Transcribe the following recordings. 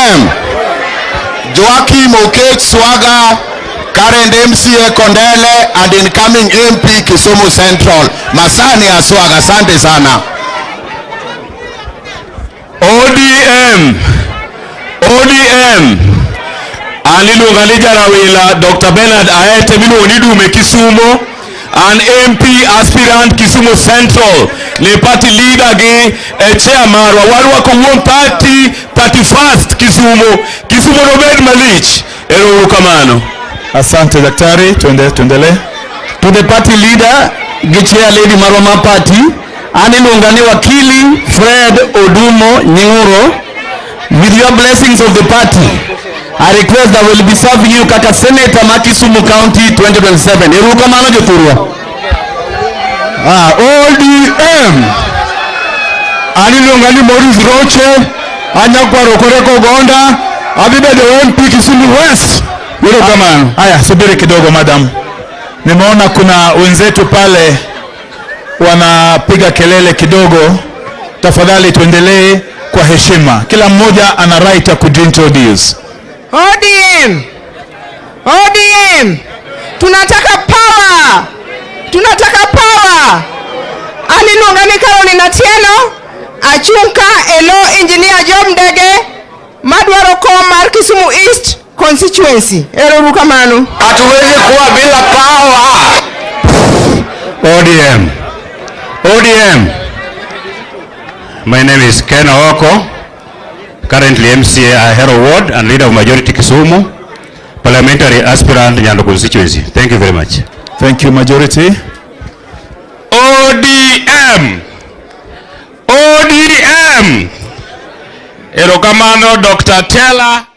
ODM. Joaquim Okech Swaga, current MCA Kondele and incoming MP Kisumu Central. Masani ya Swaga, asante sana. ODM. Anilungalija Rawila, Dr. Bernard Aete Minuonidume Kisumu, an MP aspirant Kisumu Central. Ne party leader ge chairman wa ko party 31st Kisumu Robert Malich. Ero kamano. Asante daktari, tuendele. To the party leader Gichia Lady Maroma Party, anilungani wakili Fred Odumo Nyinguro. With your blessings of the party, I request that we'll be serving you kaka Senator Kisumu County 2027. Eruka mano joturwa. ODM. Anilungani Maurice Roche, anyakwa Rokoreko Gonda, abibe the MP Kisumu West. Eruka mano. Haya, subiri kidogo madam. Nimeona kuna wenzetu pale wanapiga kelele kidogo. Tafadhali tuendelee kwa heshima. Kila mmoja ana right ya kuintroduce. ODM. Tunataka power. Anilungani Caroline Atieno, achunka elo engineer Job Ndege, madwaro komar Kisumu East constituency. Ero kamano. Hatuwezi kuwa bila power. ODM. My name is Ken Oko, currently MCA Ahero Ward and leader of Majority Kisumu, parliamentary aspirant Nyanza constituency. Thank you very much. Thank you, Majority. ODM. Erokamano Dr. Tella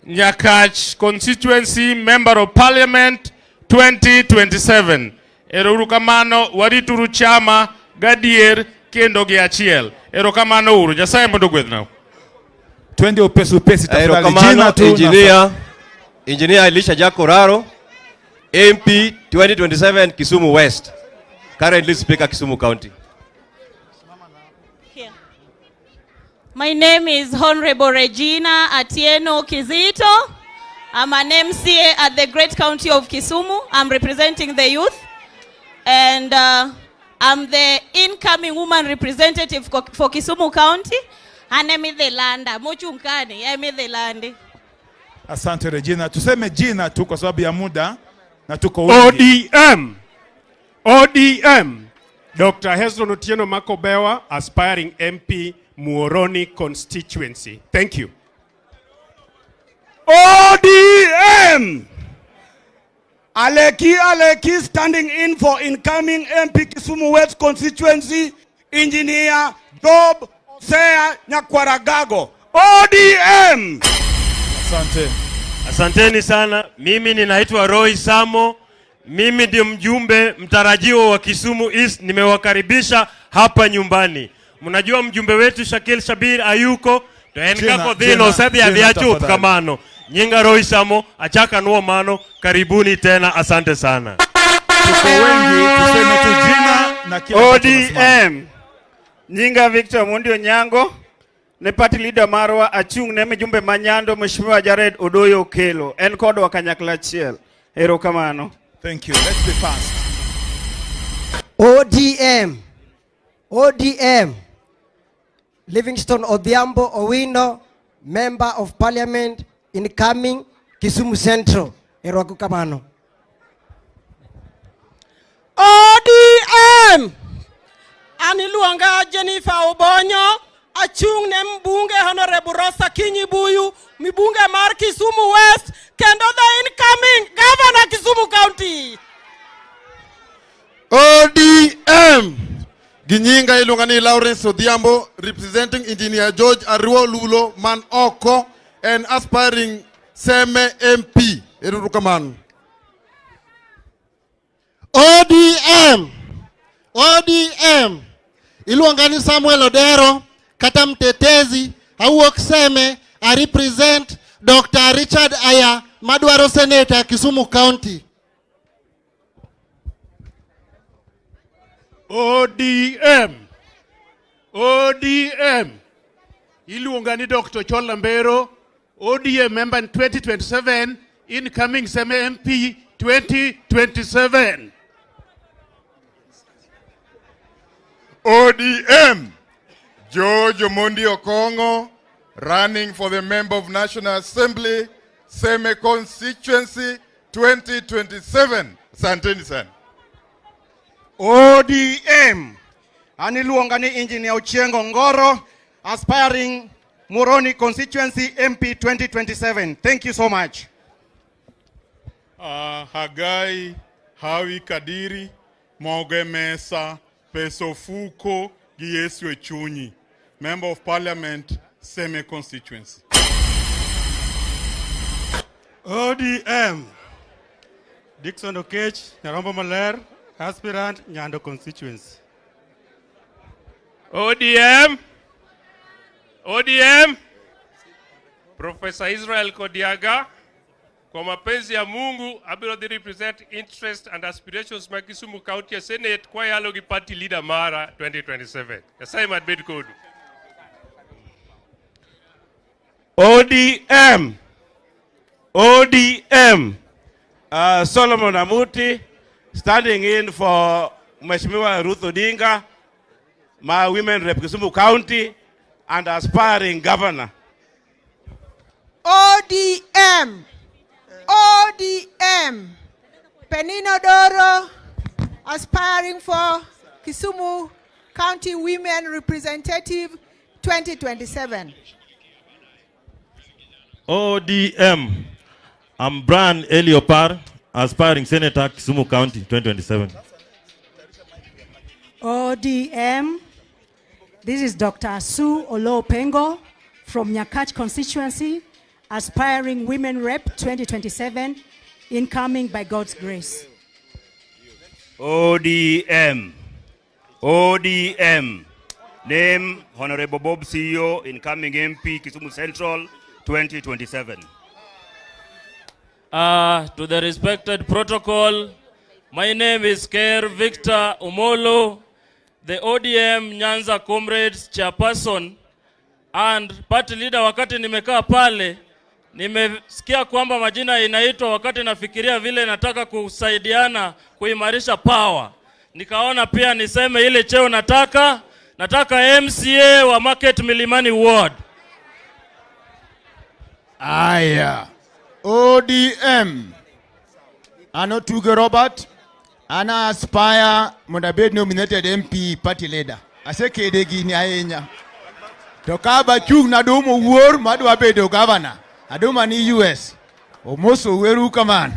Nyakach constituency member of parliament 2027. Erokamano warituru chama gadier kendo gi achiel. Erokamano uru. Nyasaye mondo gwedhna. Twende upesi tafadhali. Jina tu Engineer Elisha Jakoraro, MP 2027 Kisumu West. Currently Speaker Kisumu County. Here. My name is Honorable Regina Atieno Kizito. I'm an MCA at the Great County of Kisumu. I'm representing the youth. And I'm the incoming woman representative for Kisumu County. Anemi the landa. Mochunkani. Emi the landi. Asante Regina. Tuseme jina tu kwa sababu ya muda na tuko wengi. ODM. Dr. Hezron Otieno Makobewa, aspiring MP, Muhoroni constituency. Thank you. ODM. Aleki standing in for incoming MP Kisumu West constituency, Engineer Job Sea Nyakwaragago. ODM. Asanteni sana. Mimi ninaitwa Roy Samo. Mimi ndio mjumbe mtarajiwa wa Kisumu East. Nimewakaribisha hapa nyumbani. Mnajua mjumbe wetu Shakil Shabir ayuko. Tuenga dhino sabi ya viachu kamano. Nyinga Roy Samo, achaka nuo mano. Karibuni tena, asante sana. Tuko wengi, tuseme tu jina na kila ODM. Nyinga Victor Mundio Nyango. Ne party leader Marwa achung ne mjumbe Manyando Mheshimiwa Jared Odoyo Okelo. En kodo wa kanyakla chiel. Ero kamano. Thank you. Let's be fast. ODM. Livingstone Odhiambo Owino, member of parliament, incoming Kisumu Central. Ero kamano. ODM. Aniluanga Jennifer Obonyo, achung ne mbunge Honorable Rosa Kinyibuyu, mbunge mar Kisumu West, kendo the incoming governor Kisumu County. ODM. Ginyinga ilungani Lawrence Odhiambo, representing Engineer George Arwo Lulo Man Oko, and aspiring Seme MP. Erurukamanu. ODM. Iluangani Samuel Odero, kata mtetezi, awuok Seme, I represent Dr. Richard Aya, madwaro Senator Kisumu County. ODM. Iluongani Dr. Chola Mbero, ODM member in 2027, incoming Seme MP 2027. ODM, George Omondi Okongo, running for the member of National Assembly, Seme constituency 2027. Asanteni sana. ODM, aniluonga ni Engineer Ochiengo Ngoro, aspiring Muroni constituency MP 2027. Thank you so much. Hagai, Hawi Kadiri, Moge Mesa, Pesofuko, Gieswe Chunyi, Member of Parliament, Seme constituency. ODM, Dixon Okech, Narombo Maler, aspirant, Nyando constituency. ODM, Professor Israel Kodiaga, kwa mapenzi ya Mungu, abiro di represent interest and aspirations ma Kisumu County Senate kwa yalo gi party leader mara 2027. Yasai madbed kodu. ODM, Solomon Amuti, standing in for Mheshimiwa Ruth Odinga, my women rep Kisumu County, and aspiring governor. ODM, Penino Doro, aspiring for Kisumu County Women Representative 2027. ODM, I'm Brian Eliopar, aspiring Senator Kisumu County 2027. ODM, this is Dr. Sue Olopengo from Nyakach constituency, aspiring Women Rep 2027, incoming by God's grace. ODM, name Honorable Bob CEO, incoming MP Kisumu Central 2027. To the respected protocol, my name is Ker Victor Umolo, the ODM Nyanza Comrades chairperson and party leader. Wakati nimekaa pale, nimesikia kwamba majina inaitwa, wakati nafikiria vile nataka kusaidiana kuimarisha power. Nikaona pia niseme ile cheo nataka MCA wa Market Milimani Ward. Aya. ODM. Ano Tuge Robert. Ana aspire mundabed nominated MP party leader. Aseke degi ni aenya. Tokaba chung na domo war madu abedo governor. Adoma ni US. Omoso weru kaman.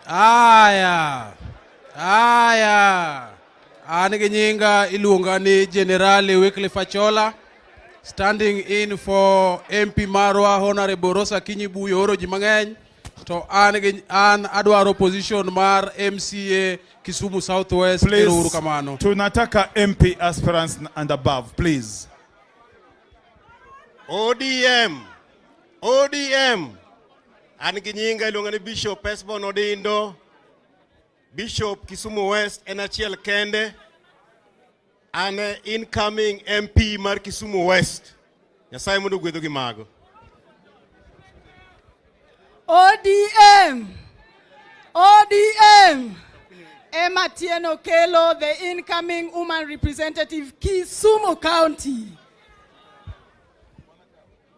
Aya. Anige nyinga iluonga ni General Wycliffe Achola, standing in for MP Marwa Honorable Rosa Kinyibuyo oro ji mang'eny. To an adwaro position mar MCA Kisumu Southwest. Please, kamano. tunataka MP aspirants and above, please. ODM, anigi nyinga iluonga ni Bishop Esbon Odindo, Bishop Kisumu West en achiel kende, an incoming MP mar Kisumu West. Nyasaye mondo gwedho gi mago. ODM, Emma Tieno Kelo, the incoming woman representative Kisumu County.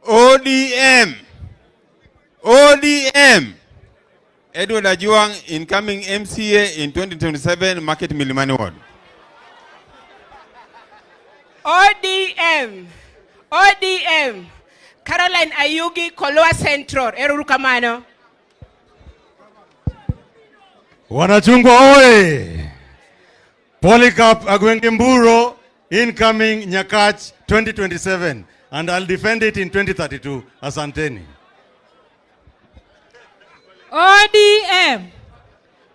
ODM, Edward Ajuang, incoming MCA in 2027, Market Milimani Ward. ODM, Caroline Ayugi, Koloa Central, Erurukamano. Wanachungwa oye! Polycarp Agwengemburo, incoming Nyakach 2027, and I'll defend it in 2032. Asanteni. ODM,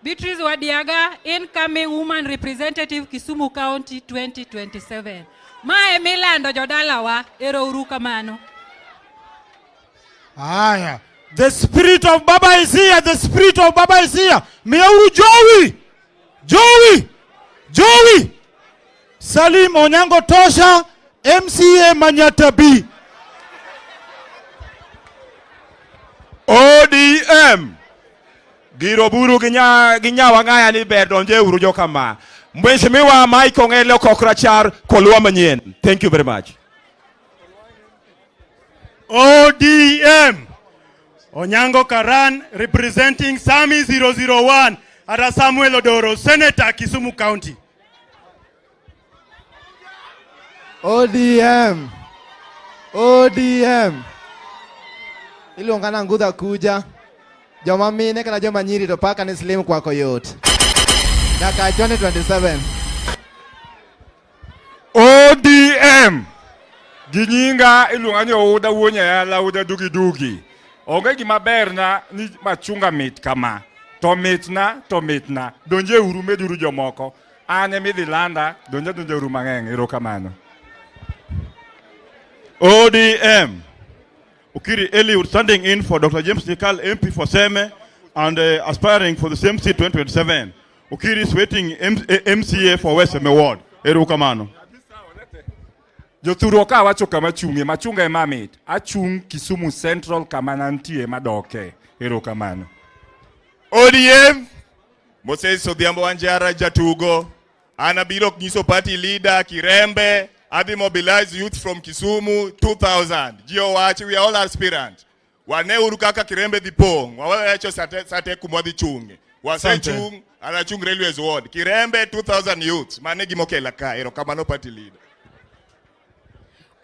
Beatrice Wadiaga, incoming woman representative Kisumu County 2027. Mae milando jodalawa, ero urukamano. Aya. The spirit of Baba is here. Meauru Joey. Salim Onyango Tosha, MCA Manyata B. ODM. Giro buru ginya wangaya ni berdonje urujo kama. Mheshimiwa Mike Ongelo Kokrachar Kolua Manyen. Thank you very much. ODM. Onyango Karan representing Sami 001 at Samuel Odoro, Senator Kisumu County. ODM. ODM. Iluongana ngudha kuja. Joma mine kana joma nyiri to paka ni slim kwa koyot. Nyaka 2027. ODM. Ginyinga iluongani Ouda Wonya ya lauda dugi dugi. Onge gima berna ni machunga mit kama. To mitna. Donje urume duru jomoko. Ane midilanda. Donje uru mangeng. Erokamano. ODM. Ukiri Eliud standing in for Dr. James Nikal, MP for Seme, and aspiring for the same seat 2027. Ukiri is waiting MCA for West Seme Ward. Erukamano. Joturoka wacho kama chunge, machunga emamit. Achung Kisumu Central kama nantie madoke. Erukamano. ODM. Moses Odhiambo Wanjara Jatugo. Anabiro Nyiso Party Leader Kirembe. Abi mobilize youth from Kisumu 2000. Gio wachi, we are all aspirants. Wane urukaka Kirembe dipong. Wawe echo sate kumwadi chunge. Wase chung, anachung Railways Ward. Kirembe 2000 youths. Manegi moke laka. Erokamano Party Leader.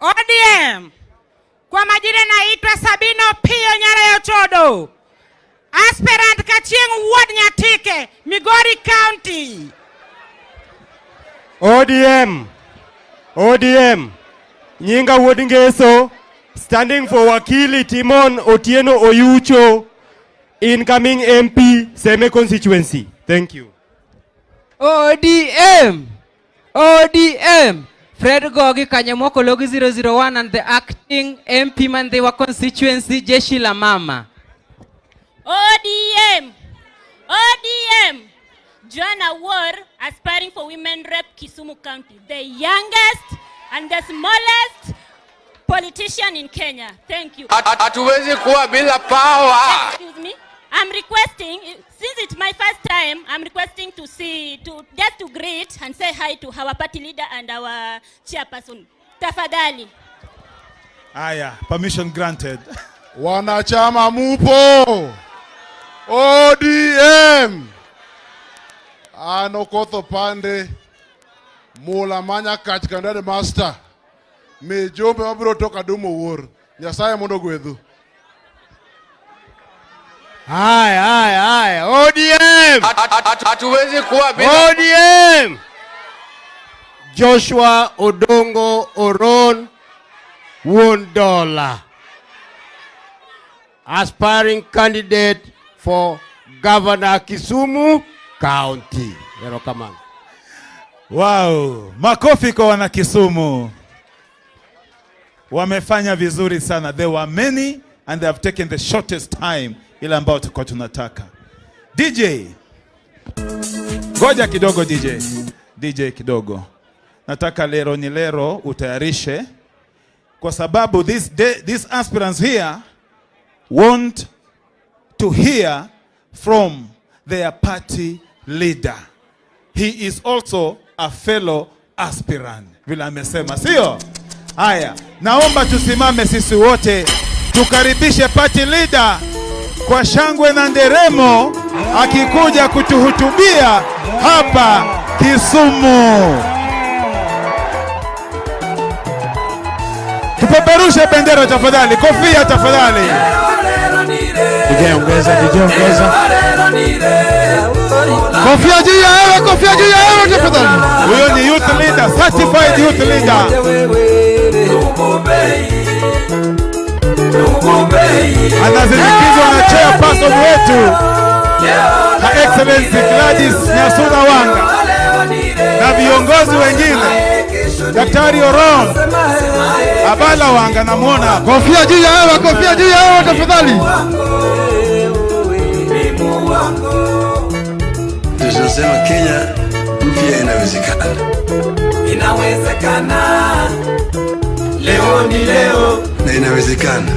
ODM. Kwa majina naitwa Sabino Pio Nyara Chodo. Aspirant Kachieng Ward Nyatike, Migori County. ODM. Nyinga Wodingeso, standing for Wakili Timon Otieno Oyucho, incoming MP, Seme constituency. Thank you. ODM. Fred Gogi Kanyamoko Logi 001 and the acting MP Mandewa constituency, Jeshi la Mama. ODM. Joanna Ward, aspiring for Women Rep Kisumu County, the youngest and the smallest politician in Kenya. Thank you. Hatuwezi kuwa bila power. Excuse me. I'm requesting, since it's my first time, I'm requesting to greet and say hi to our party leader and our chairperson. Tafadhali. Aya, permission granted. Wanachama mupo. ODM. Anokotho pande. Mula manya kach kandade master. Mejombe mabiro toka dumo wor. Nyasaye mondo gwedhu. Hai. ODM. Hatuwezi kuwa bila ODM. Joshua Odongo Oron Wondola, aspiring candidate for Governor Kisumu County. Erokamano. Wow, makofi kwa wana Kisumu. Wamefanya vizuri sana. There were many and they have taken the shortest time ile ambao tulikuwa tunataka. DJ. Ngoja kidogo DJ kidogo. Nataka lero utayarishe kwa sababu these aspirants here want to hear from their party leader. He is also a fellow aspirant. Vile amesema, sio? Haya, naomba tusimame sisi wote tukaribishe party leader kwa shangwe na nderemo akikuja kutuhutubia hapa Kisumu. Tupeperushe bendera tafadhali, kofia tafadhali. DJ ongeza. Kofia juu ya hewa tafadhali. Huyo ni youth leader, certified youth leader. Anazindikizwa na chairperson wetu Her Excellency Gladys Nyasuna Wanga na viongozi wengine, Daktari Oron Abala Wanga namuona. Kofia juu ya hewa tafadhali. Tunasema Kenya mpya inawezekana. Leo ni leo na inawezekana.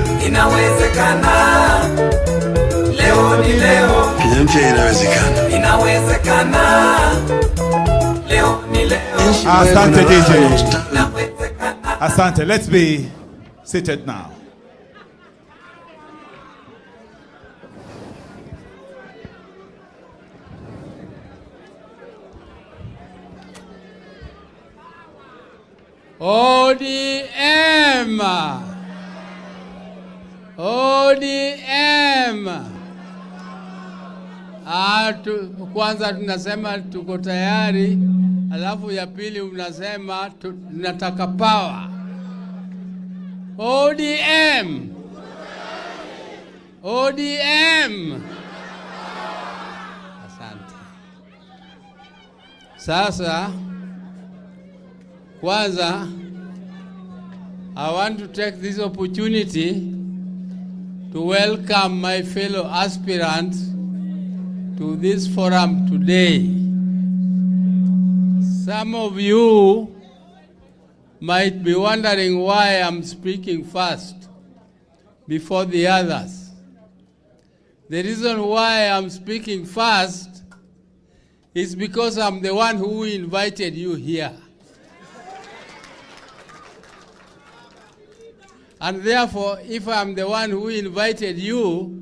leo ni leo. Kenya mpya inawezekana. Inawezekana. Leo ni leo. Asante DJ. Asante. Let's be seated now. ODM. ODM. Kwanza tunasema tuko tayari, alafu ya pili unasema tunataka power. ODM. ODM. Asante. Sasa kwanza, I want to take this opportunity to welcome my fellow aspirants to this forum today. Some of you might be wondering why I'm speaking first before the others. The reason why I'm speaking first is because I'm the one who invited you here. And therefore, if I'm the one who invited you,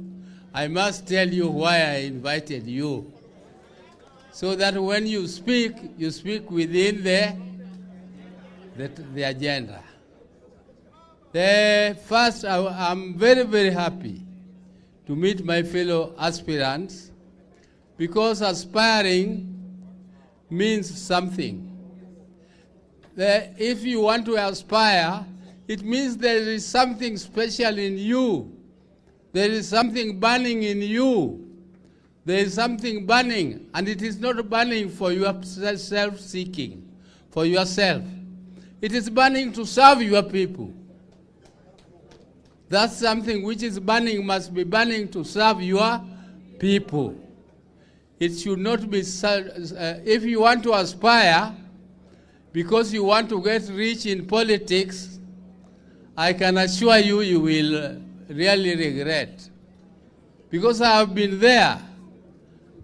I must tell you why I invited you. So that when you speak within the agenda. First, I'm very, very happy to meet my fellow aspirants, because aspiring means something. If you want to aspire, it means there is something special in you. There is something burning in you. There is something burning, and it is not burning for your self-seeking, for yourself. It is burning to serve your people. That's something which is burning, must be burning to serve your people. It should not be, if you want to aspire because you want to get rich in politics, I can assure you, you will really regret. Because I have been there.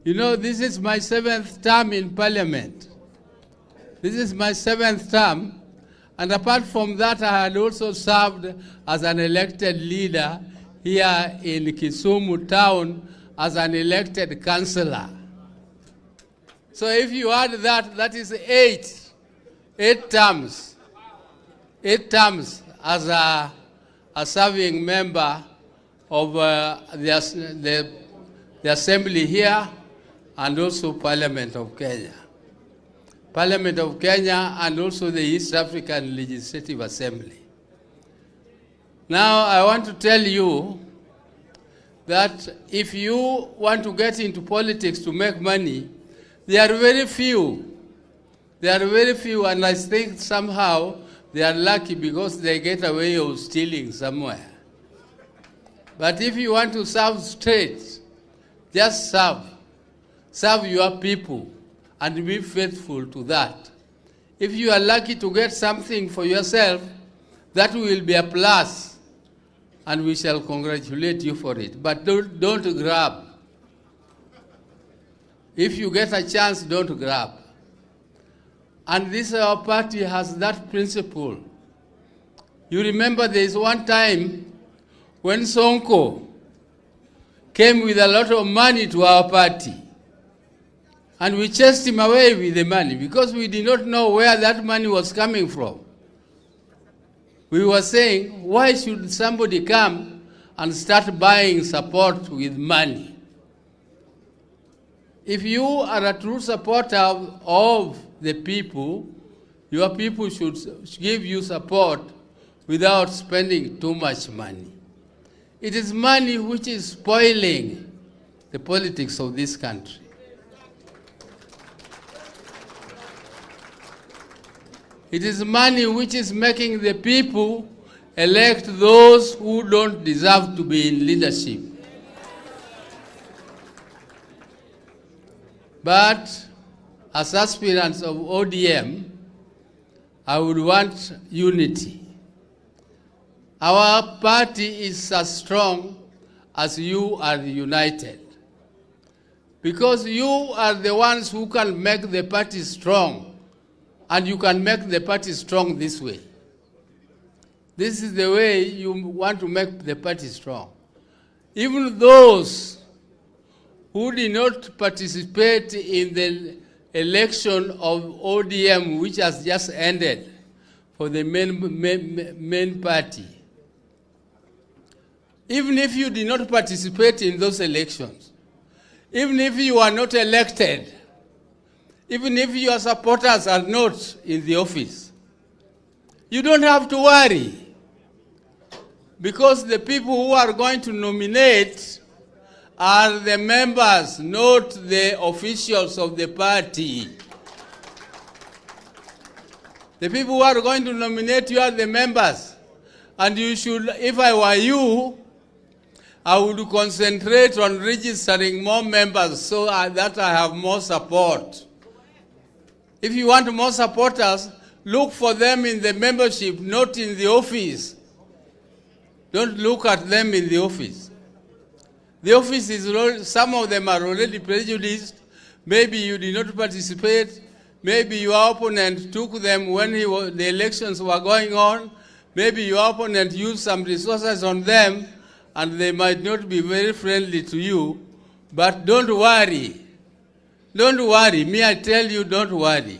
You know, this is my 7th term in Parliament. This is my 7th term. And apart from that, I had also served as an elected leader here in Kisumu town as an elected councillor. So if you add that, that is 8 terms. 8 terms as a serving member of the Assembly here and also Parliament of Kenya. Parliament of Kenya and also the East African Legislative Assembly. Now I want to tell you that if you want to get into politics to make money, there are very few. There are very few, and I think somehow they are lucky because they get away of stealing somewhere. But if you want to serve straight, just serve. Serve your people and be faithful to that. If you are lucky to get something for yourself, that will be a plus, and we shall congratulate you for it. But don't grab. If you get a chance, don't grab. And this our party has that principle. You remember there is one time when Sonko came with a lot of money to our party, and we chased him away with the money because we did not know where that money was coming from. We were saying, why should somebody come and start buying support with money? If you are a true supporter of the people, your people should give you support without spending too much money. It is money which is spoiling the politics of this country. It is money which is making the people elect those who don't deserve to be in leadership. But as aspirants of ODM, I would want unity. Our party is as strong as you are united. Because you are the ones who can make the party strong. And you can make the party strong this way. This is the way you want to make the party strong. Even those who did not participate in the election of ODM, which has just ended for the main party, even if you did not participate in those elections, even if you are not elected, even if your supporters are not in the office, you don't have to worry, because the people who are going to nominate are the members, not the officials of the party. The people who are going to nominate you are the members. And you should, if I were you, I would concentrate on registering more members so that I have more support. If you want more supporters, look for them in the membership, not in the office. Don't look at them in the office. The office is, some of them are already prejudiced. Maybe you did not participate. Maybe your opponent took them when the elections were going on. Maybe your opponent used some resources on them, and they might not be very friendly to you. But don't worry. Don't worry. Me, I tell you, don't worry.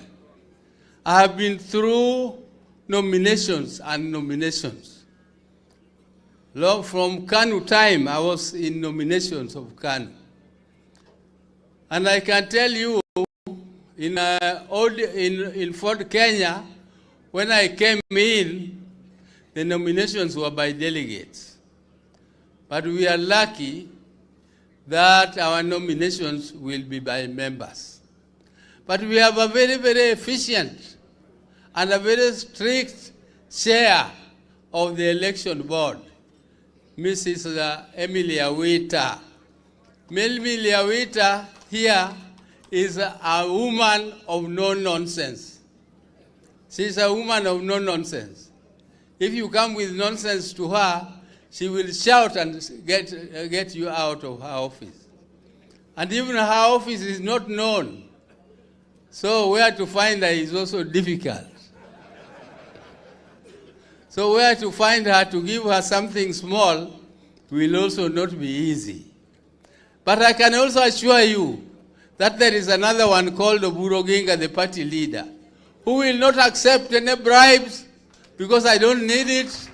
I have been through nominations and nominations. From KANU time, I was in nominations of KANU. And I can tell you, in Fort Kenya, when I came in, the nominations were by delegates. But we are lucky that our nominations will be by members. But we have a very, very efficient and a very strict chair of the election board, Mrs. Emily Awita. Emily Awita here is a woman of no nonsense. She's a woman of no nonsense. If you come with nonsense to her, she will shout and get you out of her office. And even her office is not known. So where to find her is also difficult. So where to find her to give her something small will also not be easy. But I can also assure you that there is another one called Oburu Oginga, the party leader, who will not accept any bribes because I don't need it.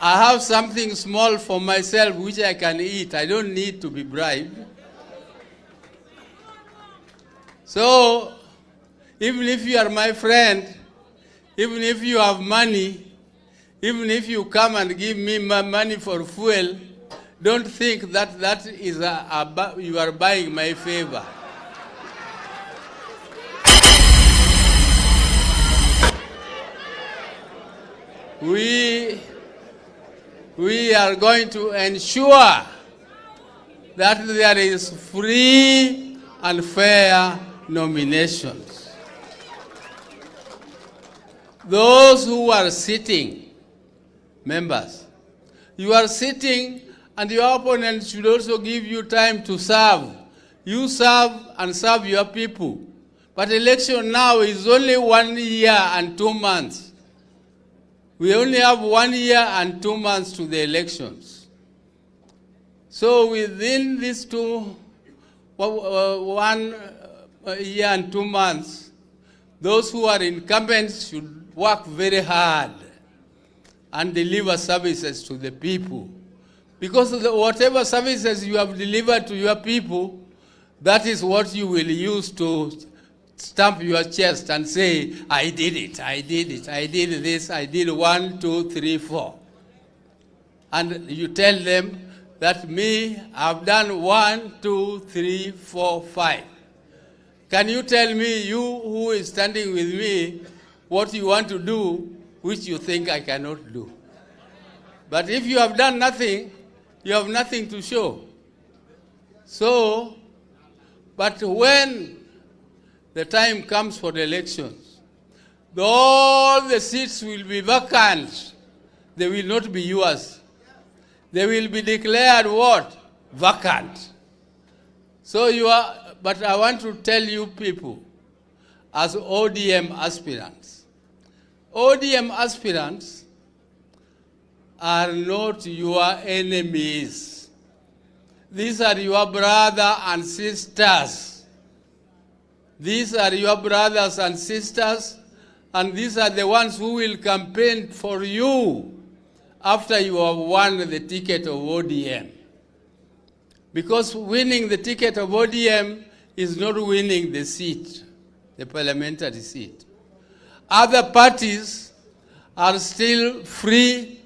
I have something small for myself which I can eat. I don't need to be bribed. So, even if you are my friend, even if you have money, even if you come and give me my money for fuel, don't think that that is you are buying my favor. We are going to ensure that there is free and fair nominations. Those who are sitting, members, you are sitting and your opponent should also give you time to serve. You serve and serve your people. But election now is only 1 year and 2 months. We only have 1 year and 2 months to the elections. So within these 1 year and 2 months, those who are incumbents should work very hard and deliver services to the people. Because whatever services you have delivered to your people, that is what you will use to stamp your chest and say, I did it, I did it, I did this, I did 1, 2, 3, 4. And you tell them that me, I've done 1, 2, 3, 4, 5. Can you tell me, you who is standing with me, what you want to do, which you think I cannot do? But if you have done nothing, you have nothing to show. So, but when the time comes for the elections, all the seats will be vacant. They will not be yours. they will be declared what? Vacant. So but I want to tell you people, as ODM aspirants are not your enemies. These are your brothers and sisters. These are your brothers and sisters, and these are the ones who will campaign for you after you have won the ticket of ODM. Because winning the ticket of ODM is not winning the seat, the parliamentary seat. Other parties are still free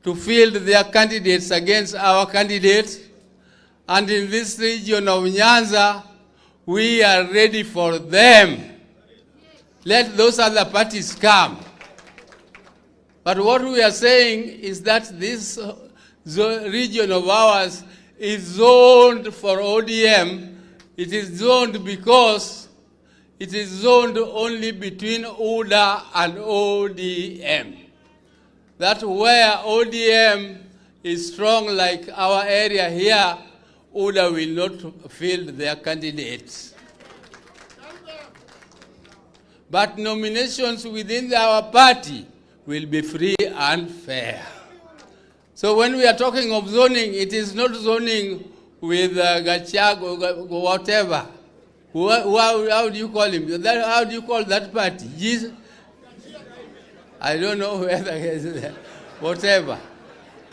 to field their candidates against our candidates. And in this region of Nyanza, we are ready for them. Let those other parties come. But what we are saying is that this region of ours is zoned for ODM. It is zoned because it is zoned only between UDA and ODM. That's where ODM is strong, like our area here, UDA will not field their candidates. But nominations within our party will be free and fair. So when we are talking of zoning, it is not zoning with gachagua, whatever. How do you call him? How do you call that party? Jesus? I don't know whether whatever.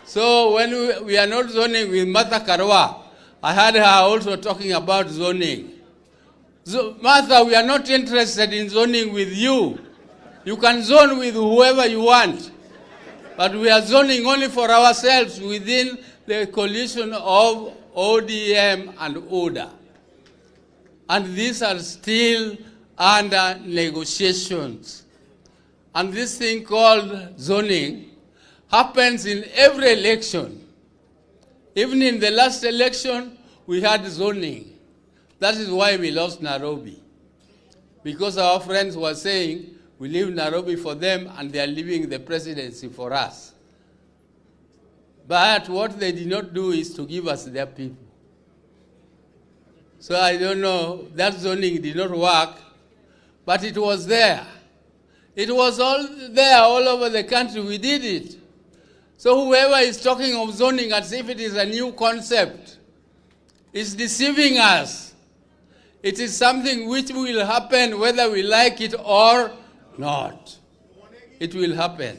So when we are not zoning with Martha Karua, I heard her also talking about zoning. So, Martha, we are not interested in zoning with you. You can zone with whoever you want. But we are zoning only for ourselves within the coalition of ODM and UDA. And these are still under negotiations. And this thing called zoning happens in every election. Even in the last election, we had zoning. That is why we lost Nairobi. Because our friends were saying, we leave Nairobi for them and they are leaving the presidency for us. But what they did not do is to give us their people. So I don't know, that zoning did not work, but it was there. It was all there all over the country, we did it. So whoever is talking of zoning as if it is a new concept is deceiving us. It is something which will happen whether we like it or not. It will happen.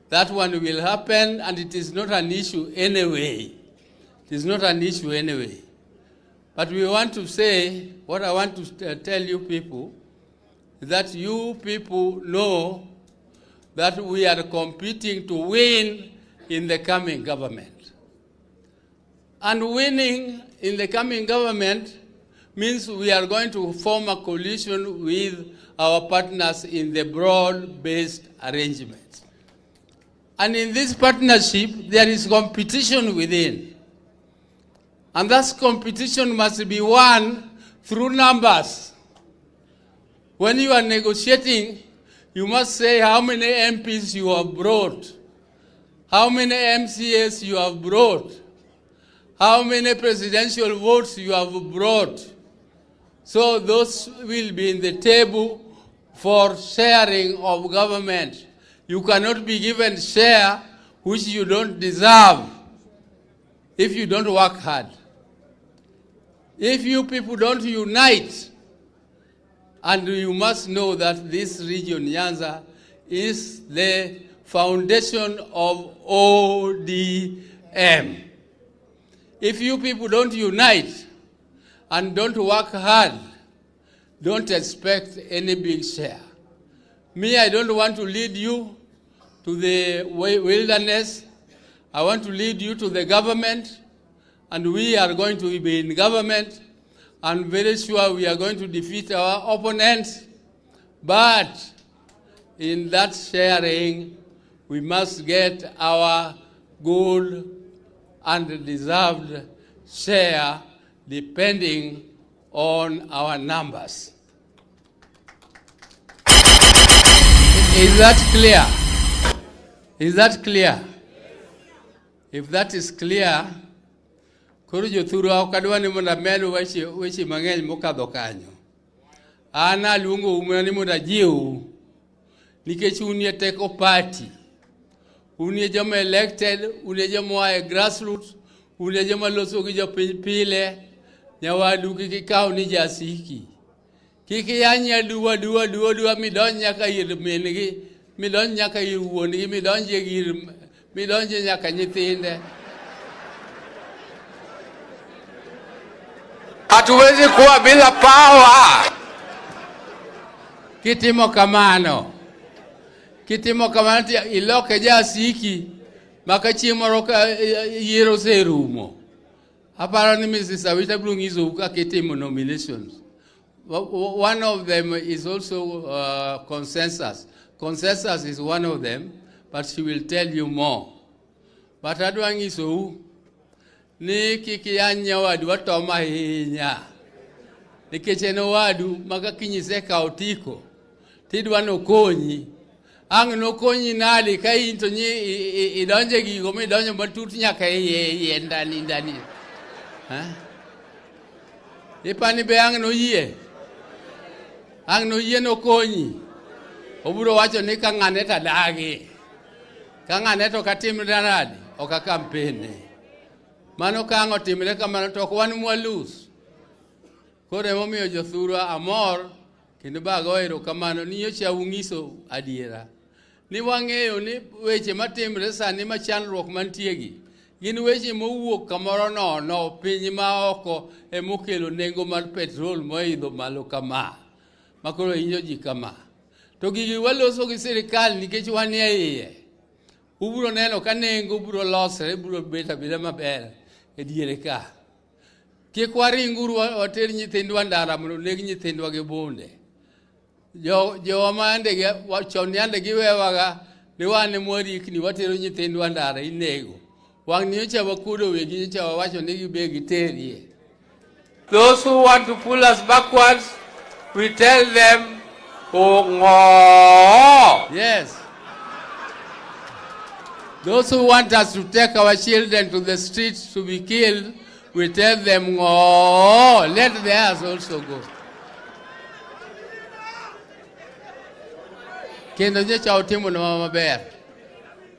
That one will happen, and it is not an issue anyway. It is not an issue anyway. But we want to say, what I want to tell you people, that you people know that we are competing to win in the coming government. And winning in the coming government means we are going to form a coalition with our partners in the broad-based arrangement. And in this partnership, there is competition within. And that competition must be won through numbers. When you are negotiating, you must say how many MPs you have brought, how many MCAs you have brought, how many presidential votes you have brought. So those will be in the table for sharing of government. You cannot be given share which you don't deserve if you don't work hard. If you people don't unite, and you must know that this region, Nyanza, is the foundation of ODM. If you people don't unite and don't work hard, don't expect any big share. Me, I don't want to lead you to the wilderness. I want to lead you to the government, and we are going to be in government. I'm very sure we are going to defeat our opponents, but in that sharing, we must get our good and deserved share depending on our numbers. Is that clear? Is that clear? If that is clear, koro jothuru okadwa ni mondo amedo weche mang'eny mokadho kanyo. An aluongo umna ni mondo ajiu nikech unie teko party. Unie joma elected, unie joma e grassroots, unie joma loso gi jopiny pile, nyawadu kikikaw ni jasiki. Kiki yanya duwa midon nyaka ir mingi, midon nyaka ir wuongi, midon nyaka nyithinde. Hatuwezi kuwa bila power. Kitimo kamano iloke jasiki maka chiemoro ka yiero serumo. Aparo ni Mrs. Awita Brungizo uka kitimo nominations. One of them is also consensus. Consensus is one of them, but she will tell you more. But adwangiso ni kiki yanya wadu watoma hinya. Nikech eno wadu maka kinyise ka otiko. Tidwano konyi. Ang no konyi nali ka into nyi idonje gigo mi donje matut nyaka iye ndani. Ha? Ipani be ang no yie. Ang no yie no konyi. Oburo wacho ni ka ng'ane ta dagi. Ka ng'ane to katimre nadi oka kampene. Mano ka ngo timre kamano to ok wan mwalus. Kore momiyo jothuru amor kendo bago erokamano ni nyocha ungiso adiera. Ni wang'eyo ni weche matimre sani machandruok mantiegi gin weche mowuok kamoro nono piny maoko emokelo nengo mar petrol moidho malo kama makoro hinyo ji kama. To gigi waloso gi sirikal nikech wan e iye. Ubro neno ka nengo bro losre bro beta bila maber e diere ka. Kik waringuru water nyithindwa ndara mondo neg nyithindwa gi bunde. Jo mande ge wachon yande giwewaga ni wane morikni watero nyithindwa ndara inego. Wang ni nyocha wakudo wegi nyocha wawacho ni gibegi terie. Those who want to pull us backwards, we tell them, oh no. Yes. Those who want us to take our children to the streets to be killed, we tell them, oh, let theirs also go. Kendo nyocha otimo na maber.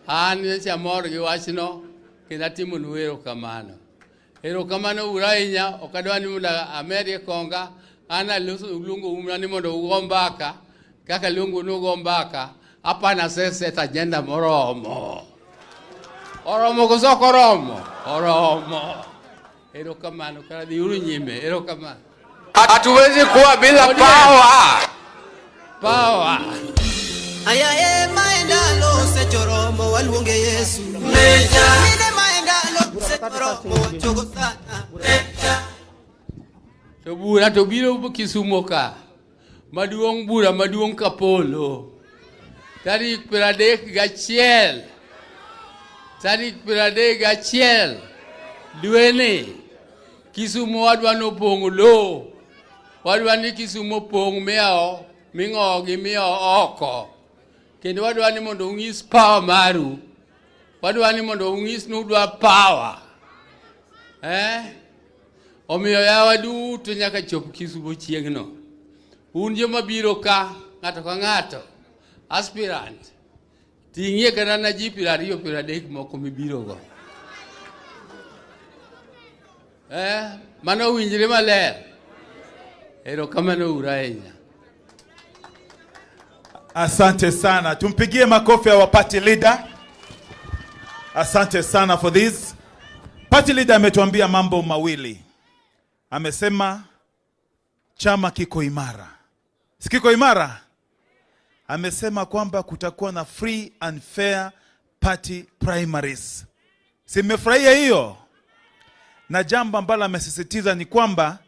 An nyocha mor gi wachno kendo atimo nu erokamano. Erokamano urainya okadwa ni mondo Amerika konga ana luongo umna ni mondo ugo mbaka kaka luongo nugo mbaka apana set agenda moromo. Oromo kosoko oromo. Erokamano kana diuru nyime erokamano. Hatuwezi kuwa bila power. Ayaye maendalo sechorombo waluonge Yesu meja mine maendalo sechorombo chogo sana meja. To bura to biro Kisumo ka maduong' bura maduong' Kapolo tarik 31 dweni Kisumo wadwa nopong' lo wadwa ni Kisumo pong' miao ming'o gi miao oko. Kendo wadwa ni mondo ung'is power maru. Wadwa ni mondo ung'is ni udwa power. Omiyo yawa duto nyaka chop Kisumo chieng'no. Un joma biro ka ng'ato ka ng'ato aspirant ting'ie kata na ji 20-30 moko mibiro go. Mano winjre maler. Erokamano urainya. Asante sana. Tumpigie makofi ya party leader. Asante sana for this. Party leader ametuambia mambo mawili. Amesema chama kiko imara. Sikiko imara? Amesema kwamba kutakuwa na free and fair party primaries. Simefurahia hiyo? Na jambo ambalo amesisitiza ni kwamba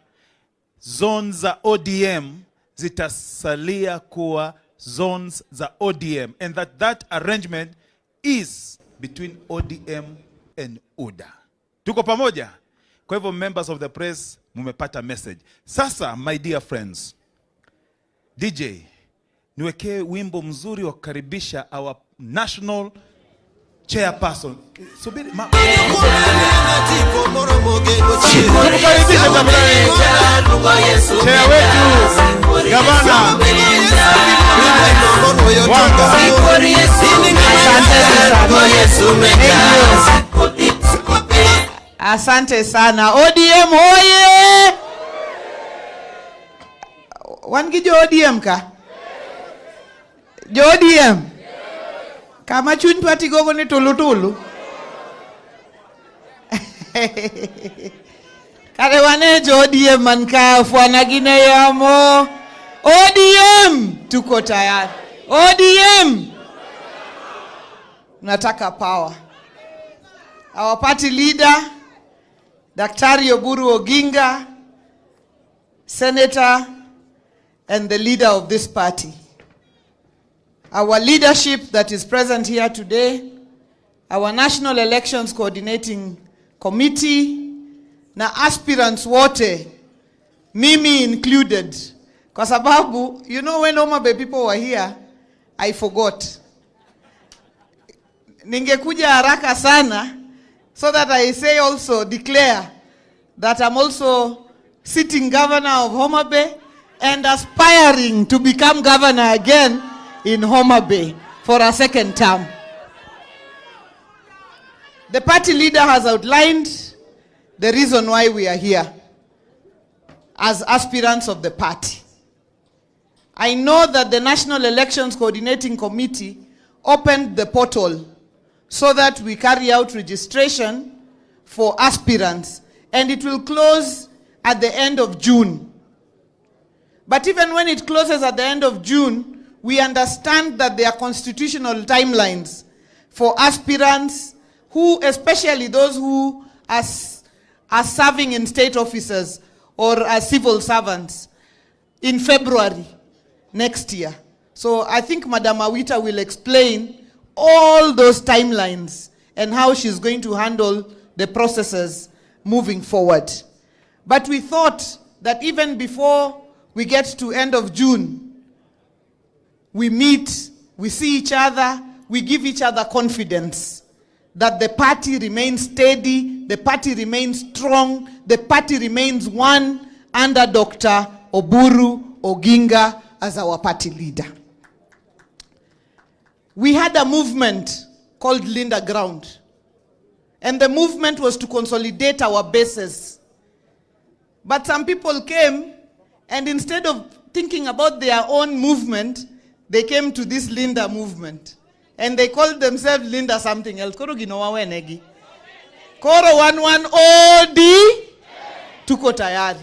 zones za ODM zitasalia kuwa zones za ODM, and that arrangement is between ODM and UDA. Tuko pamoja? Kwa hivyo members of the press mumepata message. Sasa my dear friends, DJ niwekee wimbo mzuri wa kukaribisha our national chairperson. Subiri ma. Chair wetu gavana Asante sana. ODM hoye! Wangi jo ODM ka? Jo ODM? Kama chuny pati gogo ni tulu. Kare wane jo ODM man ka fuana gine yamo. ODM tuko tayari. ODM nataka power. Our party leader Daktari Oburu Oginga, Senator and the leader of this party. Our leadership that is present here today, our National Elections Coordinating Committee, na aspirants wote, mimi included. Kwa sababu, you know when Homa Bay people were here, I forgot. Ningekuja haraka sana, so that I say also, declare that I'm also sitting governor of Homa Bay and aspiring to become governor again in Homa Bay for a second term. The party leader has outlined the reason why we are here as aspirants of the party. I know that the National Elections Coordinating Committee opened the portal so that we carry out registration for aspirants, and it will close at the end of June. But even when it closes at the end of June, we understand that there are constitutional timelines for aspirants who, especially those who are serving in state offices or as civil servants, in February next year. So I think Madam Awita will explain all those timelines and how she's going to handle the processes moving forward. But we thought that even before we get to end of June, we meet, we see each other, we give each other confidence that the party remains steady, the party remains strong, the party remains one under Dr. Oburu Oginga as our party leader. We had a movement called Linda Ground. And the movement was to consolidate our bases. But some people came, and instead of thinking about their own movement, they came to this Linda movement. And they called themselves Linda something else. Koro ginawa wenegi. Koro 11 OD tuko tayari.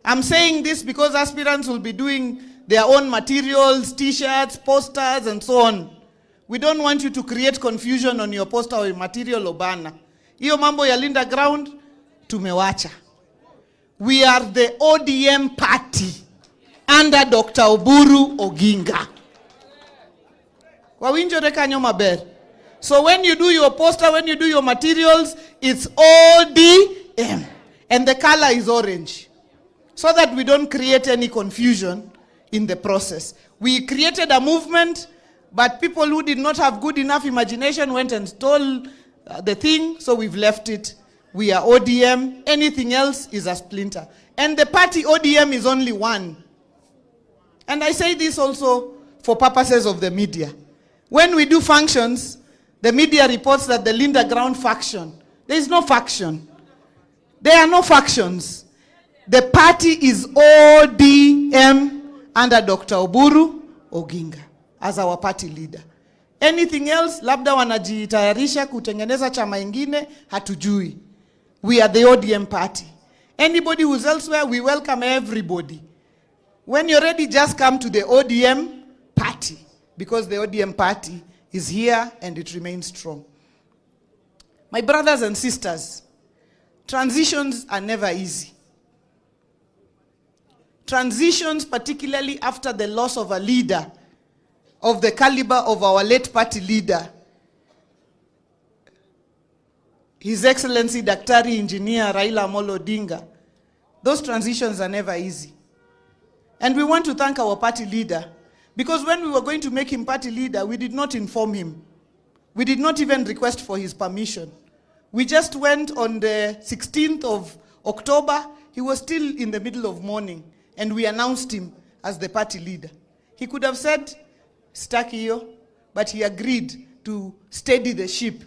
I'm saying this because aspirants will be doing their own materials, t-shirts, posters, and so on. We don't want you to create confusion on your poster or your material or banner. Iyo mambo ya Linda Ground, tumewacha. We are the ODM party under Dr. Oburu Oginga. Wawinjore kanyo maber. So when you do your poster, when you do your materials, it's ODM. And the color is orange. So that we don't create any confusion in the process. We created a movement, but people who did not have good enough imagination went and stole the thing, so we've left it. We are ODM. Anything else is a splinter. And the party ODM is only one. And I say this also for purposes of the media. When we do functions, the media reports that the Linda Ground faction. There is no faction. There are no factions. The party is ODM under Dr. Oburu Oginga as our party leader. Anything else, labda wanajitayarisha kutengeneza chama ingine, hatujui. We are the ODM party. Anybody who's elsewhere, we welcome everybody. When you're ready, just come to the ODM party, because the ODM party is here and it remains strong. My brothers and sisters, transitions are never easy. Transitions, particularly after the loss of a leader of the caliber of our late party leader, His Excellency Daktari Engineer Raila Odinga, those transitions are never easy. And we want to thank our party leader, because when we were going to make him party leader, we did not inform him. We did not even request for his permission. We just went on the 16th of October. He was still in the middle of mourning, and we announced him as the party leader. He could have said, "Stakio," but he agreed to steady the ship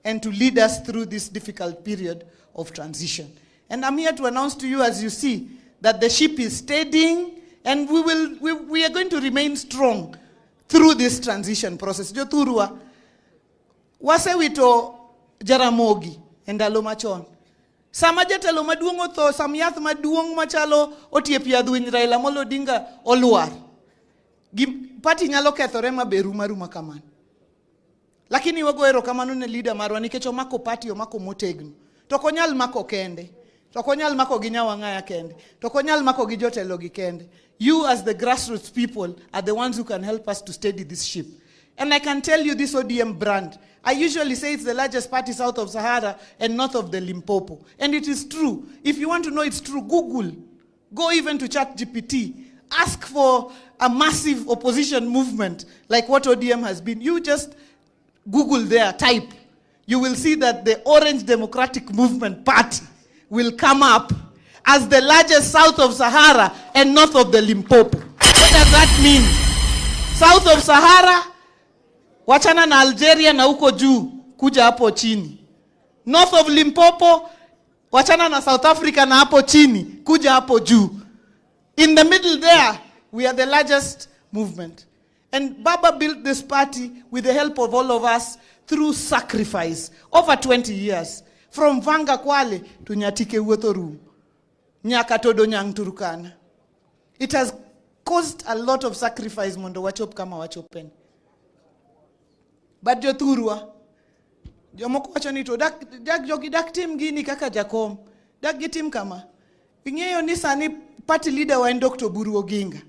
and to lead us through this difficult period of transition. And I'm here to announce to you, as you see, that the ship is steadying, and we are going to remain strong through this transition process. Joturua, wase wito Jaramogi and Alomachon. Sama jatelo maduong otho, samyath maduong machalo otiep yadhuny Raila molo Odinga oluar. Party nyalo kethore maberu maruma kamano. Lakini wago erokamano ne leader marwa nikech omako party omako motegno. To konyal mako kende. To konyal mako gi nyawang'aya kende. To konyal mako gi jotelo gi kende. You as the grassroots people are the ones who can help us to steady this ship. And I can tell you this ODM brand. I usually say it's the largest party south of Sahara and north of the Limpopo. And it is true. If you want to know it's true, Google. Go even to ChatGPT. Ask for a massive opposition movement like what ODM has been. You just Google there, type. You will see that the Orange Democratic Movement Party will come up as the largest south of Sahara and north of the Limpopo. What does that mean? South of Sahara, wachana na Algeria na uko juu, kuja hapo chini. North of Limpopo, wachana na South Africa na hapo chini, kuja hapo juu. In the middle there, we are the largest movement. And Baba built this party with the help of all of us through sacrifice. Over 20 years. From Vanga Kwale to Nyatike Uotoru. Nyaka Todo Nyang Turukana. It has caused a lot of sacrifice, Mondo Wachop Kama Wachopen. But Joturua, Jomoko Wachonito, dak team gini kaka Jakom, dak gitim kama. Ingeyo nisani party leader wa Dr. Buru Oginga.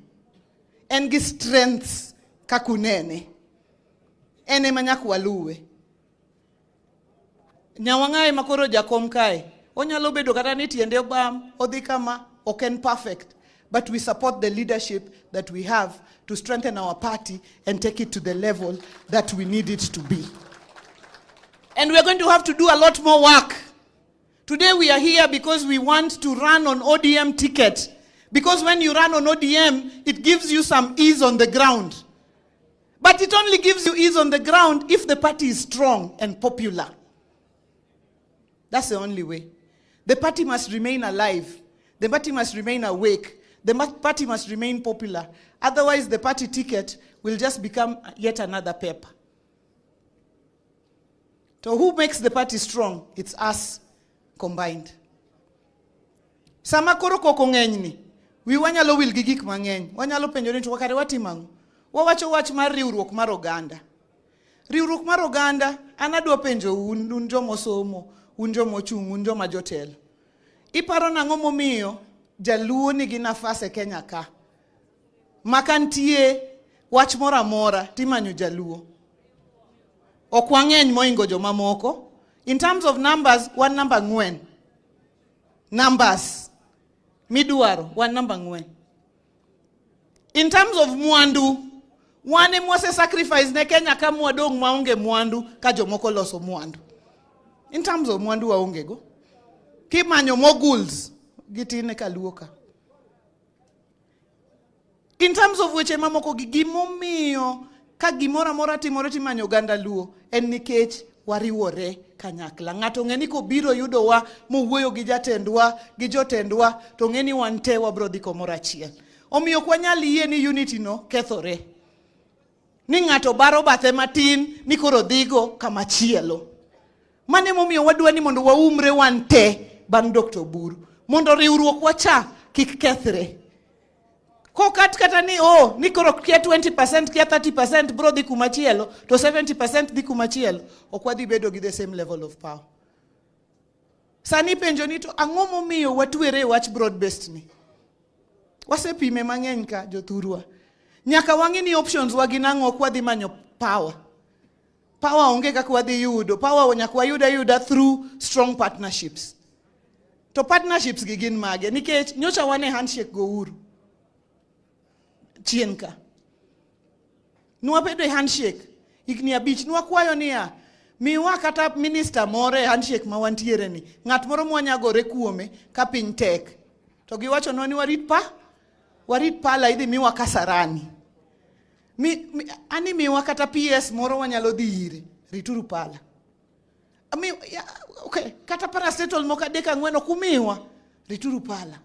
And gi strengths kakunene. Ene manyaku waluwe. Nyawangae makoro Jakom kai. Onyalo bedo kata ni tiende obam, odhi kama, oken perfect. But we support the leadership that we have to strengthen our party and take it to the level that we need it to be. And we're going to have to do a lot more work. Today we are here because we want to run on ODM ticket. Because when you run on ODM, it gives you some ease on the ground. But it only gives you ease on the ground if the party is strong and popular. That's the only way. The party must remain alive. The party must remain awake. The party must remain popular. Otherwise, the party ticket will just become yet another paper. So who makes the party strong? It's us combined. Sama koro koko ng'enyni. We wanyalo wil gi gik mang'eny. Wanyalo penjore to wakare watimang'o. Wawacho wach mar riwruok mar oganda. Riwruok mar oganda, anadwa penjo un jomosomo, un jomochung', un joma jotelo. Iparo nang'o momiyo Jaluo nigi nafas e Kenya ka. Makantie wach mora mora timanyo Jaluo. Ok wang'eny moingo joma moko. In terms of numbers, one number ng'wen. Numbers. Midwaro, one number ng'wen. In terms of mwandu, wane mwase sacrifice ne Kenya ka mwadong maonge mwandu ka jomoko loso mwandu. In terms of mwandu waonge go. Kimanyo moguls. Gitine kaluoka. In terms of weche mamoko gimomiyo ka gimora mora timore timanyo ganda luo en nikech wariwore kanyakla. Ng'ato ng'eni ko biro yudo wa mowuoyo gi jatendwa gi jotendwa to ng'eni wante wabro dhi komoro achiel. Omiyo kwanyal yie ni unity no kethore. Ni ng'ato baro bathe matin ni koro dhigo kamachielo. Mane momiyo wadwa ni mondo waumre wante bang' Dr. Buru. Mondo riwruok wacha kik kethre. Ko kata ni ni koro kia 20% kia 30% bro dhi kumachielo to 70% dhi kumachielo. Ok wadhi bedo gi the same level of power. Sani penjo ni to ang'o momiyo watwere wach broad based ni. Wasepime mang'eny ka Joturua. Nyaka wang'i ni options wagi nang'o ok wadhi manyo power. Power onge kaka wadhi yudo. Power nyaka wayuda through strong partnerships. To partnerships gigin mage nikech nyocha wane handshake go uru chien ka nwa pedo handshake ikni abich nwa kwayo niya Miwa kata minister more handshake ma wantiere ni. Ng'at moro mwanyagore kuome ka piny tek. To giwacho no ni warit pala idhi miwa Kasarani. Ani miwa kata PS moro wanyalo dhi ire. Rituru pala. Okay, kata paracetamol moka deka ng'weno kumiwa. Rituru pala.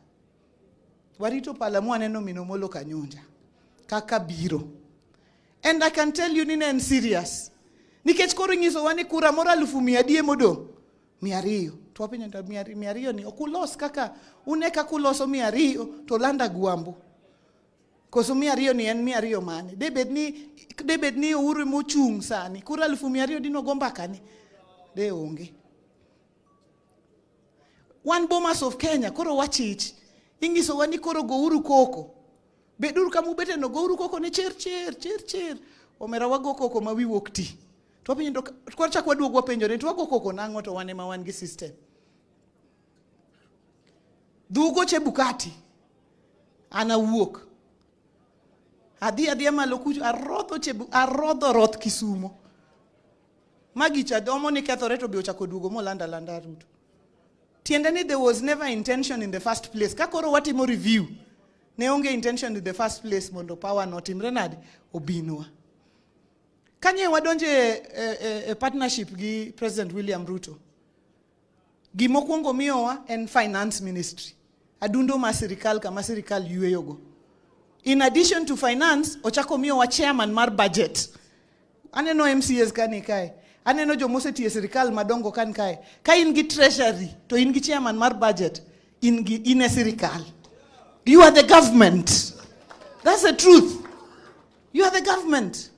Warito pala mwaneno minomolo kanyonja. Kaka biro. And I can tell you nina en serious. Nikech koro nyiso wani kura mora 100,000 modong. 200. To wapenyo nda 200 ni okulos kaka uneka kuloso 200 to landa guambo. Koso 200 ni en 200 mane. Debed ni uhuru mochung sani. Kura 200,000 dino gomba kani. De onge. One Bomas of Kenya koro wachich. Ingiso wani koro go uru koko. Beduru kamubete no go uru koko ne cher. Omera wago koko ma wi wokti. To penjo kwarcha kwaduogo penjo ne to wago koko nango to wane ma wan gi system. Dugo Chebukati. Ana wuok. Adhi malo kucho arrodho roth Kisumo. Magicha domo ni kethore to bi ochako duogo molanda Ruto. Tiendeni there was never intention in the first place. Kakoro watimo review. Ne onge intention in the first place mondo power notimre nade obinwa. Kanye wadonje a partnership gi President William Ruto. Gimokwongo miyowa en finance ministry. Adundo ma sirikal kama sirikal yueyogo. In addition to finance, ochako miyowa chairman mar budget. Aneno MCS kani kai. Aneno jomoseti sirikal madongo kan kai. Ka in gi treasury to in gi chairman mar budget in a sirikal. You are the government. That's the truth. You are the government.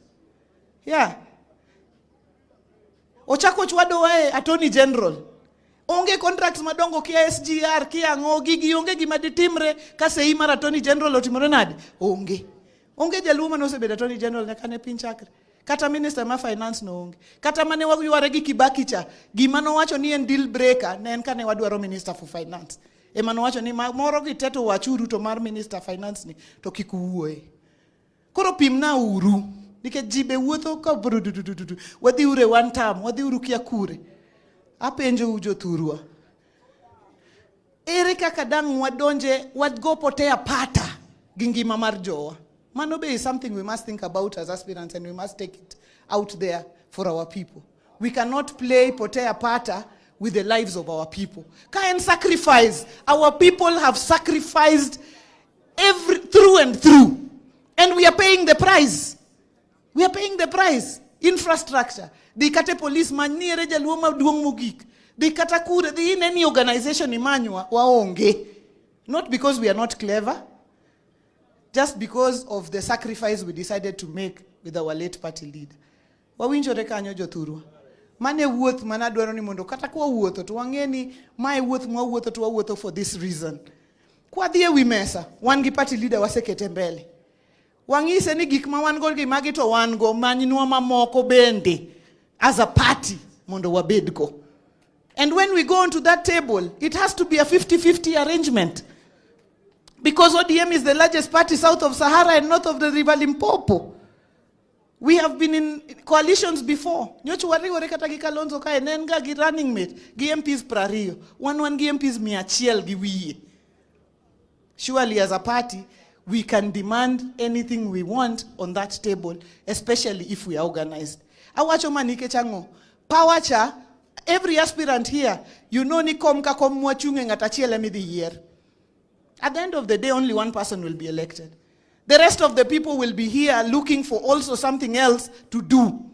Yeah. Ochako chwado wae attorney general. Onge contracts madongo kia SGR kia ngogi onge gima ditimre ka sei mar attorney general otimore nade. Onge jaluma no sebedo attorney general nyaka ne piny chakre. Kata minister ma finance no onge. Kata mane wayuare gi Kibaki cha gima no wacho ni en deal breaker ne en kane wadwaro minister for finance. Emano wacho ni moro giteto wachuru to mar minister finance ni to kikuwuoe. Koro pimna uru. Nikech jibe wuotho ka wadhi ure one time, wadhi uru kia kure. Apenjo ujo thurwa. Ere kaka dang wadonje wadgo potea pata gi ngima mar jowa. Mano be is something we must think about as aspirants, and we must take it out there for our people. We cannot play potea pata with the lives of our people. Can sacrifice. Our people have sacrificed through and through. And we are paying the price. We are paying the price. Infrastructure. The kate policeman ni reja luoma duong mugik. The kata kure, the in any organization imanywa waonge. Not because we are not clever. Just because of the sacrifice we decided to make with our late party leader. Wawinjore kanyo jothurwa. Mane wuoth manadwaro ni mondo kata kwa wuotho to wangeni mae wuoth mwa wuotho to wuotho for this reason. Kwa dhie wi mesa wan gi party leader wasekete mbele. Wangise ni gik ma wan go gi magi to wan go manyinwa mamoko bende as a party mondo wabedgo. And when we go onto that table, it has to be a 50-50 arrangement. Because ODM is the largest party south of Sahara and north of the River Limpopo. We have been in coalitions before. Nyochu wariwore kata gi Kalonzo kae nenga gi running mate gi MPs prario. One gi MPs 100 gi wiye. Surely as a party, we can demand anything we want on that table, especially if we are organized. Awacho manike chango. Power cha, every aspirant here, you know ni kom ka kom mwachunge ngatachiele mi the year. At the end of the day, only one person will be elected. The rest of the people will be here looking for also something else to do.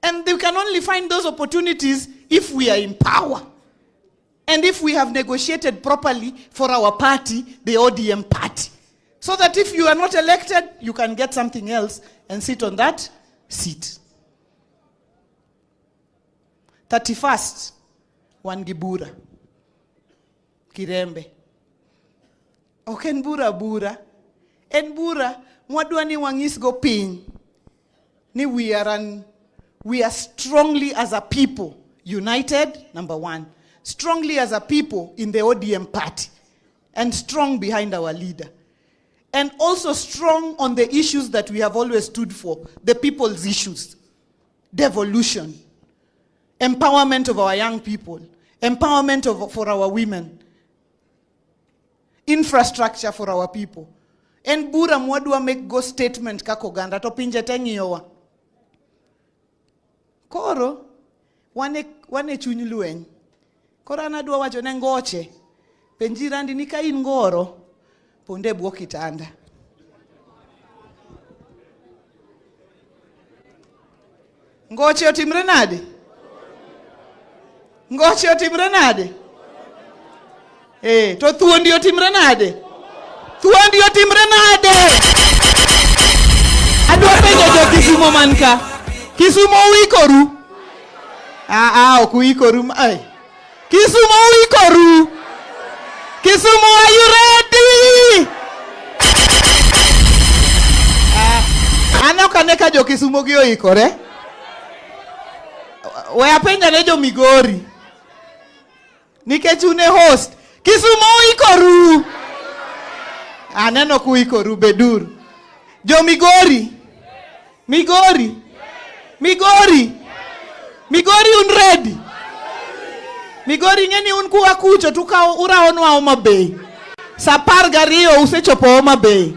And they can only find those opportunities if we are in power. And if we have negotiated properly for our party, the ODM party. So that if you are not elected, you can get something else and sit on that seat. 31st, Wangibura. Kirembe. Oken bura. En bura, mwadwani wangis go ping. Ni we are strongly as a people united, number one. Strongly as a people in the ODM party. And strong behind our leader. And also strong on the issues that we have always stood for. The people's issues. devolution, empowerment of our young people, empowerment for our women, infrastructure for our people. En bura mwadwa make go statement kako ganda to pinje teng'iyowa. Koro, wane chuny lweny. Koro anadwa wacho ne ngoche. Penjirandi ni ka in ngoro, ponde bwo kitanda. Ngoche otimre nade? Ngoche otimre nade? To thuondi otimre nade? Thuondi otimre nade? Adwa penjo jo Kisumo manka. Kisumo uikoru? Okuikoru. Kisumo uikoru? Kisumo, are you ready? Anokaneka jo Kisumo gi oikore. We apenja ne jo Migori. Nikech une host. Kisumo uikoru? Aneno kuikoru bedur. Jo Migori. Migori. Migori un ready? Migori ngeni un kuwa kucho tuka uraonwa Homa Bay. Sapar gario usechopo Homa Bay.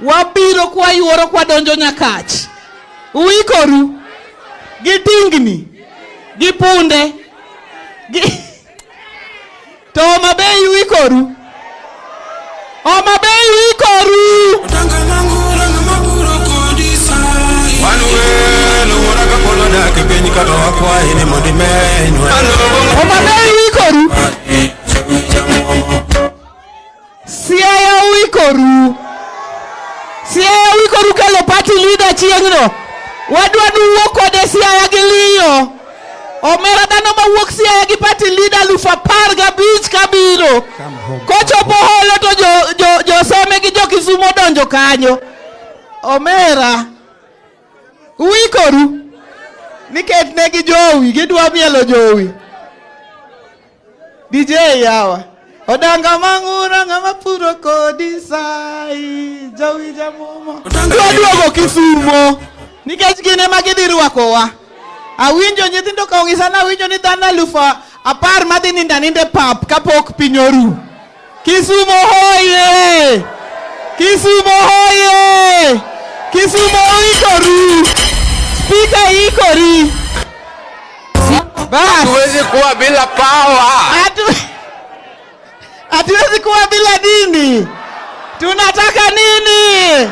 Wabiro kwa yuoro kwa donjo Nyakach. Uikoru? Gitingni. Gipunde. To Homa Bay uikoru? Homa Bay uikoru? Homa Bay uikoru? Siaya uikoru? Siaya uikoru kalo party leader chieng'no? Wadwa duwo kode Siaya gi liyo. Omera dhano mawuok Siaya gi party leader 15,000 kabiro. Kochopo holo to jo some gi jo Kisumo donjo kanyo. Omera uikoru? Niket negi jowi, gidwa mielo jowi. DJ yawa. Odanga mangura ngama puro kodi sai. Jowi jamomo. Duogo Kisumo. Nikech gine magidhirwakowa. Awinjo nyithindo ka ongisana awinjo ni dhano 10,000 madhi ninde pap kapok piny oru. Kisumo hoye! Kisumo hoye! Kisumo uikoru! Speaker ikori! Hatuwezi kuwa bila power. Hatuwezi kuwa bila dini. Tunataka nini?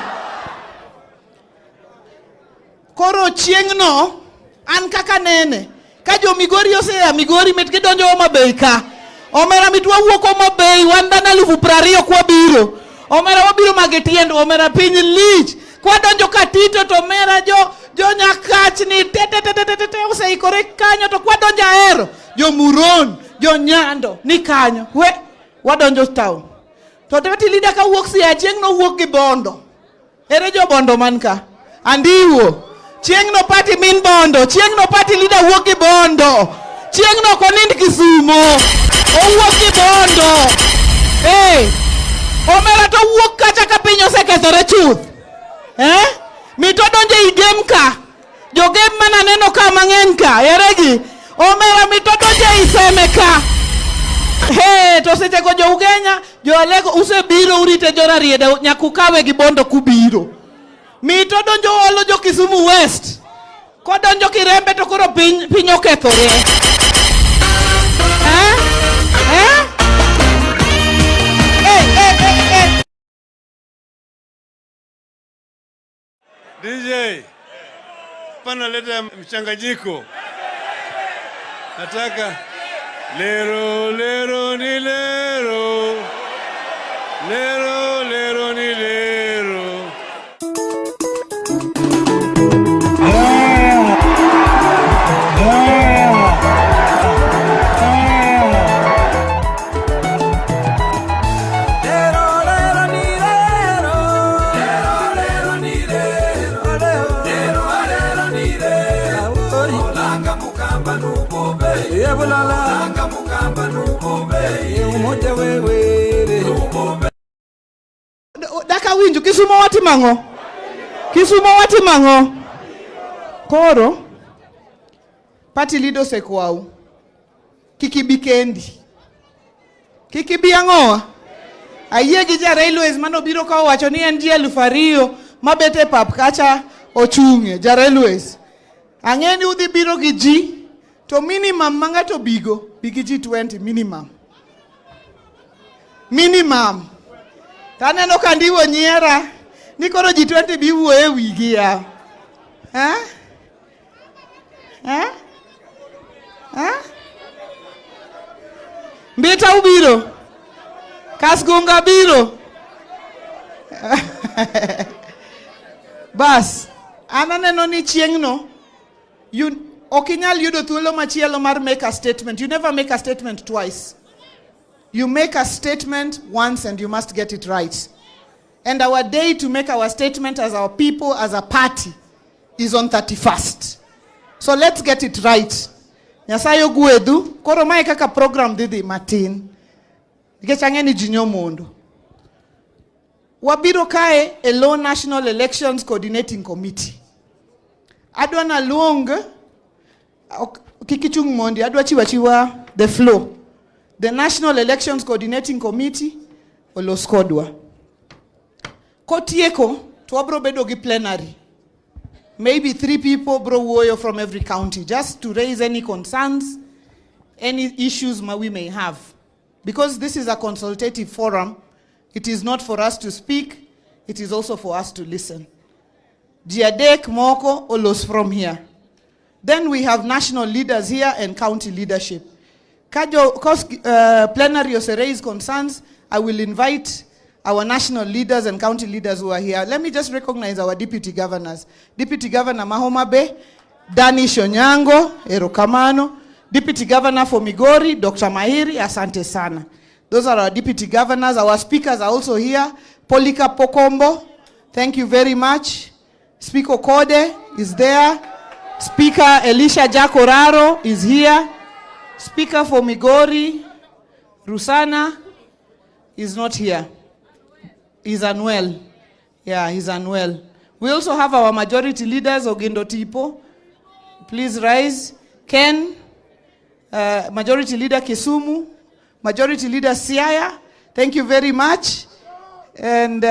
Koro chieng'no an kaka nene ka jo Migori osea Migori metke donjo Homa Bay ka. Omera mitwa wuok Homa Bay wan dhano 20,000 kwa biro. Omera wabiro magetiendo omera piny lich. Kwa donjo Katito to omera jo Nyakach ni te oseikore kanyo to kwa donjo Ahero jo Muron jo Nyando ni kanyo. Wadonjo town. To deputy leader ka wuok Siaya chieng'no wuok gi Bondo. Ere jo Bondo manka? Andiwo. Chieng'no party min Bondo. Chieng'no party leader wuok gi Bondo. Chieng'no konind Kisumo. Owuok gi Bondo. Omera to wuok kacha ka piny osekethore chuth. Mito donje igem ka. Jo gem mana neno ka mang'eny ka. Eregi. Omera mito donje iseme ka. To seche go jo Ugenya, jo Alego usebiro urite jo Rarieda nyakukawe gi Bondo kubiro. Mito donjo olo jo Kisumu West. Ko donjo Kirembe to koro piny okethore. DJ, pana leta mchanganyiko. Nataka lero lero ni lero. Lero lero ni lero. Daka winjo Kisumo wati mango. Kisumo wati mango. Koro Party leader sekwau. Kikibi kendi. Kikibi angoa. Ayie gi Railways mano biro ka wacho ni en ji 2,000 mabete pap kacha ochunge Railways. Ang'eni udhi biro gi ji to minimum manga to bigo bigi ji 20 minimum. Minimum. Taneno kandiwo nyiera ni koro ji 20 biwuoye wigi ya. Mbita ubiro. Kasgunga biro. Bas, ananeno ni chieng'no, okinyal yudo thuolo machielo mar make a statement. You never make a statement twice. You make a statement once and you must get it right. And our day to make our statement as our people, as a party, is on 31st. So let's get it right. Nyasayo guedu, koro mae kaka program didi matin. Gechangeni jinyo mondo. Wabiro kae a low national elections coordinating committee. Adwa na luong kikichung mondi adwa chiwa the flow. The National Elections Coordinating Committee oloskodwa. Kotieko to wabro bedo gi plenary. Maybe 3 people bro woyo from every county just to raise any concerns, any issues we may have. Because this is a consultative forum, it is not for us to speak, it is also for us to listen. Diadek Moko Olos from here. Then we have national leaders here and county leadership. Because plenary also raise concerns, I will invite our national leaders and county leaders who are here. Let me just recognize our deputy governors. Deputy Governor Mahoma Bay, Dani Shonyango, Erokamano. Deputy Governor for Migori, Dr. Mahiri, asante sana. Those are our deputy governors. Our speakers are also here. Polika Pokombo, thank you very much. Speaker Kode is there. Speaker Elisha Jakoraro is here. Speaker for Migori, Rusana, is not here. He's unwell. Yeah, he's unwell. We also have our majority leaders, Ogendo Tipo. Please rise. Ken, Majority Leader Kisumu, Majority Leader Siaya, thank you very much. And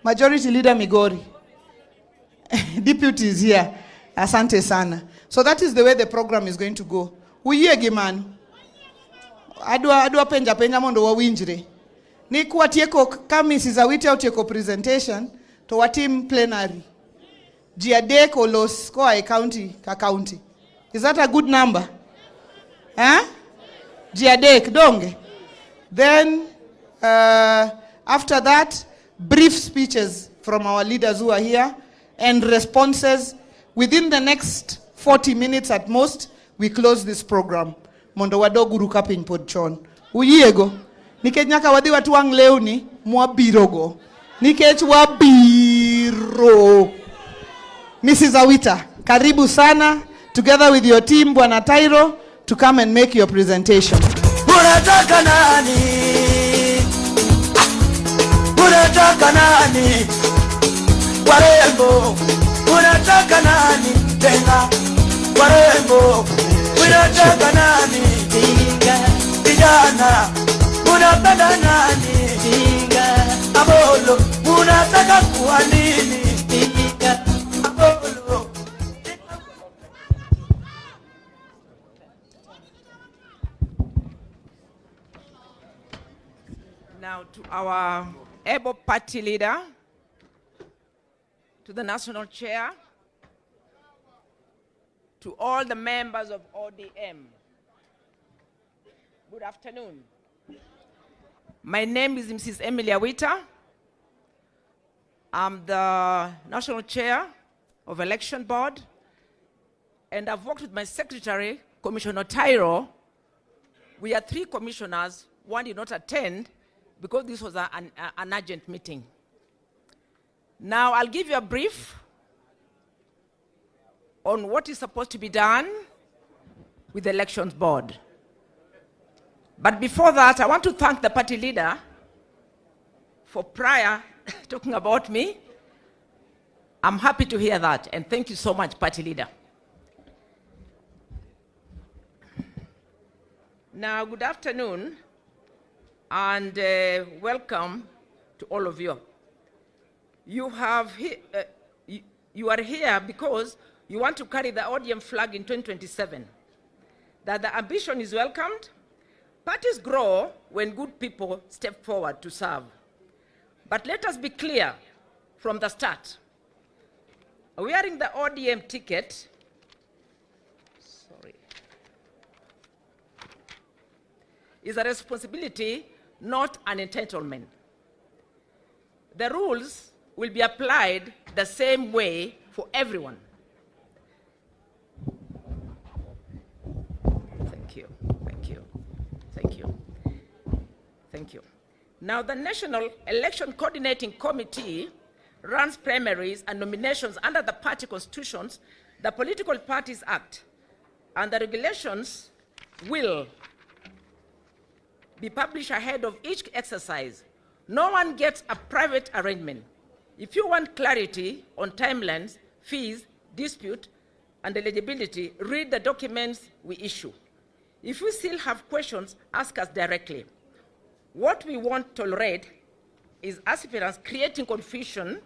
Majority Leader Migori. Deputy is here. Asante sana. So that is the way the program is going to go. Uyege man. Adwa penja mondo wawinjre. Ni kuwa tieko kami sizawite au tieko presentation to watim plenary. Jiadeko los kwa county ka county. Is that a good number? Jiadek donge. Then after that, brief speeches from our leaders who are here and responses. Within the next 40 minutes at most, we close this program. Mondo wadogu rukapin podchon. Uyiego. Nikech nyaka wadhi watuang lewni mwabirogo. Nikech wabiro. Mrs. Awita, karibu sana, together with your team, Bwana Tairo, to come and make your presentation. Unataka nani? Unataka nani? Warembo. Unataka nani? Tena. Warembo. Unataka nani? Vijana. Unapenda nani? Abolo. Unataka kuwa nini? Abolo. Now to our able party leader, to the national chair, to all the members of ODM. Good afternoon. My name is Mrs. Emily Awita. I'm the national chair of Election Board, and I've worked with my secretary, Commissioner Tairo. We are 3 commissioners. One did not attend because this was an urgent meeting. Now I'll give you a brief on what is supposed to be done with the Elections Board. But before that, I want to thank the party leader for prior talking about me. I'm happy to hear that, and thank you so much, party leader. Now, good afternoon, and welcome to all of you. You are here because you want to carry the ODM flag in 2027. That the ambition is welcomed. Parties grow when good people step forward to serve. But let us be clear from the start. Wearing the ODM ticket is a responsibility, not an entitlement. The rules will be applied the same way for everyone. Thank you, thank you, thank you, thank you. Now, the National Election Coordinating Committee runs primaries and nominations under the party constitutions, the Political Parties Act, and the regulations will be published ahead of each exercise. No one gets a private arrangement. If you want clarity on timelines, fees, dispute, and eligibility, read the documents we issue. If you still have questions, ask us directly. What we won't tolerate is aspirants creating confusion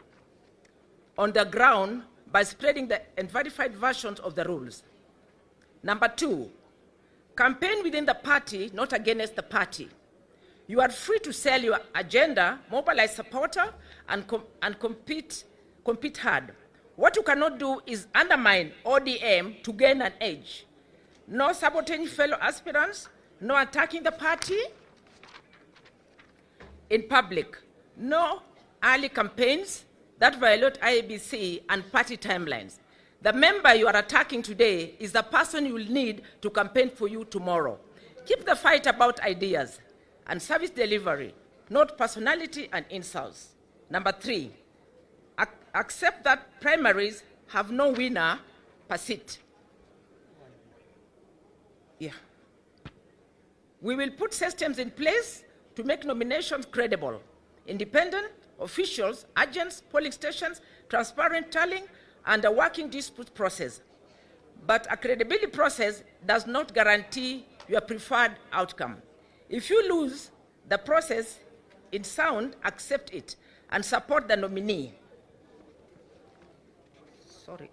on the ground by spreading the unverified versions of the rules. Number 2, campaign within the party, not against the party. You are free to sell your agenda, mobilize supporters, and compete hard. What you cannot do is undermine ODM to gain an edge. No sabotaging fellow aspirants, no attacking the party in public, no early campaigns that violate IEBC and party timelines. The member you are attacking today is the person you will need to campaign for you tomorrow. Keep the fight about ideas and service delivery, not personality and insults. Number 3, accept that primaries have no winner per seat. Yeah. We will put systems in place to make nominations credible. Independent officials, agents, polling stations, transparent tallying, and a working dispute process. But a credibility process does not guarantee your preferred outcome. If you lose the process in sound, accept it and support the nominee. Sorry.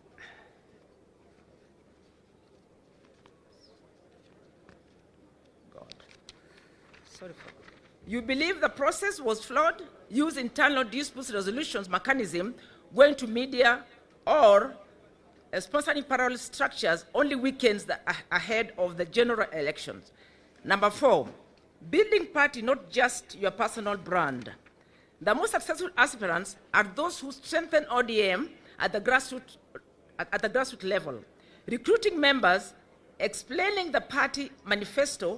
God. Sorry for that. You believe the process was flawed? Use internal dispute resolutions mechanism, going to media, or sponsoring parallel structures only weekends ahead of the general elections. Number 4, building party, not just your personal brand. The most successful aspirants are those who strengthen ODM at the grassroots level, recruiting members, explaining the party manifesto,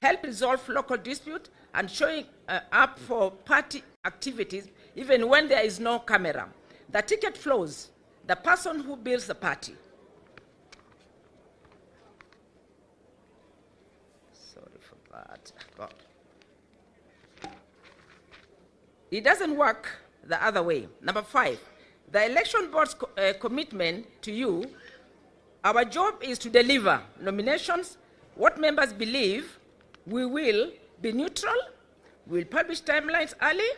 help resolve local dispute, and showing up for party activities even when there is no camera. The ticket flows, the person who builds the party. Sorry for that. God. It doesn't work the other way. Number 5, the election board's commitment to you. Our job is to deliver nominations, what members believe. We will be neutral, we will publish timelines early,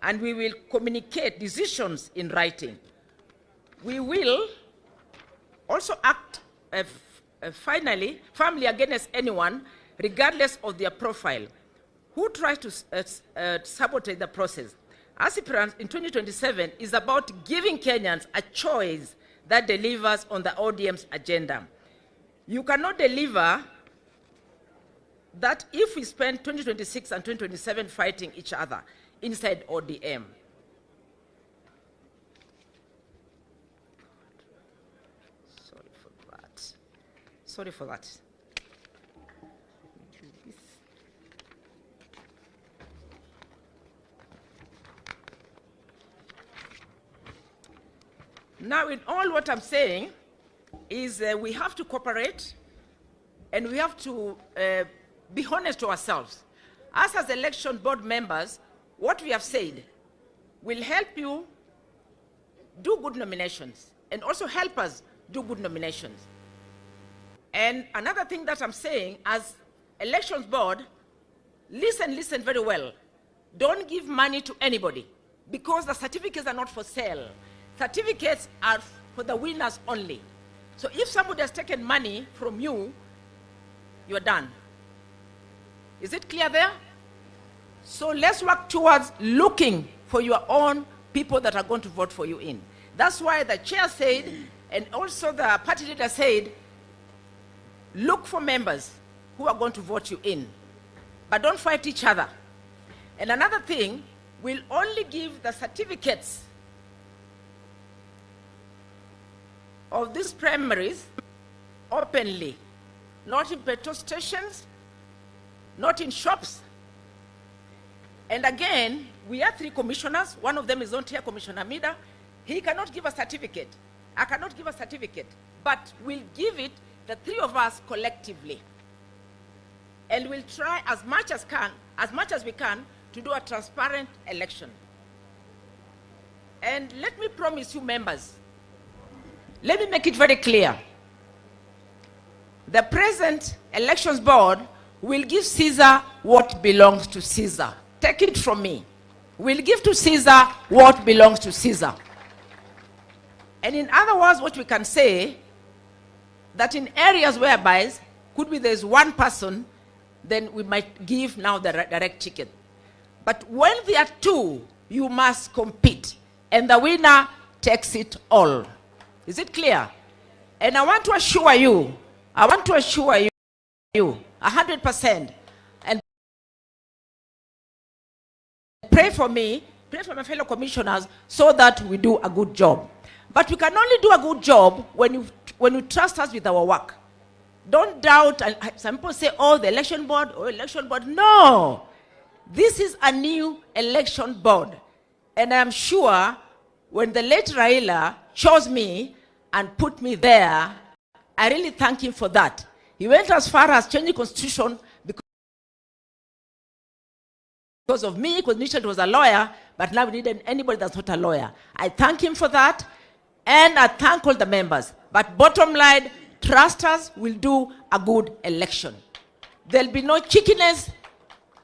and we will communicate decisions in writing. We will also act firmly against anyone, regardless of their profile, who tries to sabotage the process. Aspirants in 2027 is about giving Kenyans a choice that delivers on the ODM's agenda. You cannot deliver that if we spend 2026 and 2027 fighting each other inside ODM. Sorry for that. Sorry for that. Now, in all what I'm saying is we have to cooperate and we have to be honest to ourselves. Us as election board members, what we have said will help you do good nominations and also help us do good nominations. And another thing that I'm saying, as Elections Board, listen very well. Don't give money to anybody because the certificates are not for sale. Certificates are for the winners only. So if somebody has taken money from you, you're done. Is it clear there? So let's work towards looking for your own people that are going to vote for you in. That's why the chair said, and also the party leader said, look for members who are going to vote you in. But don't fight each other. And another thing, we'll only give the certificates of these primaries openly, not in petrol stations, not in shops. And again, we have 3 commissioners. One of them is not here, Commissioner Mida. He cannot give a certificate. I cannot give a certificate, but we'll give it, the 3 of us collectively. And we'll try as much as we can to do a transparent election. And let me promise you, members, let me make it very clear. The present Elections Board will give Caesar what belongs to Caesar. Take it from me. We'll give to Caesar what belongs to Caesar. And in other words, what we can say, that in areas whereby could be there's one person, then we might give now the direct ticket. But when there are 2, you must compete. And the winner takes it all. Is it clear? And I want to assure you, 100%, and pray for me, pray for my fellow commissioners, so that we do a good job. But we can only do a good job when you trust us with our work. Don't doubt, and some people say, oh, the election board, oh, election board. No! This is a new election board. And I'm sure when the late Raila chose me and put me there, I really thank him for that. He went as far as changing constitution because of me, because initially was a lawyer, but now we needed anybody that's not a lawyer. I thank him for that, and I thank all the members. But bottom line, trust us, will do a good election. There'll be no cheekiness,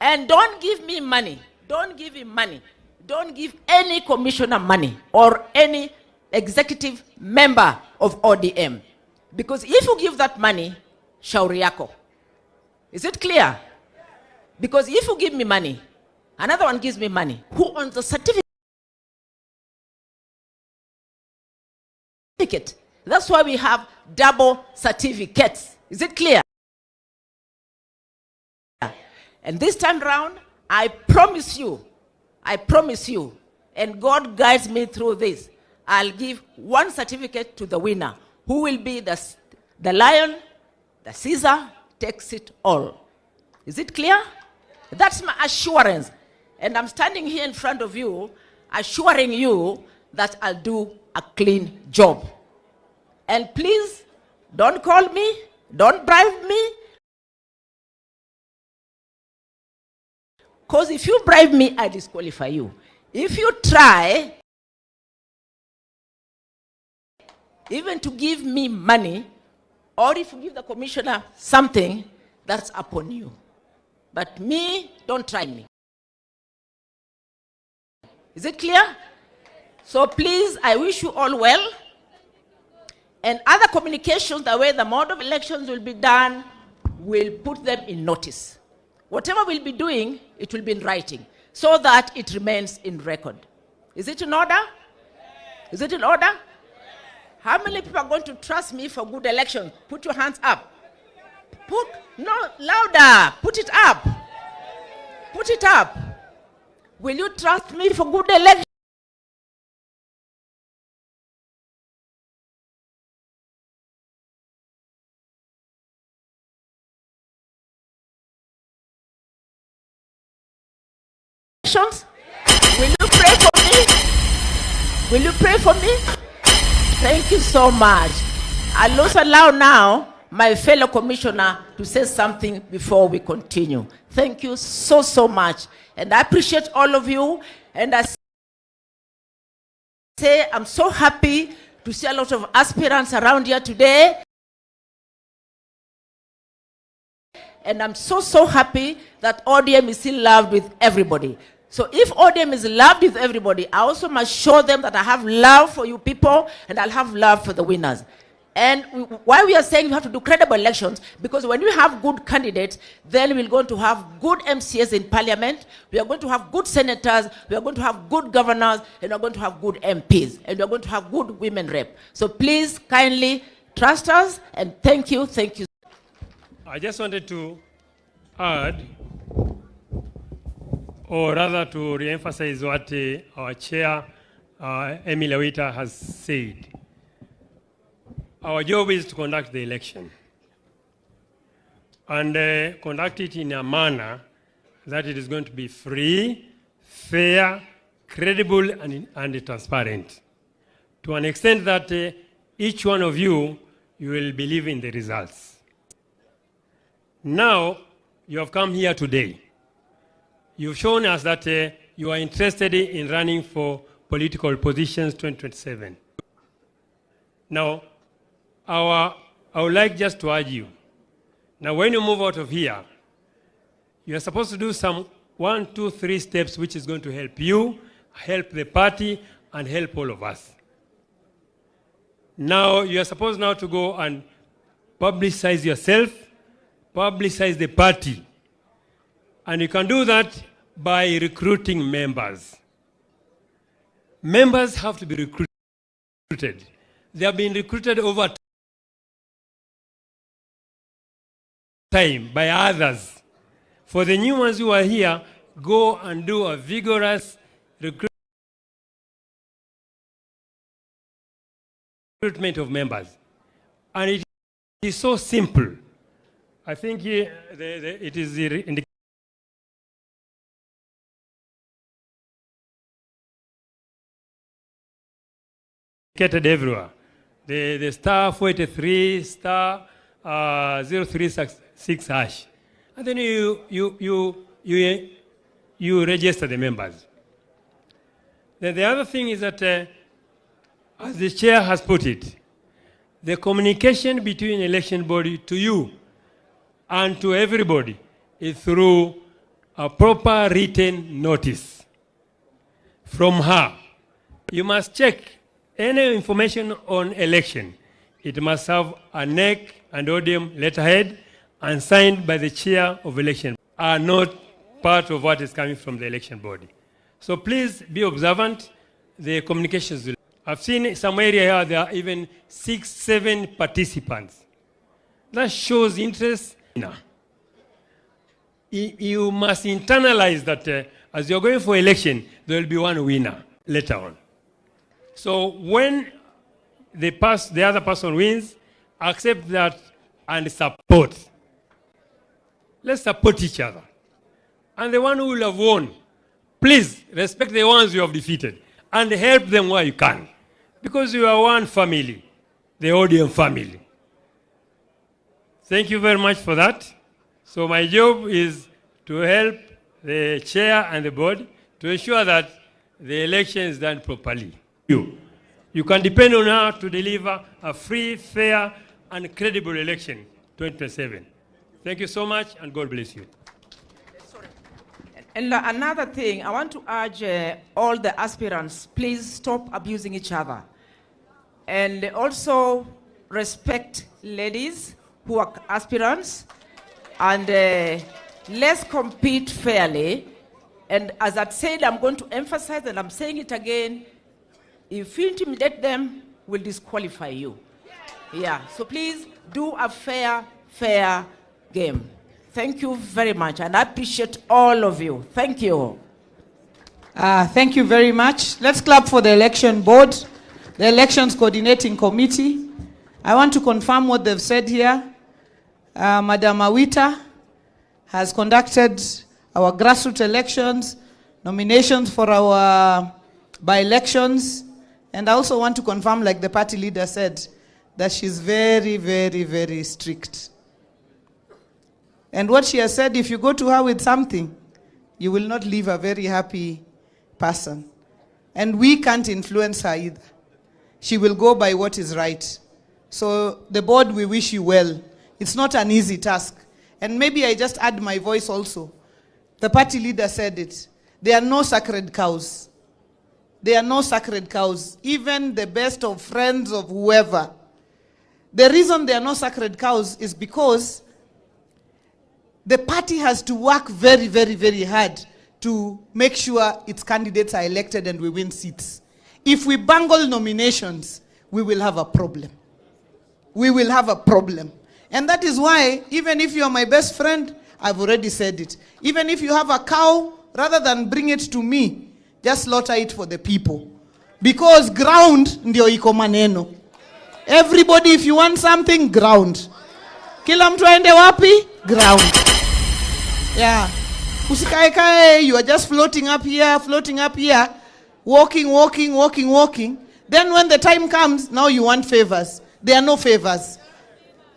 and don't give me money. Don't give him money. Don't give any commissioner money or any executive member of ODM. Because if you give that money, shauri yako. Is it clear? Because if you give me money, another one gives me money, who owns the certificate? That's why we have double certificates. Is it clear? And this time round, I promise you, and God guides me through this, I'll give one certificate to the winner, who will be the lion, the Caesar, takes it all. Is it clear? That's my assurance. And I'm standing here in front of you, assuring you that I'll do a clean job. And please, don't call me, don't bribe me. Because if you bribe me, I disqualify you. If you try even to give me money, or if you give the commissioner something, that's upon you. But me, don't try me. Is it clear? So please, I wish you all well. And other communications, the way the mode of elections will be done, we'll put them in notice. Whatever we'll be doing, it will be in writing, so that it remains in record. Is it in order? Is it in order? How many people are going to trust me for good elections? Put your hands up. No, louder. Put it up. Put it up. Will you trust me for good elections? Will you pray for me? Will you pray for me? Thank you so much. I'll also allow now my fellow commissioner to say something before we continue. Thank you so much. And I appreciate all of you. And I say I'm so happy to see a lot of aspirants around here today. And I'm so happy that ODM is still loved with everybody. So if ODM is loved with everybody, I also must show them that I have love for you people and I'll have love for the winners. And why we are saying we have to do credible elections, because when we have good candidates, then we're going to have good MCAs in parliament, we are going to have good senators, we are going to have good governors, and we are going to have good MPs, and we are going to have good women rep. So please kindly trust us, and thank you, thank you. I just wanted to add, or rather to re-emphasize what our chair, Emily Awita, has said. Our job is to conduct the election and conduct it in a manner that it is going to be free, fair, credible, and transparent. To an extent that each one of you will believe in the results. Now, you have come here today. You've shown us that you are interested in running for political positions 2027. Now, I would like just to urge you. Now, when you move out of here, you are supposed to do some 1, 2, 3 steps which is going to help you, help the party, and help all of us. Now, you are supposed now to go and publicize yourself, publicize the party. And you can do that by recruiting members. Members have to be recruited. They have been recruited over time by others. For the new ones who are here, go and do a vigorous recruitment of members. And it is so simple. I think it is indicated everywhere. The star 43 star 036 hash, and then you register the members. Then the other thing is that, as the chair has put it, the communication between election body to you and to everybody is through a proper written notice from her. You must check any information on election. It must have a NEC and ODM letterhead and signed by the chair of election, are not part of what is coming from the election body. So please be observant. The communications. I've seen some area here, there are even 6, 7 participants. That shows interest. You must internalize that as you're going for election, there will be one winner later on. So when the other person wins, accept that and support. Let's support each other. And the one who will have won, please respect the ones you have defeated and help them where you can. Because you are one family, the ODM family. Thank you very much for that. So my job is to help the chair and the board to ensure that the election is done properly. You can depend on her to deliver a free, fair, and credible election 2027. Thank you so much, and God bless you. And another thing, I want to urge all the aspirants, please stop abusing each other. And also respect ladies who are aspirants. And let's compete fairly. And as I said, I'm going to emphasize, and I'm saying it again, if you intimidate them, we'll disqualify you. Yeah, so please do a fair game. Thank you very much, and I appreciate all of you. Thank you. Thank you very much. Let's clap for the election board, the elections coordinating committee. I want to confirm what they've said here. Madam Awita has conducted our grassroots elections, nominations for our by-elections, and I also want to confirm, like the party leader said, that she's very, very, very strict. And what she has said, if you go to her with something, you will not leave a very happy person. And we can't influence her either. She will go by what is right. So the board, we wish you well. It's not an easy task. And maybe I just add my voice also. The party leader said it. There are no sacred cows. There are no sacred cows. Even the best of friends of whoever. The reason there are no sacred cows is because the party has to work very, very, very hard to make sure its candidates are elected and we win seats. If we bungle nominations, we will have a problem. We will have a problem. And that is why, even if you're my best friend, I've already said it. Even if you have a cow, rather than bring it to me, just slaughter it for the people. Because ground ndio iko maneno. Everybody, if you want something, ground. Kila mtu aende wapi? Ground. Yeah. Usikae, you are just floating up here, walking. Then when the time comes, now you want favors. There are no favors.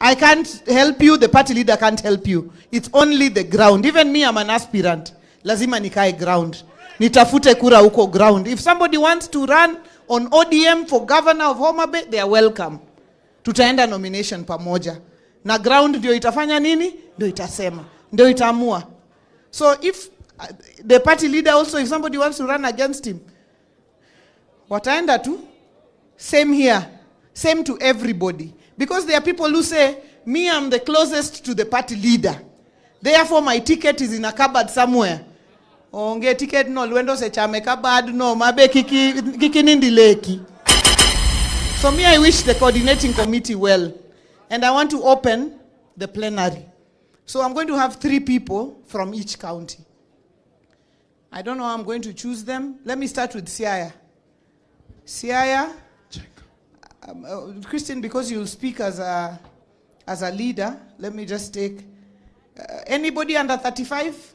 I can't help you, the party leader can't help you. It's only the ground. Even me, I'm an aspirant. Lazima nikae ground. Nitafute kura uko ground. If somebody wants to run on ODM for governor of Homa Bay, they are welcome. Tutaenda nomination pamoja. Na ground ndio itafanya nini? Ndio itasema. Ndio itaamua. So if the party leader also, if somebody wants to run against him, wataenda tu. Same here. Same to everybody. Because there are people who say, me, I'm the closest to the party leader. Therefore, my ticket is in a cupboard somewhere. Onge ticket no, luendo se chame cupboard no, mabe kiki nindi leki. So me, I wish the coordinating committee well. And I want to open the plenary. So I'm going to have 3 people from each county. I don't know how I'm going to choose them. Let me start with Siaya. Siaya. Christian, because you'll speak as a leader, let me just take anybody under 35.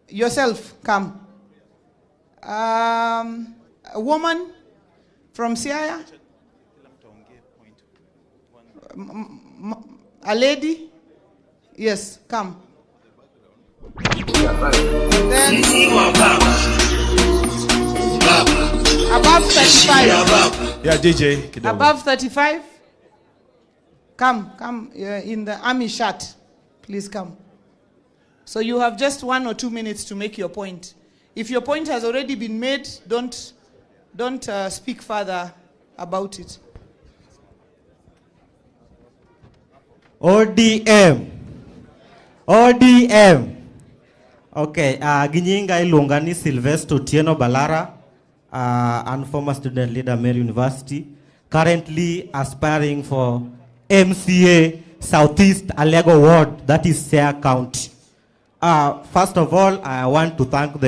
Yourself, come. A woman from Siaya. A lady. Yes, come. Then, above 35. Yeah, DJ. Kidogo. Above 35. Come in the army shirt. Please come. So you have just 1 or 2 minutes to make your point. If your point has already been made, don't speak further about it. ODM. Okay, Ginyinga Ilungani Sylvester Tieno Balara, and former student leader Mary University, currently aspiring for MCA Southeast Alego Ward, that is Siaya County. First of all, I want to thank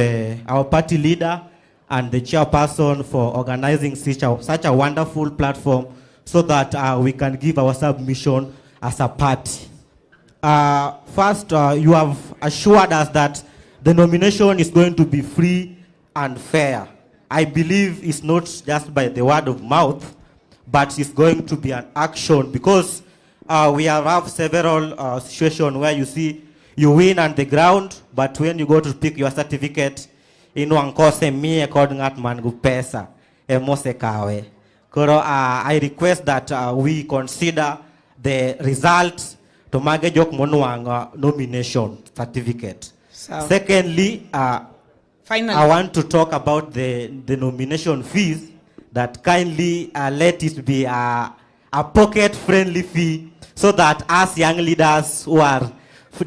our party leader and the chairperson for organizing such a wonderful platform so that we can give our submission as a party. First, you have assured us that the nomination is going to be free and fair. I believe it's not just by the word of mouth, but it's going to be an action, because we have several situations where you see you win on the ground, but when you go to pick your certificate, I request that we consider the result to make nomination certificate. So, secondly, finally, I want to talk about the nomination fees, that kindly let it be a pocket-friendly fee, so that us young leaders who are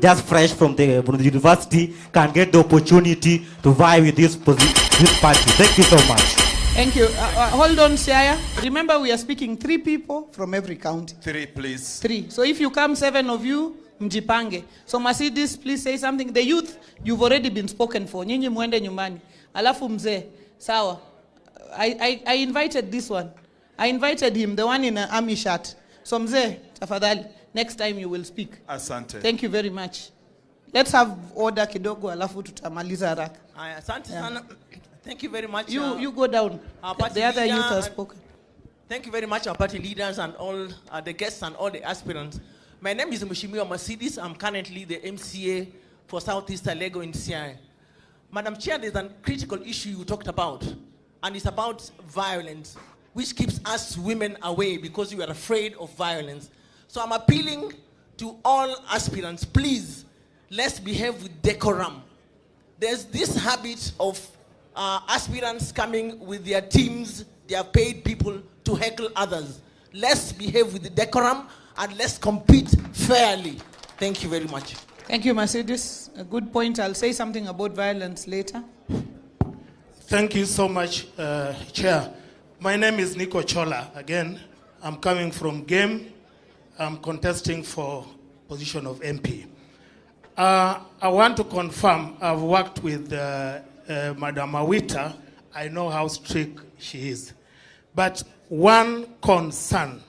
just fresh from the university can get the opportunity to vie with this party. Thank you so much. Thank you. Hold on, Siaya. Remember, we are speaking 3 people from every county. 3, please. 3. So if you come, 7 of you, mjipange. So Mercedes, please say something. The youth, you've already been spoken for. Nyinyi muende nyumbani. Alafu mzee, sawa. I invited this one. I invited him, the one in an army shirt. So mzee, tafadhali, next time you will speak. Asante. Thank you very much. Let's have order kidogo, alafu tutamaliza haraka. Asante sana. Thank you very much. You go down. The other youth has spoken. Thank you very much, our party leaders and all the guests and all the aspirants. My name is Mheshimiwa Mercedes. I'm currently the MCA for Southeast Alego in Siaya. Madam Chair, there's a critical issue you talked about, and it's about violence, which keeps us women away because we are afraid of violence. So I'm appealing to all aspirants, please, let's behave with decorum. There's this habit of aspirants coming with their teams, their paid people, to heckle others. Let's behave with decorum and let's compete fairly. Thank you very much. Thank you, Mercedes. A good point. I'll say something about violence later. Thank you so much, Chair. My name is Nico Chola. Again, I'm coming from Game. I'm contesting for position of MP. I want to confirm, I've worked with Madam Awita. I know how strict she is. But one concern,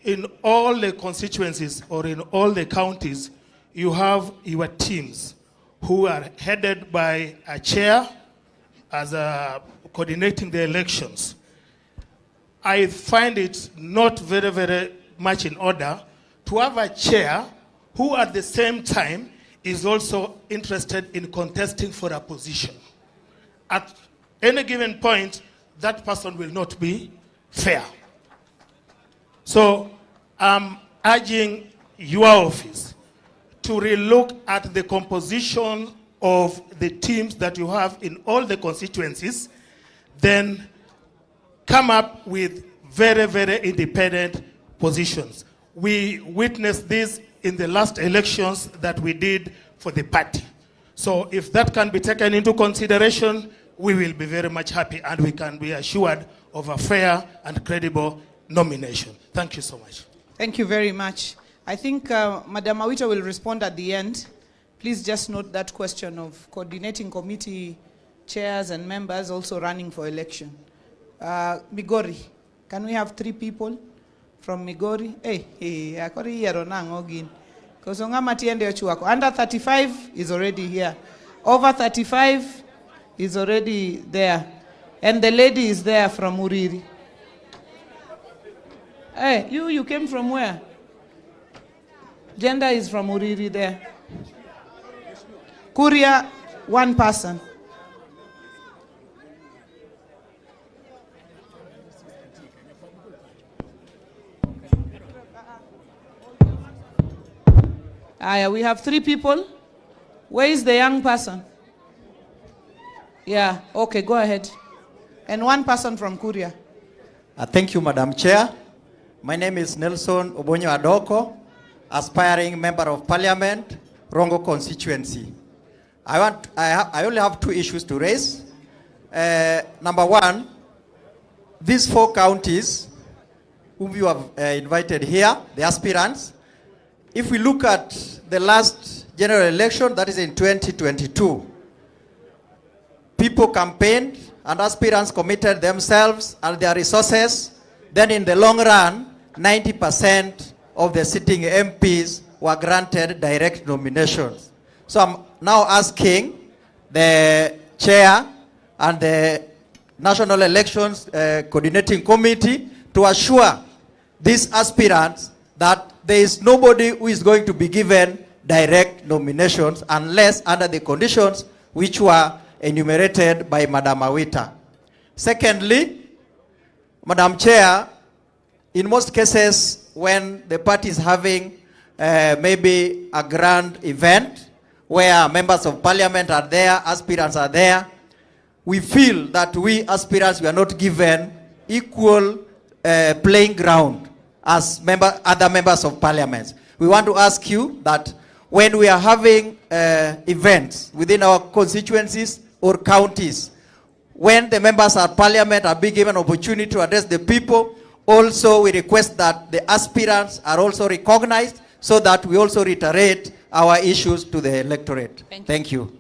in all the constituencies or in all the counties, you have your teams who are headed by a chair as coordinating the elections. I find it not very, very much in order to have a chair who at the same time is also interested in contesting for a position. At any given point, that person will not be fair. So I'm urging your office to relook at the composition of the teams that you have in all the constituencies, then come up with very, very independent positions. We witnessed this in the last elections that we did for the party. So if that can be taken into consideration, we will be very much happy and we can be assured of a fair and credible nomination. Thank you so much. Thank you very much. I think Madam Awita will respond at the end. Please just note that question of coordinating committee chairs and members also running for election. Migori, can we have 3 people from Migori? Akori yero nango gin. Kosonga matiende ochuako. Under 35 is already here. Over 35 is already there. And the lady is there from Uriri. Hey, you came from where? Gender is from Uriri there. Kuria, 1 person. We have 3 people. Where is the young person? Yeah, okay, go ahead. And 1 person from Kuria. Thank you, Madam Chair. My name is Nelson Obonyo Adoko, aspiring member of Parliament, Rongo constituency. I only have 2 issues to raise. Number 1, these 4 counties whom you have invited here, the aspirants, if we look at the last general election, that is in 2022, people campaigned and aspirants committed themselves and their resources. Then in the long run, 90% of the sitting MPs were granted direct nominations. So I'm now asking the chair and the National Elections Coordinating Committee to assure these aspirants that there is nobody who is going to be given direct nominations unless under the conditions which were enumerated by Madam Awita. Secondly, Madam Chair, in most cases when the party is having maybe a grand event where members of Parliament are there, aspirants are there, we feel that we aspirants were not given equal playing ground as other members of Parliament. We want to ask you that when we are having events within our constituencies or counties, when the members of Parliament are being given opportunity to address the people, also we request that the aspirants are also recognized so that we also reiterate our issues to the electorate. Thank you.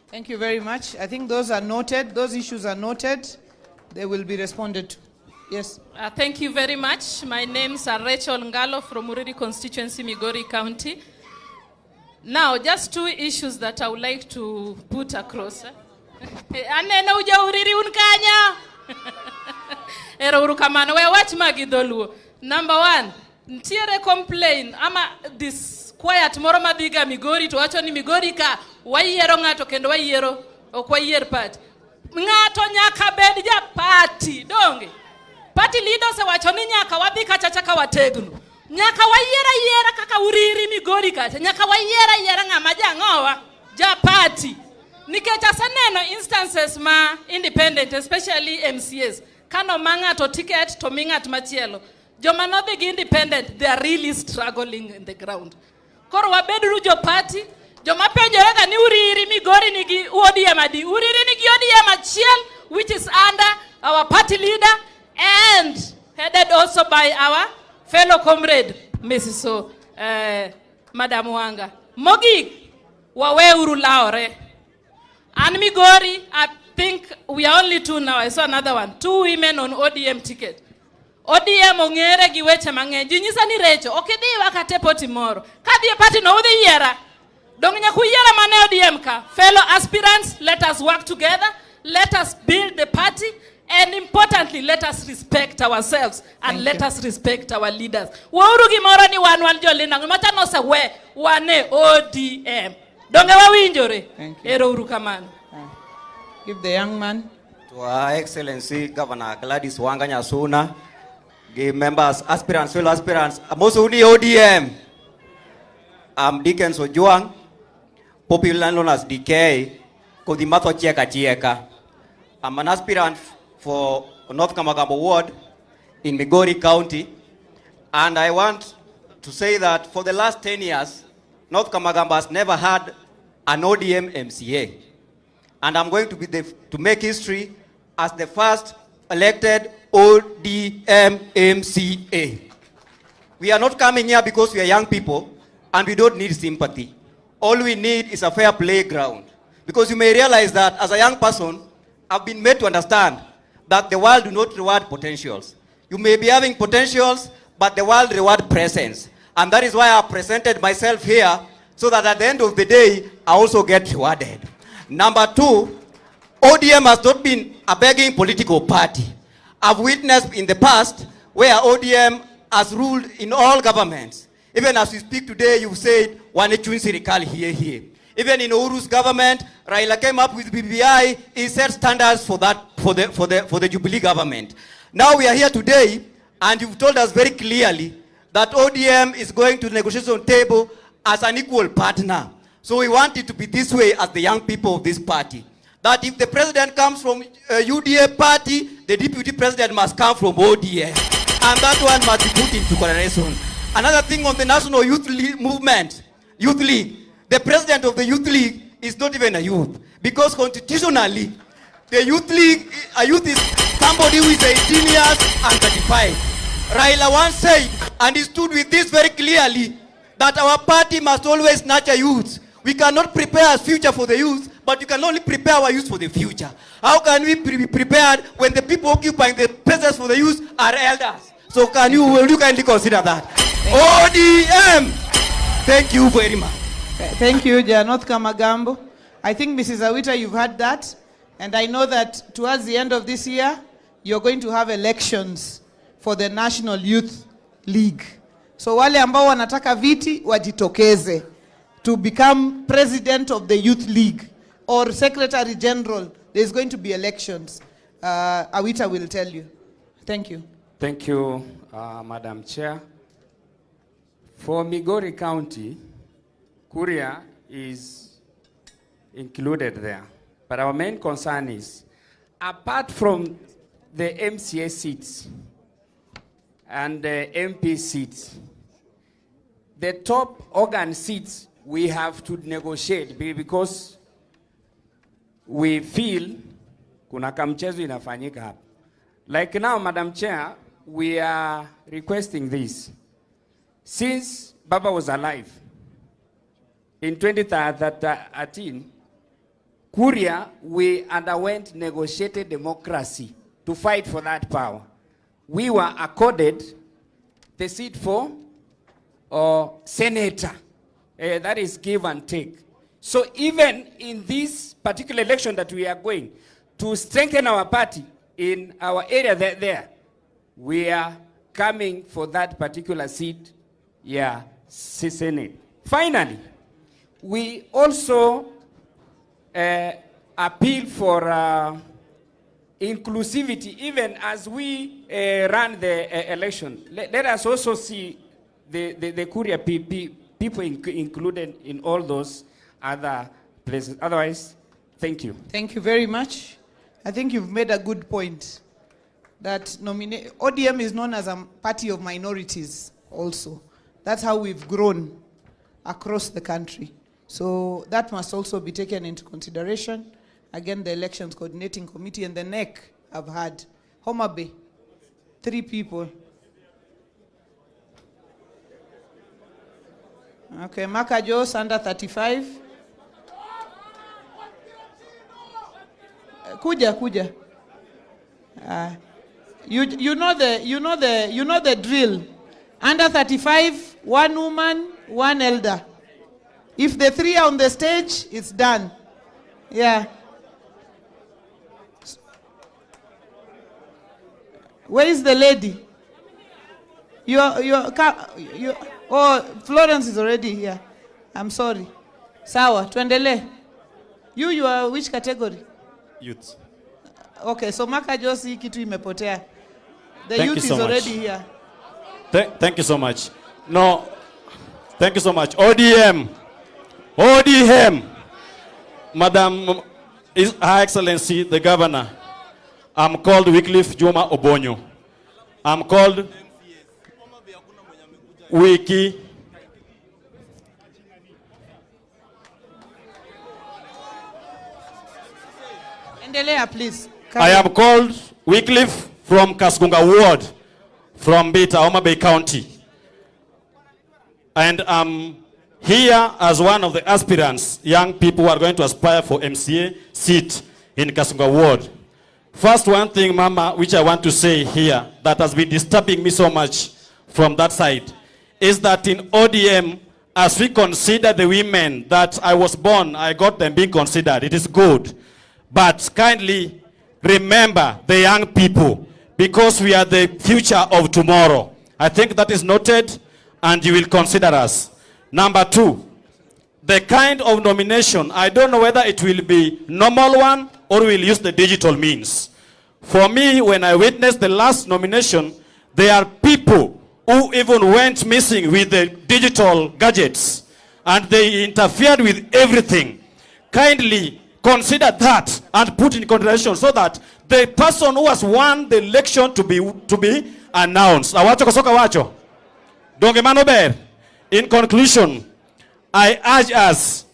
Thank you very much. I think those are noted. Those issues are noted. They will be responded to. Yes. Thank you very much. My name is Rachel Ngalo from Uriri constituency, Migori County. Now, just 2 issues that I would like to put across. Anena uja Uriri unkanya. Era urukamano we watch magidoluo. Number 1, ntiere complain ama this quiet moro madiga Migori to wacho ni Migori ka wayiero ngato kendo wayiero okwayier party. Ngato nyaka bed ja party donge. Party leaders wacho ni nyaka wadhi kacha chaka wategno. Nyaka wayera kaka uriri Migori kacha. Nyaka wayera ng'ama jang'owa ja party. Nikech aseneno instances ma independent, especially MCAs. Kano mang'ato ticket to ming'at machielo. Joma nodhi gi independent, they are really struggling in the ground. Koro wabedru jo party, joma penjore ka ni uriri Migori nigi ODM adi. Uriri nigi ODM achiel, which is under our party leader and headed also by our fellow comrade, Mrs. Madam Wanga. Mogi, wawe urulaore. And Migori, I think we are only 2 now. I saw another one. 2 women on ODM ticket. ODM ongere gi weche mang'eny. Jinyisa ni recho. Okidhi wakate poti moro. Kadhi e party no udhi yiera. Dong nyaku yiera mane ODM ka. Fellow aspirants, let us work together. Let us build the party. And importantly, let us respect ourselves and let us respect our leaders. Wauru gi moro ni wan jolina. Ng'amacha no se we wane ODM. Donge wawinjore. Ero uru kamano. Give the young man. To Her Excellency Governor Gladys Wanga Nyasuna, give members, aspirants, fellow aspirants, Mosuni ODM. I'm Dickens Ojuang, popularly known as DK, Kodimato Chieka. I'm an aspirant for North Kamagamba Ward in Migori County, and I want to say that for the last 10 years, North Kamagamba has never had an ODM MCA. And I'm going to be to make history as the first elected ODM MCA. We are not coming here because we are young people and we don't need sympathy. All we need is a fair playground. Because you may realize that as a young person, I've been made to understand that the world do not reward potentials. You may be having potentials, but the world reward presence. And that is why I presented myself here, so that at the end of the day, I also get rewarded. Number 2, ODM has not been a begging political party. I've witnessed in the past where ODM has ruled in all governments. Even as we speak today, you've said, Wanechun Sirikali here. Even in Uhuru's government, Raila came up with BBI, he set standards for that, for the Jubilee government. Now we are here today, and you've told us very clearly that ODM is going to the negotiation table as an equal partner. So we want it to be this way as the young people of this party. That if the president comes from UDA party, the deputy president must come from ODM. And that one must be put into consideration. Another thing on the National Youth League movement, Youth League, the president of the Youth League is not even a youth. Because constitutionally, the Youth League, a youth is somebody who is 18 years and 35. Raila once said, and he stood with this very clearly, that our party must always nurture youth. We cannot prepare a future for the youth, but you can only prepare our youth for the future. How can we be prepared when the people occupying the places for the youth are elders? So will you kindly consider that? ODM! Thank you very much. Thank you, North Kamagambo. I think, Mrs. Awita, you've heard that. And I know that towards the end of this year, you're going to have elections for the National Youth League. So wale ambao wanataka viti wajitokeze to become president of the Youth League or Secretary General. There's going to be elections. Awita will tell you. Thank you. Thank you, Madam Chair. For Migori County, Kuria is included there. But our main concern is, apart from the MCA seats and the MP seats, the top organ seats we have to negotiate because we feel kuna kamchezo inafanyika hapa. Like now, Madam Chair, we are requesting this. Since Baba was alive, in 2013, Kuria, we underwent negotiated democracy to fight for that power. We were accorded the seat for senator. That is give and take. So even in this particular election that we are going to strengthen our party in our area there, we are coming for that particular seat, Senate. Finally, we also appeal for inclusivity even as we run the election. Let us also see the courier people included in all those other places. Otherwise, thank you. Thank you very much. I think you've made a good point that ODM is known as a party of minorities also. That's how we've grown across the country. So that must also be taken into consideration. Again, the Elections Coordinating Committee and the NEC have had Homa Bay, 3 people. Okay, Makajos under 35. Kuja. You know the drill. Under 35, 1 woman, 1 elder. If the 3 are on the stage, it's done. Yeah. Where is the lady? Oh, Florence is already here. I'm sorry. Sawa, tuendele. You are which category? Youth. Okay, so Maka Josi kitu imepotea. The Thank youth you so is already much. here. Thank you so much. No, thank you so much. ODM. Madam, Her Excellency, the Governor. I'm called Wycliffe Juma Obonyo. I'm called Wiki. Endelea, please. I am called Wycliffe from Kasgunga Ward, from Beta, Homa Bay County. And I'm here as one of the aspirants, young people who are going to aspire for MCA seat in Kasgunga Ward. First, one thing, Mama, which I want to say here that has been disturbing me so much from that side, is that in ODM, as we consider the women that I was born, I got them being considered. It is good. But kindly remember the young people, because we are the future of tomorrow. I think that is noted, and you will consider us. Number 2, the kind of nomination, I don't know whether it will be normal one or we'll use the digital means. For me, when I witnessed the last nomination, there are people who even went missing with the digital gadgets, and they interfered with everything. Kindly consider that and put in consideration so that the person who has won the election to be announced. Awacho kosoka wacho. Donge mano ber. In conclusion, I urge us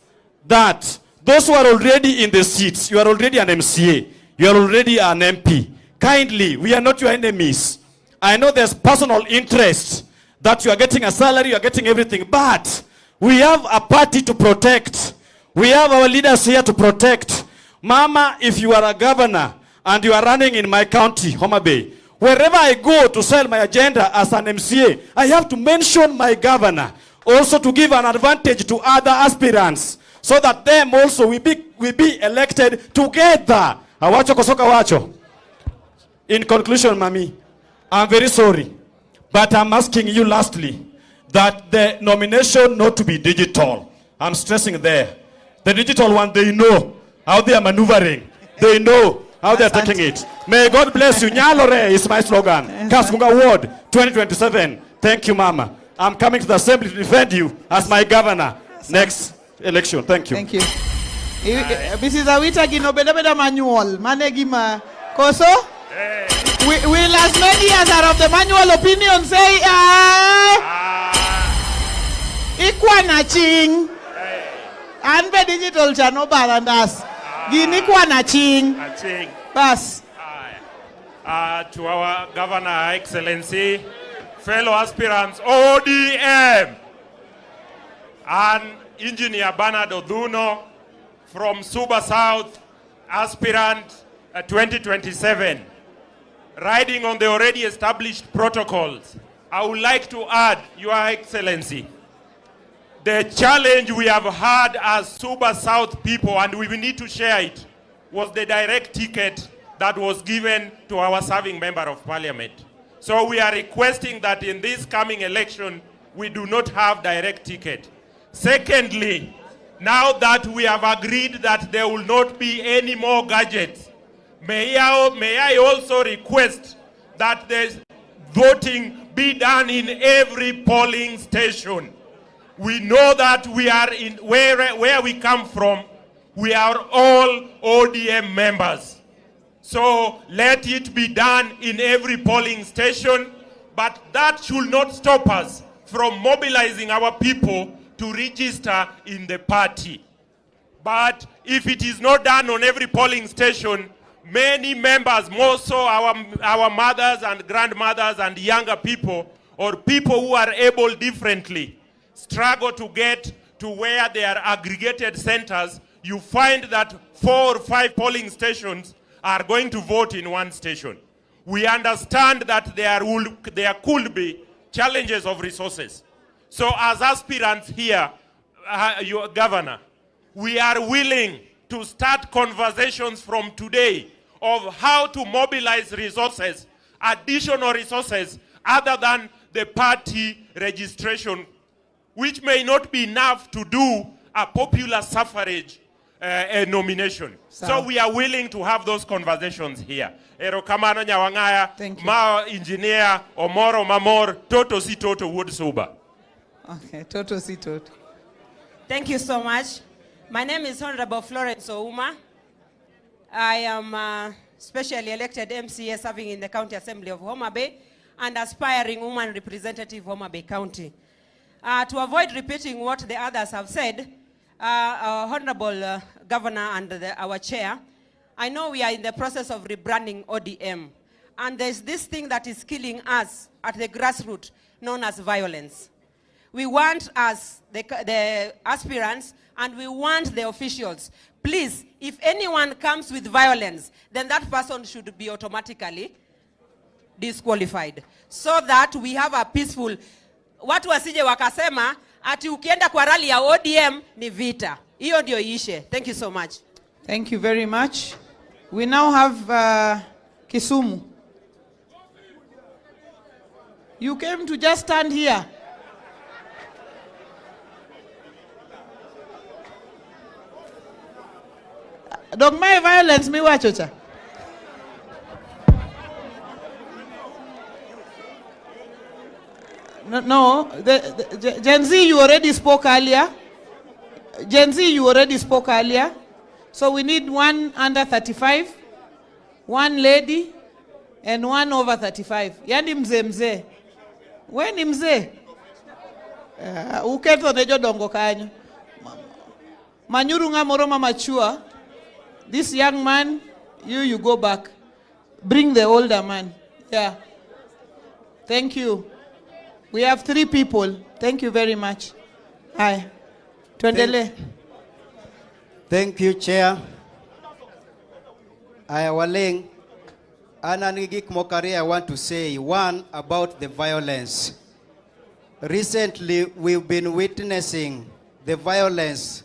that those who are already in the seats, you are already an MCA, you are already an MP. Kindly, we are not your enemies. I know there's personal interest that you are getting a salary, you are getting everything, but we have a party to protect. We have our leaders here to protect. Mama, if you are a governor and you are running in my county, Homa Bay, wherever I go to sell my agenda as an MCA, I have to mention my governor, also to give an advantage to other aspirants, so that them also will be elected together. Awacho kosoka wacho. In conclusion, Mami, I'm very sorry, but I'm asking you lastly that the nomination not to be digital. I'm stressing there. The digital one, they know how they are maneuvering. They know how they are taking it. May God bless you. Nyalore is my slogan. Kasgunga Ward 2027. Thank you, Mama. I'm coming to the assembly to defend you as my governor next election. Thank you. Thank you. Mrs. Awita ginobedabeda manual. Manegima koso? Will as many as are of the manual opinion say ikwa na ching. Anbe digital chano barandas. Gini kwa na ching. Bas. To our Governor, Her Excellency, fellow aspirants, ODM, and Engineer Bernard Oduno from Suba South, aspirant 2027. Riding on the already established protocols, I would like to add, Your Excellency, the challenge we have had as Suba South people, and we need to share it, was the direct ticket that was given to our serving member of parliament. So we are requesting that in this coming election, we do not have direct ticket. Secondly, now that we have agreed that there will not be any more gadgets, may I also request that the voting be done in every polling station. We know that we are in where we come from, we are all ODM members. So let it be done in every polling station, but that should not stop us from mobilizing our people to register in the party. But if it is not done on every polling station, many members, more so our mothers and grandmothers and younger people, or people who are able differently, struggle to get to where there are aggregated centers. You find that 4 or 5 polling stations are going to vote in one station. We understand that there could be challenges of resources. So as aspirants here, your governor, we are willing to start conversations from today of how to mobilize resources, additional resources, other than the party registration, which may not be enough to do a popular suffrage nomination. So we are willing to have those conversations here. Erokamano nyawangaya, ma engineer, omoro mamor, toto si toto wood suba. Okay, toto si toto. Thank you so much. My name is Honorable Florence Ouma. I am a specially elected MCA serving in the County Assembly of Homa Bay and aspiring woman representative Homa Bay County. To avoid repeating what the others have said, our Honorable Governor and our Chair, I know we are in the process of rebranding ODM. And there's this thing that is killing us at the grassroots, known as violence. We want us, the aspirants, and we want the officials. Please, if anyone comes with violence, then that person should be automatically disqualified. So that we have a peaceful... Watu wasije wakasema, ati ukienda kwa rally ya ODM ni vita. Hiyo ndio ishe. Thank you so much. Thank you very much. We now have Kisumu. You came to just stand here. Dog my violence mi wachocha. No, the Gen Z you already spoke earlier. Gen Z you already spoke earlier. So we need one under 35, one lady, and one over 35. Yani mzee mzee. We ni mzee? Uketo nejo dongo kanyo. Manyuru nga moroma mature. This young man, you go back. Bring the older man. Yeah. Thank you. We have 3 people. Thank you very much. Hi. Tuendele. Thank you, Chair. Waleng, Ananigik Mokari, I want to say one about the violence. Recently, we've been witnessing the violence.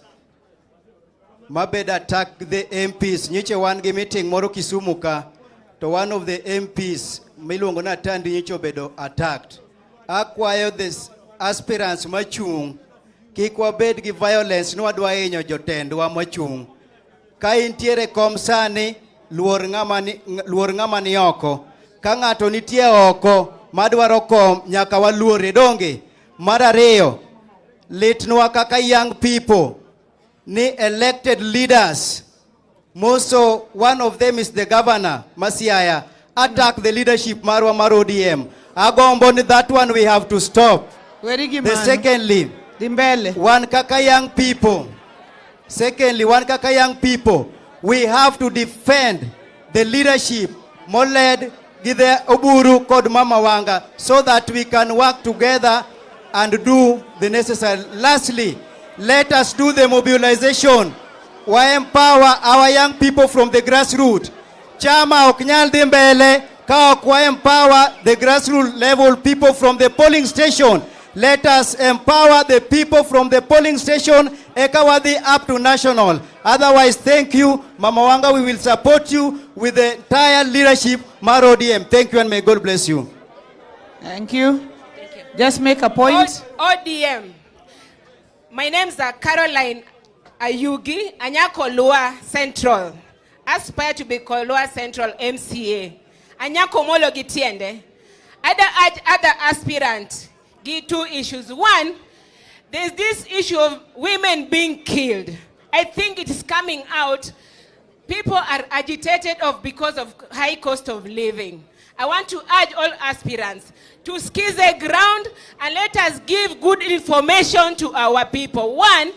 Mabed attack the MPs. Nyiche wangi meeting moro Kisumuka to one of the MPs. Milongo na tandi nyicho bedo attacked. Acquire this aspirants machung. Kikwa bed gi violence no adwa enyo jotend wa machung. Ka intiere kom sani luor ngama ni oko. Ka ng'ato nitie oko madwaro kom nyaka waluore donge. Mar ariyo, litnwa kaka young people ni elected leaders. Moso one of them is the governor Masiaya. Attack the leadership marwa mar ODM. Agombo ni that one we have to stop. The secondly, one kaka young people. Secondly, one kaka young people. We have to defend the leadership moled gide oburu kod mama wanga so that we can work together and do the necessary. Lastly, let us do the mobilization. We empower our young people from the grassroots. Chama oknyal dimbele ka okwa empower the grassroots level people from the polling station. Let us empower the people from the polling station ekawadi up to national. Otherwise, thank you, Mama Wanga. We will support you with the entire leadership, Mar ODM. Thank you and may God bless you. Thank you. Just make a point. ODM. My name's Caroline Ayugi, Anyako Loa Central. Aspire to be Kolua Central MCA. Anyako Molo Gitiende. other aspirants give two issues. One, there's this issue of women being killed. I think it is coming out. People are agitated because of high cost of living. I want to urge all aspirants to skis the ground and let us give good information to our people. One,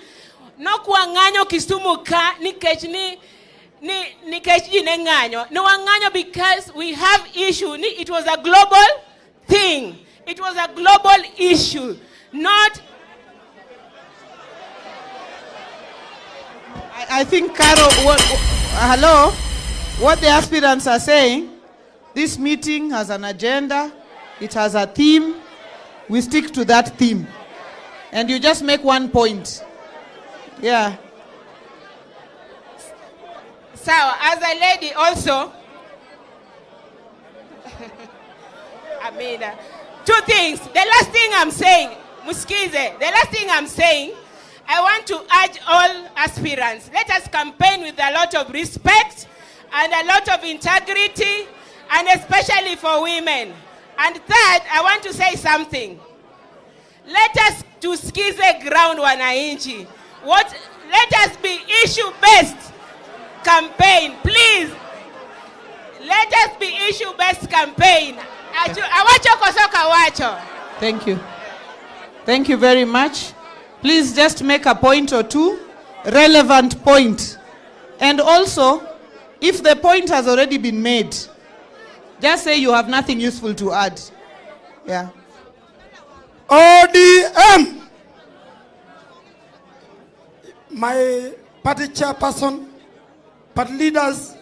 no kuanganyo Kisumu ka nikech nenganyo. No anganyo because we have issue. It was a global thing. It was a global issue, not. I think, Carol, hello? What the aspirants are saying, this meeting has an agenda, it has a theme, we stick to that theme. And you just make one point. Yeah. So, as a lady also, I mean, two things. The last thing I'm saying, Muskize, the last thing I'm saying, I want to urge all aspirants, let us campaign with a lot of respect and a lot of integrity, and especially for women. And third, I want to say something. Let us to skize ground wananchi. Let us be issue-based campaign, please. Let us be issue-based campaign. Thank you. Thank you very much. Please just make a point or two, relevant point. And also, if the point has already been made, just say you have nothing useful to add. Yeah. ODM. My party chairperson, party leaders,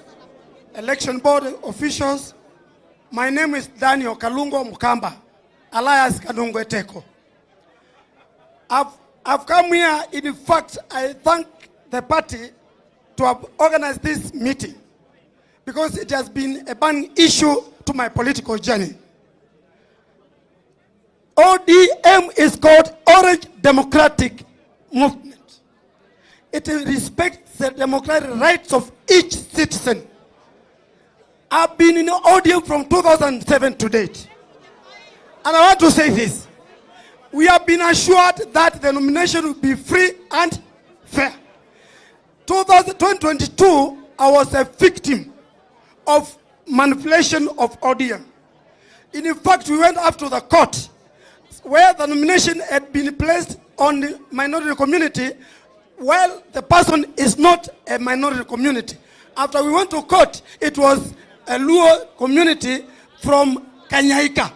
election board officials, my name is Daniel Kalungo Mukamba, alias Kanungo Eteko. I've come here, in fact, I thank the party to have organized this meeting because it has been a burning issue to my political journey. ODM is called Orange Democratic Movement. It respects the democratic rights of each citizen. I've been in ODM from 2007 to date. And I want to say this. We have been assured that the nomination will be free and fair. 2022, I was a victim of manipulation of ODM. In fact, we went up to the court where the nomination had been placed on the minority community while the person is not a minority community. After we went to court, it was a Luo community from Kanyaika.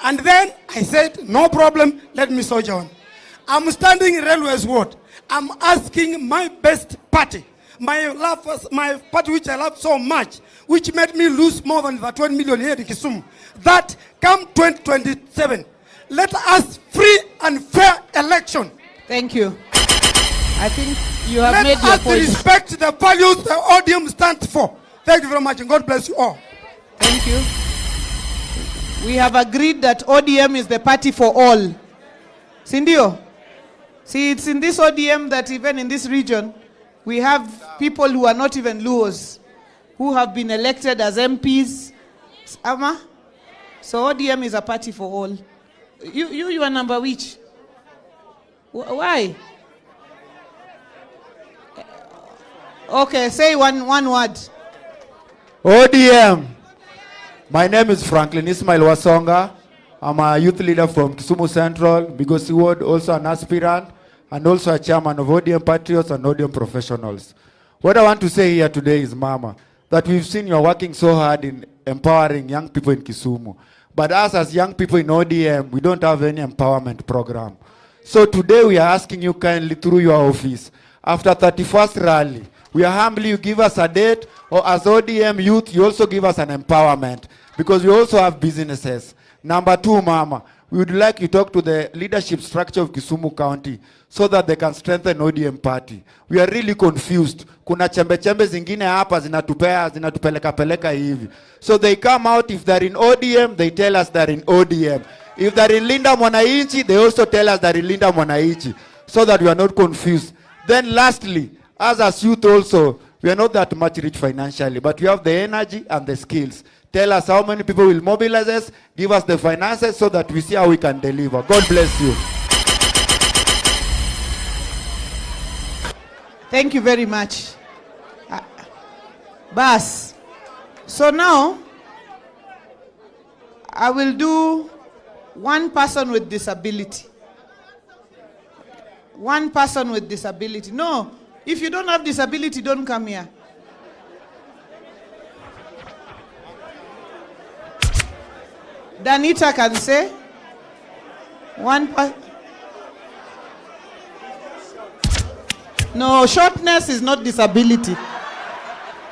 And then I said, no problem, let me sojourn. I'm standing in Railways Ward. I'm asking my best party, my party which I love so much, which made me lose more than the 20 million here in Kisumu, that come 2027, let us free and fair election. Thank you. I think you have made your point. Let us respect the values the ODM stands for. Thank you very much, and God bless you all. Thank you. We have agreed that ODM is the party for all. Sindio? See, it's in this ODM that even in this region, we have people who are not even Luos, who have been elected as MPs. Ama? So ODM is a party for all. You are number which? Why? Okay, say one word. ODM. My name is Franklin Ismail Wasonga. I'm a youth leader from Kisumu Central, Migosi Ward, also an aspirant, and also a chairman of ODM Patriots and ODM Professionals. What I want to say here today is, Mama, that we've seen you're working so hard in empowering young people in Kisumu. But us as young people in ODM, we don't have any empowerment program. So today we are asking you kindly through your office, after 31st rally, we are humbly, you give us a date, or as ODM youth, you also give us an empowerment, because we also have businesses. Number two, Mama, we would like you to talk to the leadership structure of Kisumu County so that they can strengthen ODM party. We are really confused. Kuna chembe zingine hapa zinatupeleka hivi. So they come out, if they're in ODM, they tell us they're in ODM. If they're in Linda Mwananchi, they also tell us they're in Linda Mwananchi, so that we are not confused. Then lastly, as youth also, we are not that much rich financially, but we have the energy and the skills. Tell us how many people will mobilize us. Give us the finances so that we see how we can deliver. God bless you. Thank you very much. Bas. So now, I will do one person with disability. One person with disability. No, if you don't have disability, don't come here. Danita can say. One person. No, shortness is not disability.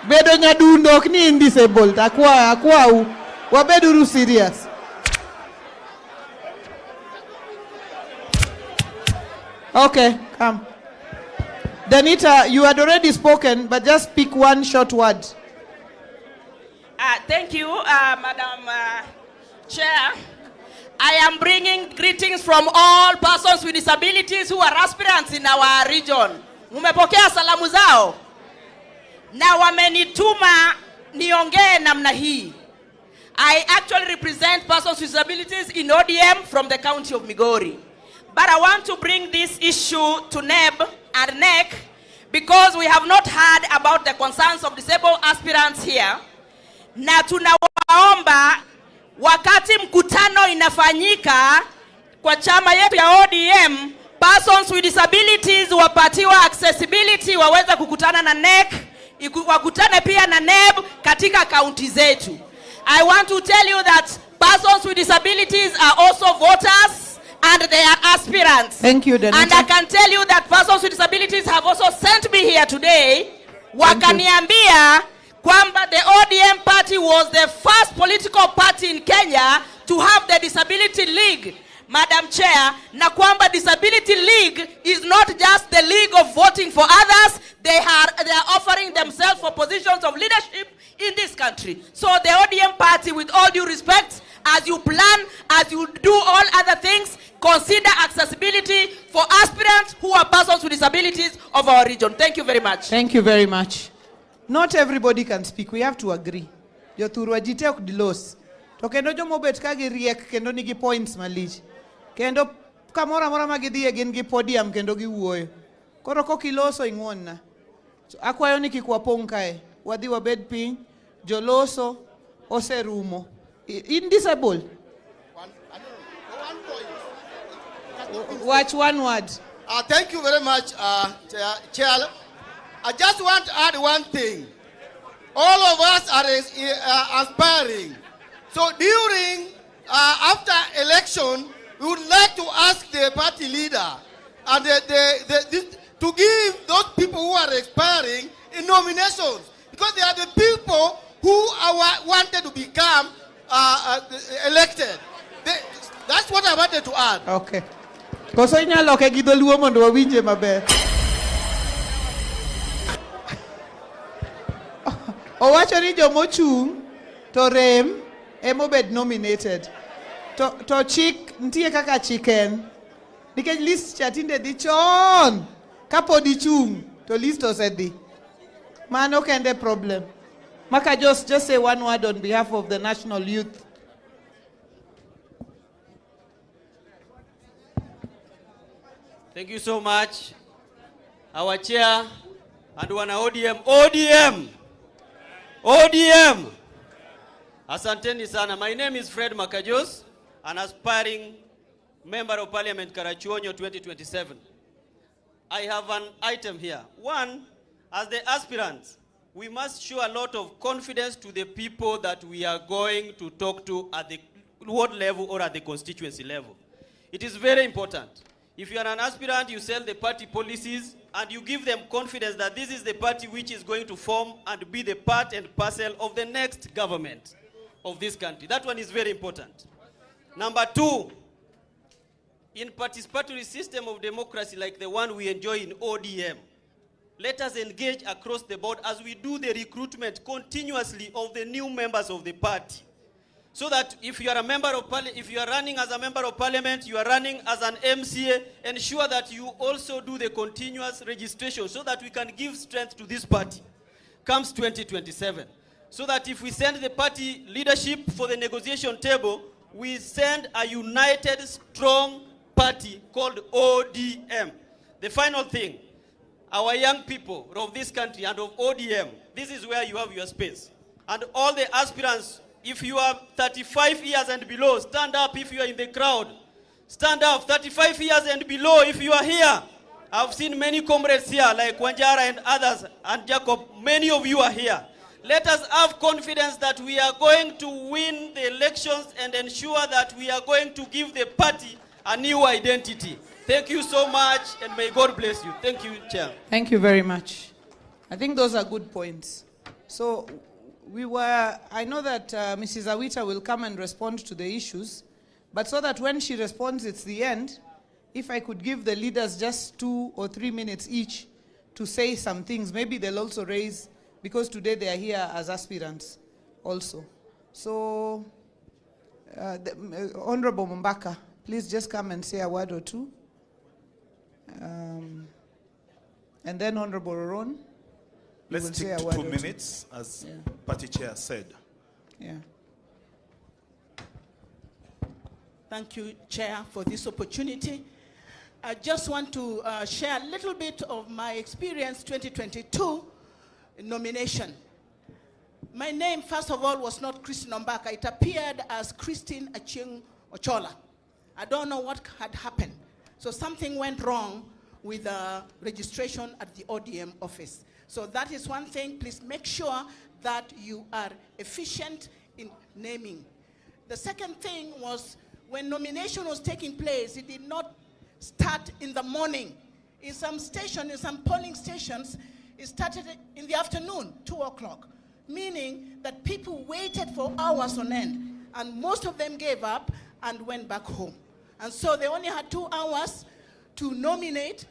Bedo nyadundo ni disabled. Akwa wabeduru serious. Okay, come. Danita, you had already spoken, but just pick one short word. Thank you, Madam Chair. I am bringing greetings from all persons with disabilities who are aspirants in our region. Mumepokea salamu zao? Na wamenituma niongee namna hii. I actually represent persons with disabilities in ODM from the county of Migori. But I want to bring this issue to NEB and NEC because we have not heard about the concerns of disabled aspirants here. Na tunawaomba wakati mkutano inafanyika kwa chama yetu ya ODM, persons with disabilities wapatiwa accessibility waweze kukutana na NEC, wakutane pia na NEB katika kaunti zetu. I want to tell you that persons with disabilities are also voters and they are aspirants. Thank you, Danita. And I can tell you that persons with disabilities have also sent me here today. Wakaniambia kwamba the ODM party was the first political party in Kenya to have the Disability League, Madam Chair, na kwamba Disability League is not just the league of voting for others, they are offering themselves for positions of leadership in this country. So the ODM party, with all due respect, as you plan, as you do all other things, consider accessibility for aspirants who are persons with disabilities of our region. Thank you very much. Thank you very much. Not everybody can speak. We have to agree. Jothurwa jite ok dilos. To kendo jomobet ka gi riek kendo nigi points malich. Kendo kamora mora magidhie gin gi podium kendo gi wuoyo. Koro kokiloso ing'wonna. Akwayo ni kik wapong' kae. Wadhi wabed piny. Joloso oserumo. In disabled. Watch one word. Thank you very much, Chair. I just want to add one thing. All of us are aspiring. So during, after election, we would like to ask the party leader and to give those people who are aspiring in nominations. Because they are the people who wanted to become elected. That's what I wanted to add. Okay. Koso inyalo ke gido luo mondo wawinje maber. Owacho ni jomochung' to rem emobed nominated. To chik ntie kaka chicken. Nikech list chatinde dhi chon. Kapod ichung' to list osedhi. Mano kende problem. Maka just say one word on behalf of the national youth. Thank you so much. Our chair and wana ODM. ODM. Asanteni sana. My name is Fred Makajos, an aspiring member of Parliament Karachuonyo 2027. I have an item here. One, as the aspirants, we must show a lot of confidence to the people that we are going to talk to at the ward level or at the constituency level. It is very important. If you are an aspirant, you sell the party policies and you give them confidence that this is the party which is going to form and be the part and parcel of the next government of this country. That one is very important. Number two, in participatory system of democracy like the one we enjoy in ODM, let us engage across the board as we do the recruitment continuously of the new members of the party. So that if you are a member of parliament, if you are running as a member of parliament, you are running as an MCA, ensure that you also do the continuous registration so that we can give strength to this party. Comes 2027. so that if we send the party leadership for the negotiation table, we send a united, strong party called ODM. The final thing, our young people of this country and of ODM, this is where you have your space. And all the aspirants, if you are 35 years and below, stand up if you are in the crowd. Stand up, 35 years and below if you are here. I've seen many comrades here like Wanjara and others, and Jacob, many of you are here. Let us have confidence that we are going to win the elections and ensure that we are going to give the party a new identity. Thank you so much, and may God bless you. Thank you, Chair. Thank you very much. I think those are good points. So I know that Mrs. Awita will come and respond to the issues, but so that when she responds, it's the end, if I could give the leaders just 2 or 3 minutes each to say some things, maybe they'll also raise, because today they are here as aspirants also. So, Honorable Mbaka, please just come and say a word or two. And then Honorable Ron. Let's stick to 2 minutes, as party chair said. Yeah. Thank you, Chair, for this opportunity. I just want to share a little bit of my experience 2022 nomination. My name, first of all, was not Christine Ombaka. It appeared as Christine Aching Ochola. I don't know what had happened. So something went wrong with the registration at the ODM office. So that is one thing. Please make sure that you are efficient in naming. The second thing was, when nomination was taking place, it did not start in the morning. In some stations, in some polling stations, it started in the afternoon, 2 o'clock, meaning that people waited for hours on end, and most of them gave up and went back home. And so they only had 2 hours to nominate,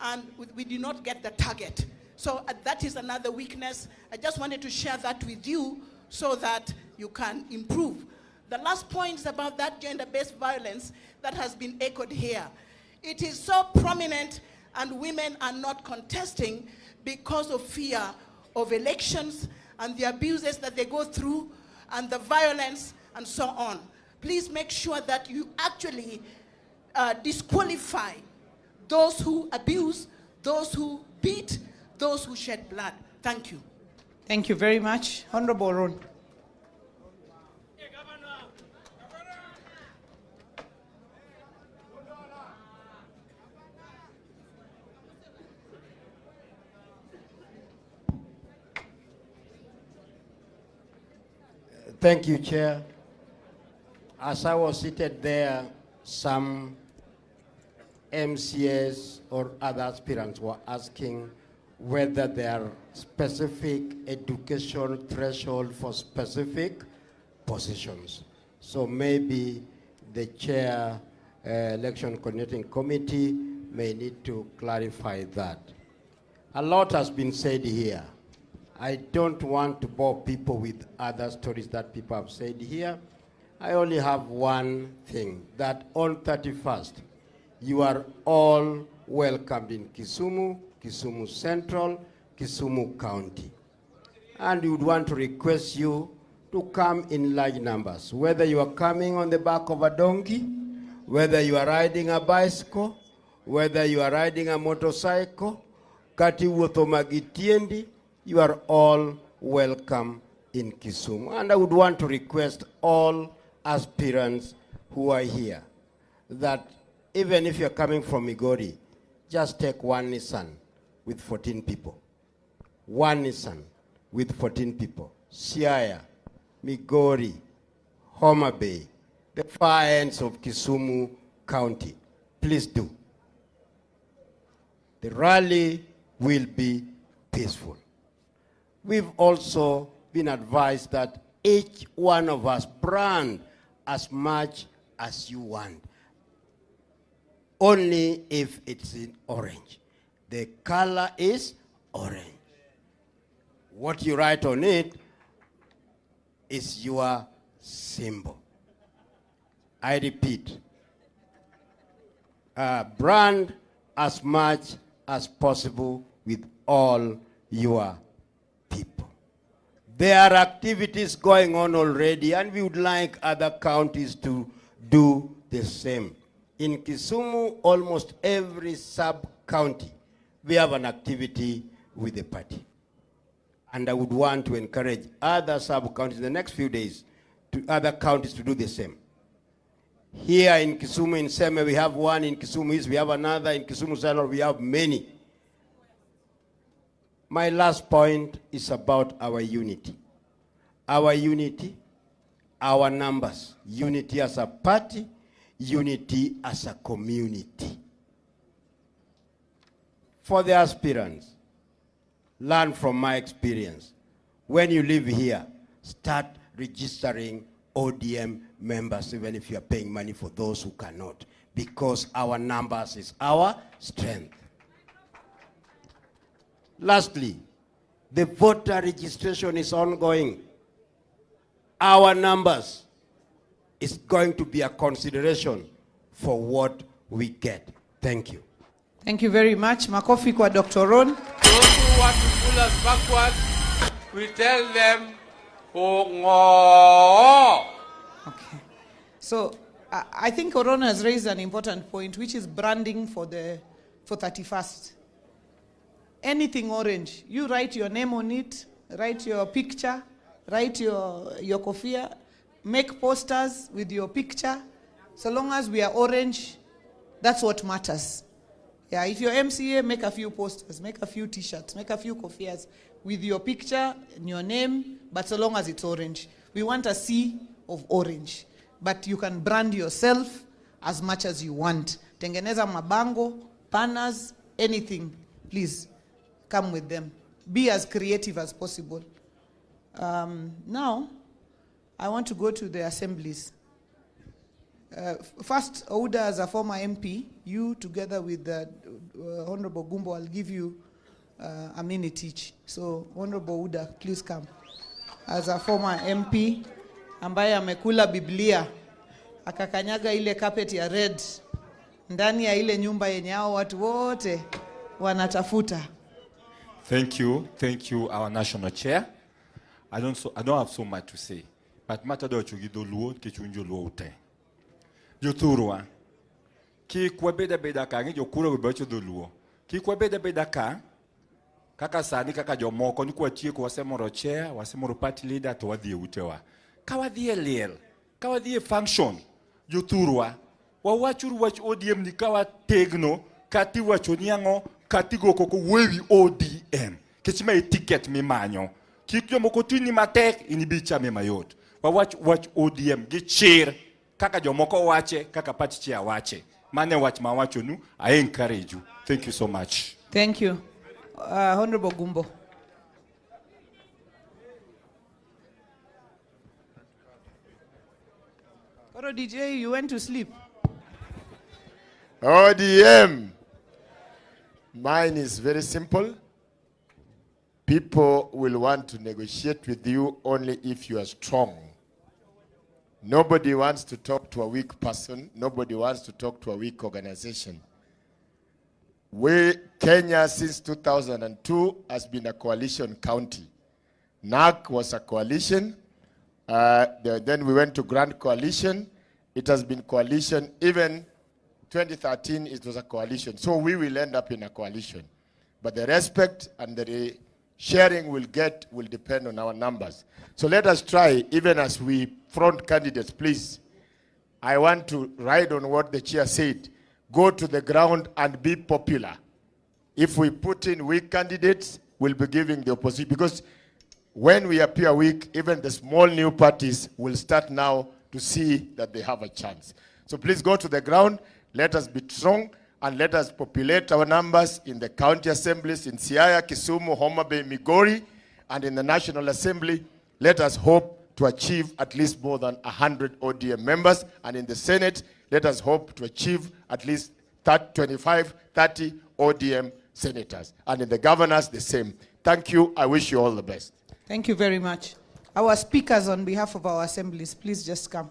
and we did not get the target. So that is another weakness. I just wanted to share that with you so that you can improve. The last point is about that gender-based violence that has been echoed here. It is so prominent, and women are not contesting because of fear of elections and the abuses that they go through and the violence and so on. Please make sure that you actually disqualify those who abuse, those who beat, those who shed blood. Thank you. Thank you very much. Honorable Ron. Thank you, Chair. As I was seated there, some MCAs or other aspirants were asking whether there are specific education threshold for specific positions. So maybe the Chair Election Coordinating Committee may need to clarify that. A lot has been said here. I don't want to bore people with other stories that people have said here. I only have one thing, that on 31st, you are all welcomed in Kisumu, Kisumu Central, Kisumu County. And we would want to request you to come in large numbers, whether you are coming on the back of a donkey, whether you are riding a bicycle, whether you are riding a motorcycle, kati wuotho magitiendi, you are all welcome in Kisumu. And I would want to request all aspirants who are here that even if you're coming from Migori, just take one Nissan with 14 people. One Nissan with 14 people. Siaya, Migori, Homa Bay, the far ends of Kisumu County. Please do. The rally will be peaceful. We've also been advised that each one of us brand as much as you want, only if it's in orange. The color is orange. What you write on it is your symbol. I repeat, brand as much as possible with all your people. There are activities going on already, and we would like other counties to do the same. In Kisumu, almost every sub-county, we have an activity with the party. And I would want to encourage other sub-counties in the next few days, other counties to do the same. Here in Kisumu, in Seme, we have one. In Kisumu East, we have another. In Kisumu Central, we have many. My last point is about our unity. Our unity, our numbers. Unity as a party, unity as a community. For the aspirants, learn from my experience. When you live here, start registering ODM members, even if you are paying money for those who cannot, because our numbers is our strength. Lastly, the voter registration is ongoing. Our numbers is going to be a consideration for what we get. Thank you. Thank you very much. Makofi kwa Dr. Ron. Those who want to pull us backwards, we tell them, oh, okay. So I think Ron has raised an important point, which is branding for 31st. Anything orange, you write your name on it, write your picture, write your kofia, make posters with your picture. So long as we are orange, that's what matters. Yeah, if you're MCA, make a few posters, make a few t-shirts, make a few kofias with your picture and your name, but so long as it's orange. We want a sea of orange. But you can brand yourself as much as you want. Tengeneza mabango, banners, anything. Please, come with them. Be as creative as possible. Now, I want to go to the assemblies. First, Ouda, as a former MP, you together with Honorable Gumbo, I'll give you a minute each. So, Honorable Ouda, please come. As a former MP, ambaye amekula Biblia, akakanyaga ile carpet ya red, ndani ya ile nyumba yenye hao watu wote wanatafuta. Thank you, our national chair. I don't have so much to say, but matado chugido luo kichunjo luo ute. Joturwa, ki kwa beda ka ngi jokura bebacho do luo. Ki kwa beda ka kaka sani kaka jomoko ni kwa tie ko wasemoro chair, wasemoro party leader to wadhi utewa. Kawadhi lel, kawadhi function. Joturwa, wawachuru wach ODM ni kawa tegno, kati wachoniango, kati goko ko wewi ODM. Kechima ticket mi manyo. Kikyo mokotuni matek inibicha me mayot. Wawach ODM gichir kaka jomoko wache kaka party chair wache. Mane wach mawachonu, I encourage you. Thank you so much. Thank you. Honorable Gumbo. Koro DJ, you went to sleep. ODM. Mine is very simple. People will want to negotiate with you only if you are strong. Nobody wants to talk to a weak person. Nobody wants to talk to a weak organization. Kenya since 2002 has been a coalition county. NAC was a coalition. Then we went to Grand Coalition. It has been coalition. Even 2013, it was a coalition. So we will end up in a coalition. But the respect and the sharing we'll get will depend on our numbers. So let us try, even as we front candidates, please. I want to ride on what the chair said. Go to the ground and be popular. If we put in weak candidates, we'll be giving the opposition. Because when we appear weak, even the small new parties will start now to see that they have a chance. So please go to the ground. Let us be strong. And let us populate our numbers in the county assemblies in Siaya, Kisumu, Homa Bay, Migori, and in the National Assembly. Let us hope to achieve at least more than 100 ODM members. And in the Senate, let us hope to achieve at least 25, 30 ODM senators. And in the governors, the same. Thank you. I wish you all the best. Thank you very much. Our speakers on behalf of our assemblies, please just come.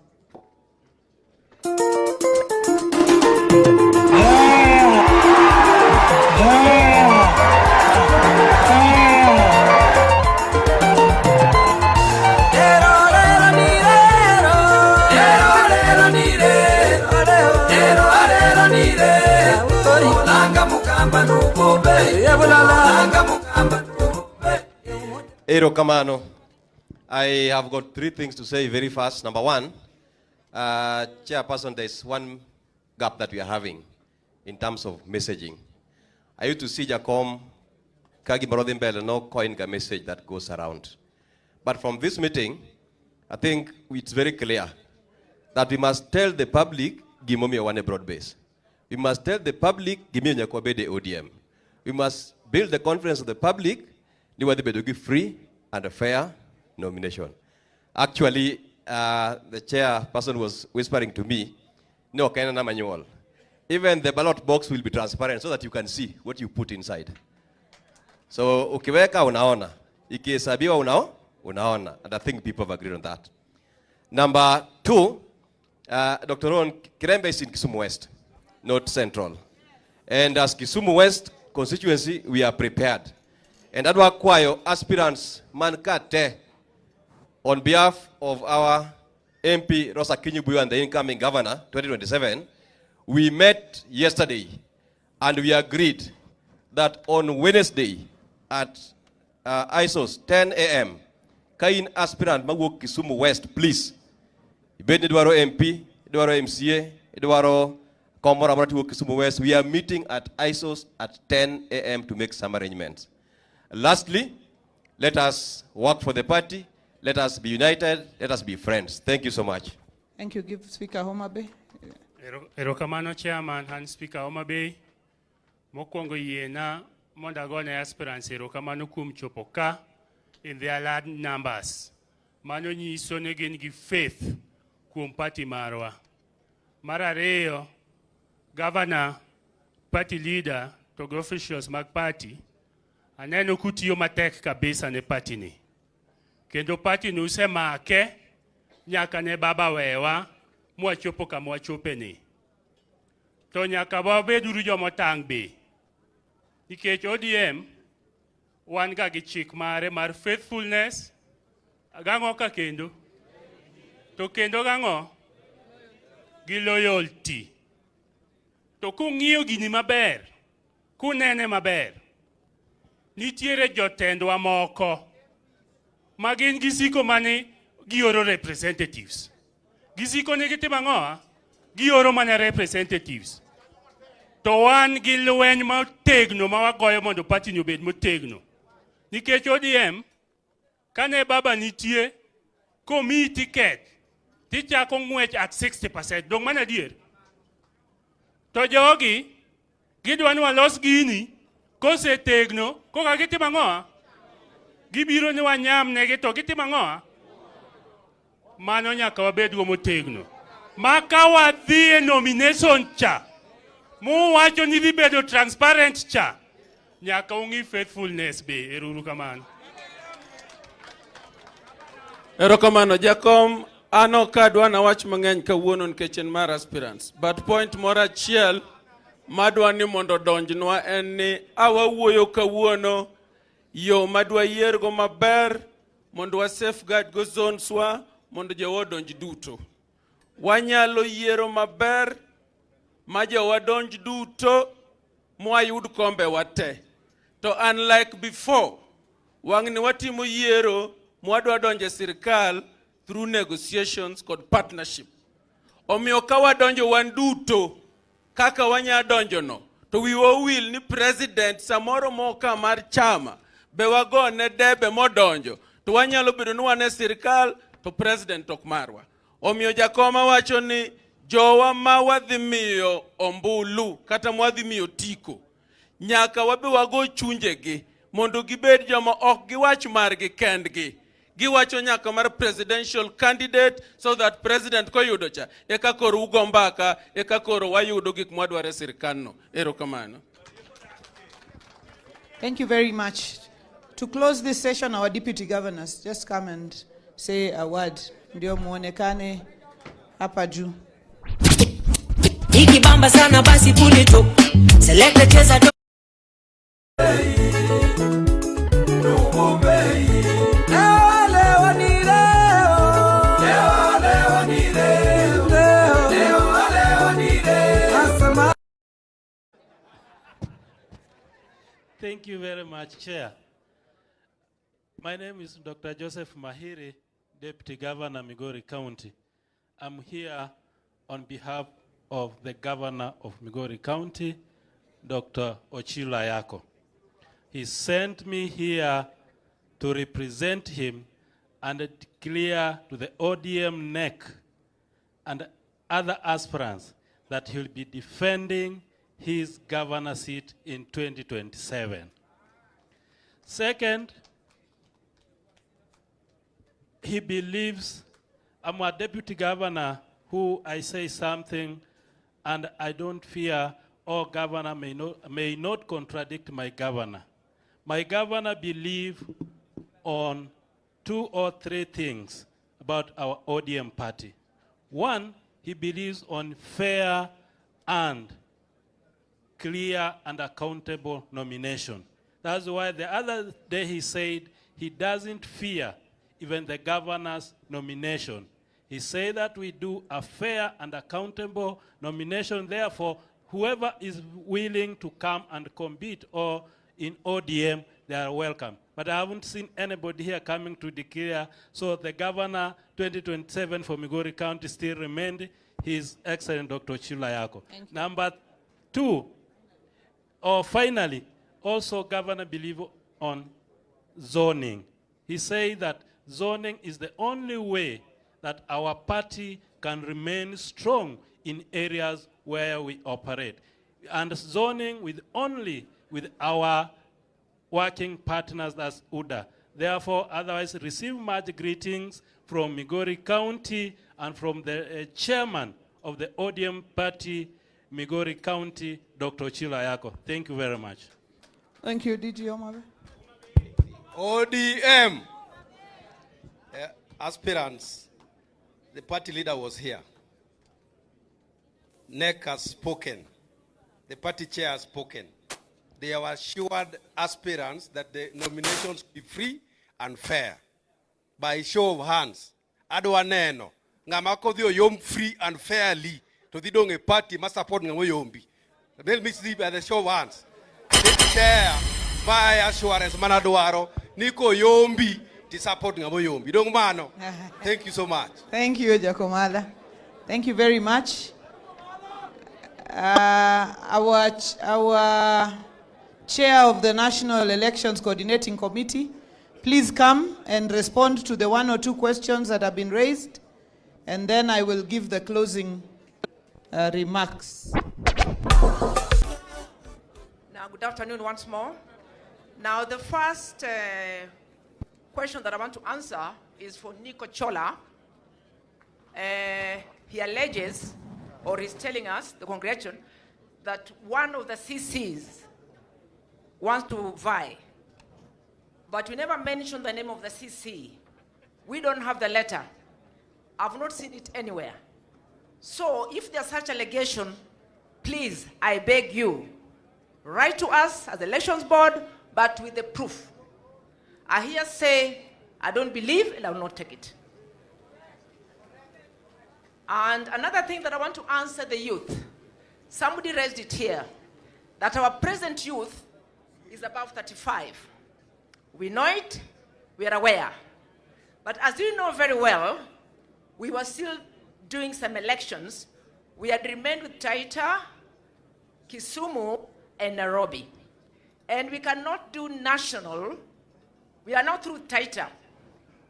Ero Kamano, I have got 3 things to say very fast. Number 1, Chairperson, there's one gap that we are having in terms of messaging. I used to see Jacom Kagi Marodhimbele no coin a message that goes around. But from this meeting, I think it's very clear that we must tell the public, give me a one broad base. We must tell the public, give me the ODM. We must build the confidence of the public, they give free and a fair nomination. Actually, the chairperson was whispering to me, no, Kenyan manual. Even the ballot box will be transparent so that you can see what you put inside. So, ukiweka unaona. Ikihesabiwa unaona. And I think people have agreed on that. Number 2, Dr. Ron Kirembe is in Kisumu West, not Central. And as Kisumu West constituency, we are prepared. And that will acquire aspirants mankate on behalf of our MP Rosa Kinyubuyu and the incoming governor, 2027. We met yesterday and we agreed that on Wednesday at ISOS 10 a.m., Kain aspirant Magwo Kisumu West, please. Ibedi Dwaro MP, Dwaro MCA, Dwaro Komora Maratu Kisumu West. We are meeting at ISOS at 10 a.m. to make some arrangements. Lastly, let us work for the party. Let us be united. Let us be friends. Thank you so much. Thank you. Give Speaker Homa Bay. Erokamano Chairman and Speaker Homa Bay. Mokwongo yena mondagone aspirants erokamano kum chopoka in their large numbers. Mano nyiso ne gin gi faith kum party marwa. Marareo, governor, party leader, to officials mag party. Aneno kutiyo matek kabisa ne party ni. Kendo party ni usema ake, nyaka ne baba wewa, mwachopo ka mwachope ni. To nyaka wabeduru jo motang be. Nikech ODM, wan ga gi chik mare mar faithfulness, gango ka kendo. To kendo gango, gi loyalty. To kung'iyo gini maber, kunene maber, nitiere jotendwa moko magin gisiko mane gioro representatives. Gisiko ne gitimo ang'o? Gioro mana representatives. To wan gi lweny motegno ma wagoyo mondo party ni obed motegno. Nikech ODM kane baba nitie komi ticket tichako ng'wech at 60%. Dong mana dier. To jogi gidwa ni walos gini kose tegno, koka gitimo ang'o? Gibiro ni wanyam negi to gitimo ang'o? Mano nyaka wabedgo motegno. Maka wadhi e nomination cha, mu wacho ni dhi bedo transparent cha, nyaka ung'i faithfulness be. Eruru kamano. Erokamano Jakom, ano kadwa na wach mang'eny kawuono nikech en mar aspirants. But point moro achiel madwa ni mondo donjnwa en ni awawuoyo kawuono yo madwa yiergo maber mondo wa safeguard go zones wa mondo jowa donj duto. Wanyalo yiero maber ma jowa donj duto mwayud kombe wate. To unlike before, wang'ni watimo yiero mwadwa donje sirkal through negotiations kod partnership. Omiyo ka wadonjo wan duto kaka wanya donjo no, to wiwa will ni president samoro moka mar chama be wagone debe modonjo, to wanyalo bedo ni wane sirkal to president ok marwa. Omiyo Jakoma wacho ni jowa ma wadhi miyo ombulu kata mwadhi miyo tiko, nyaka wabe wago chunjegi mondo gibed joma ok giwach margi kendgi. Giwacho nyaka mar presidential candidate so that president koyudo cha eka koro ugo mbaka eka koro wayudo gik mwadware sirkanno. Erokamano. Thank you very much. To close this session, our deputy governors just come and say a word. Ndio muonekane hapa juu. Ikibamba sana basi pulito. Select cheza do. Thank you very much, Chair. My name is Dr. Joseph Mahiri, Deputy Governor, Migori County. I'm here on behalf of the Governor of Migori County, Dr. Ochilo Ayako. He sent me here to represent him and declare to the ODM NEC and other aspirants that he'll be defending his governor seat in 2027. Second, he believes I'm a deputy governor who I say something and I don't fear or governor may not contradict my governor. My governor believes on 2 or 3 things about our ODM party. One, he believes on fair and clear and accountable nomination. That's why the other day he said he doesn't fear even the governor's nomination. He said that we do a fair and accountable nomination. Therefore, whoever is willing to come and compete or in ODM, they are welcome. But I haven't seen anybody here coming to declare. So the governor 2027 for Migori County still remained His Excellency Dr. Ochilo Ayako. Number 2, or finally, also governor believes on zoning. He said that zoning is the only way that our party can remain strong in areas where we operate. And zoning with only with our working partners as UDA. Therefore, otherwise receive much greetings from Migori County and from the chairman of the ODM party, Migori County, Dr. Ochilo Ayako. Thank you very much. Thank you, DG Omabe. ODM. Aspirants, the party leader was here. NEC has spoken. The party chair has spoken. They have assured aspirants that the nominations be free and fair. By show of hands, adwa neno ngamako dio yom free and fairly to the dong a party must support ngamo yombi. Let me see by the show of hands. The chair by assurance manadwaro niko yombi to support ngamo yombi. Dong mano. Thank you so much. Thank you, Jakomala. Thank you very much. Our chair of the National Elections Coordinating Committee, please come and respond to the 1 or 2 questions that have been raised, and then I will give the closing remarks. Now, good afternoon once more. Now, the first question that I want to answer is for Nico Chola. He alleges, or is telling us, the congregation, that one of the CCs wants to vie. But we never mentioned the name of the CC. We don't have the letter. I've not seen it anywhere. So if there's such allegation, please, I beg you, write to us as the elections board, but with the proof. I hear say, I don't believe, and I will not take it. And another thing that I want to answer the youth, somebody raised it here, that our present youth is above 35. We know it, we are aware. But as you know very well, we were still doing some elections. We had remained with Taita, Kisumu, and Nairobi. And we cannot do national. We are now through Taita.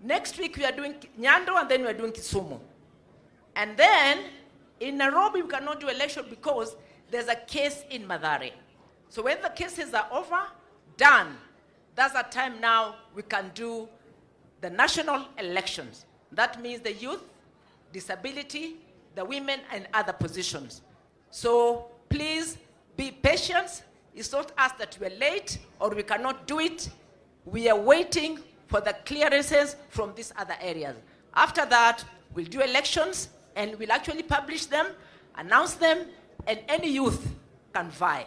Next week we are doing Nyando, and then we are doing Kisumu. And then in Nairobi we cannot do election because there's a case in Mathare. So when the cases are over, done, that's the time now we can do the national elections. That means the youth, disability, the women, and other positions. So please be patient. It's not us that we're late or we cannot do it. We are waiting for the clearances from these other areas. After that, we'll do elections and we'll actually publish them, announce them, and any youth can vie.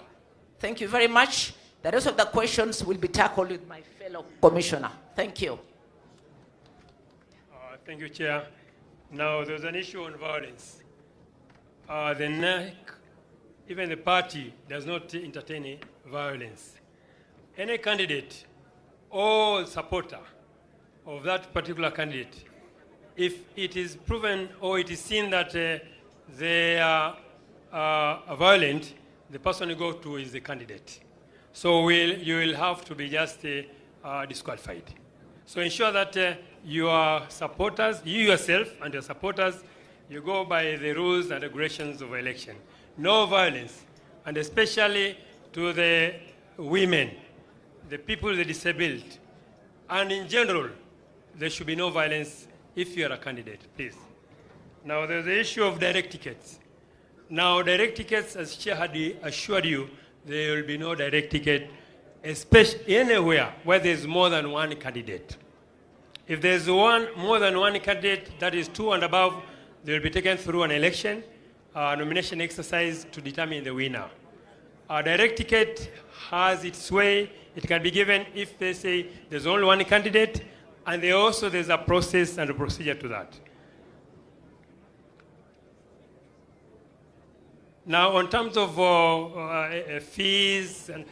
Thank you very much. The rest of the questions will be tackled with my fellow commissioner. Thank you. Thank you, Chair. Now, there's an issue on violence. The NEC, even the party, does not entertain violence. any candidate or supporter of that particular candidate, if it is proven or it is seen that they are violent, the person you go to is the candidate. So you will have to be just disqualified. So ensure that your supporters, you yourself and your supporters, you go by the rules and regulations of election. No violence, and especially to the women, the people, the disabled, and in general, there should be no violence if you are a candidate, please. Now, there's the issue of direct tickets. Now, direct tickets, as Chair had assured you, there will be no direct ticket, especially anywhere where there's more than one candidate. If there's more than one candidate, that is 2 and above, they will be taken through an election, nomination exercise to determine the winner. A direct ticket has its way. It can be given if they say there's only one candidate, and there's a process and a procedure to that. Now, in terms of fees, and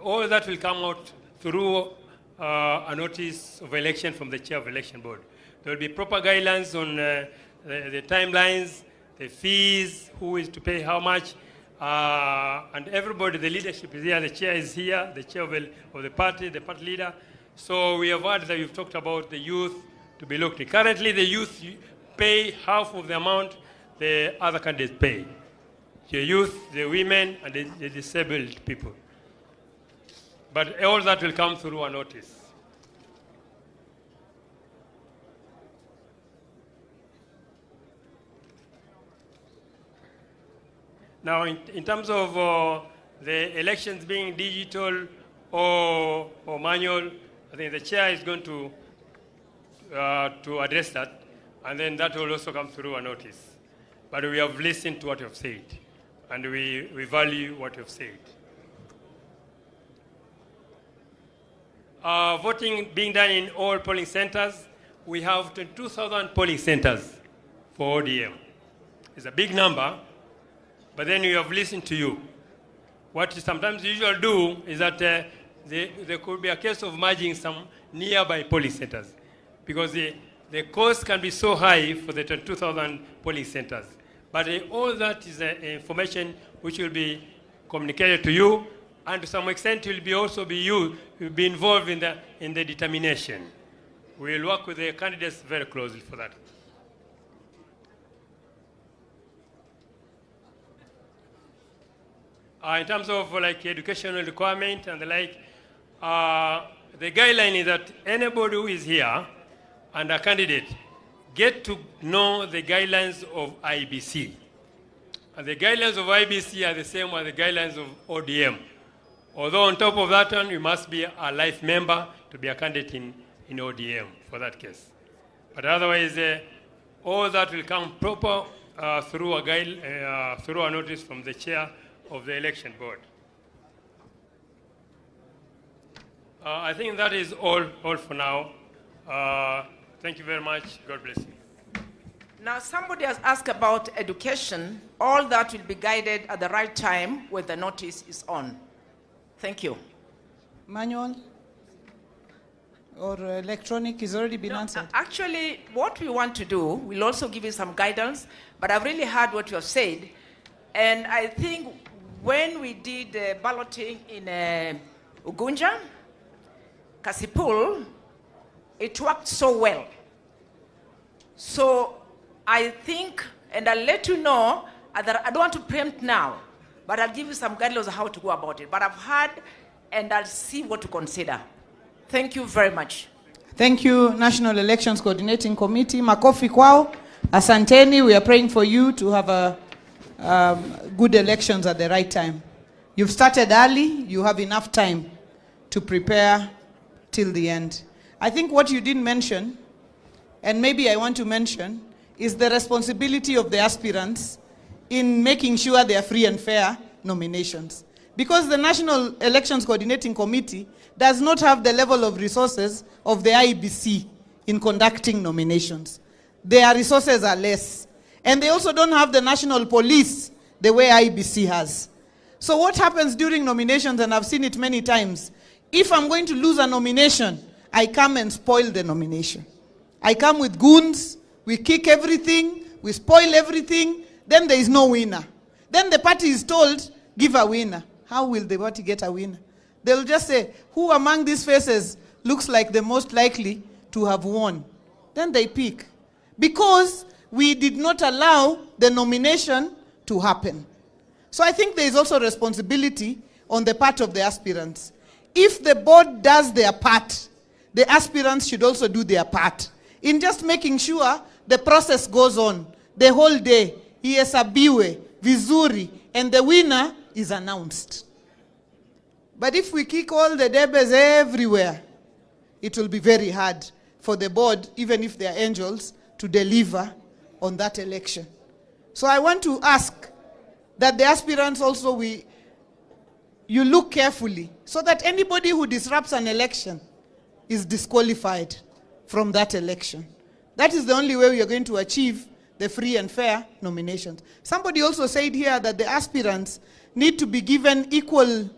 all that will come out through a notice of election from the Chair of Election Board. There will be proper guidelines on the timelines, the fees, who is to pay how much, and everybody, the leadership is here, the Chair is here, the Chair of the party leader. So we have heard that you've talked about the youth to be looked at. Currently, the youth pay half of the amount the other candidates pay. The youth, the women, and the disabled people. But all that will come through a notice. Now, in terms of the elections being digital or manual, I think the Chair is going to address that, and then that will also come through a notice. But we have listened to what you have said, and we value what you have said. Voting being done in all polling centers, we have 22,000 polling centers for ODM. It's a big number, but then we have listened to you. What sometimes you usually do is that there could be a case of merging some nearby polling centers, because the cost can be so high for the 22,000 polling centers. But all that is information which will be communicated to you, and to some extent will also be involved in the determination. We will work with the candidates very closely for that. In terms of like educational requirement and the like, the guideline is that anybody who is here and a candidate get to know the guidelines of IBC. And the guidelines of IBC are the same as the guidelines of ODM. Although on top of that one, you must be a life member to be a candidate in ODM for that case. But otherwise, all that will come proper through a notice from the Chair of the Election Board. I think that is all for now. Thank you very much. God bless you. Now, somebody has asked about education. All that will be guided at the right time when the notice is on. Thank you. Manual or electronic has already been answered. Actually, what we want to do, we'll also give you some guidance, but I've really heard what you have said. And I think when we did balloting in Ugunja, Kasipul, it worked so well. So I think, and I'll let you know, that I don't want to preempt now, but I'll give you some guidelines on how to go about it. But I've heard, and I'll see what to consider. Thank you very much. Thank you, National Elections Coordinating Committee. Makofi kwao. Asanteni, we are praying for you to have good elections at the right time. You've started early, you have enough time to prepare till the end. I think what you didn't mention, and maybe I want to mention, is the responsibility of the aspirants in making sure they are free and fair nominations. Because the National Elections Coordinating Committee does not have the level of resources of the IBC in conducting nominations. Their resources are less. And they also don't have the national police the way IBC has. So what happens during nominations, and I've seen it many times, If I'm going to lose a nomination, I come and spoil the nomination. I come with goons, we kick everything, we spoil everything, then there is no winner. Then the party is told, give a winner. How will the party get a winner? They'll just say, who among these faces looks like the most likely to have won? Then they pick. Because we did not allow the nomination to happen. So I think there is also responsibility on the part of the aspirants. If the board does their part, the aspirants should also do their part in just making sure the process goes on the whole day. Ihesabiwe vizuri, and the winner is announced. But if we kick all the debes everywhere, it will be very hard for the board, even if they are angels, to deliver on that election. So I want to ask that the aspirants also, you look carefully so that anybody who disrupts an election is disqualified from that election. That is the only way we are going to achieve the free and fair nominations. Somebody also said here that the aspirants need to be given equal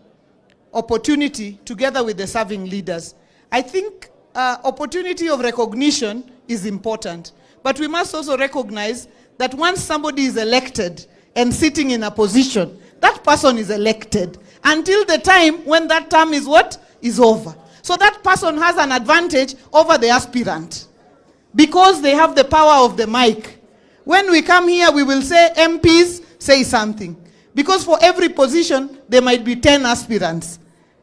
opportunity together with the serving leaders. I think opportunity of recognition is important, but we must also recognize that once somebody is elected and sitting in a position, that person is elected until the time when that term is what? Is over. So that person has an advantage over the aspirant because they have the power of the mic. When we come here, we will say MPs say something. Because for every position, there might be 10 aspirants.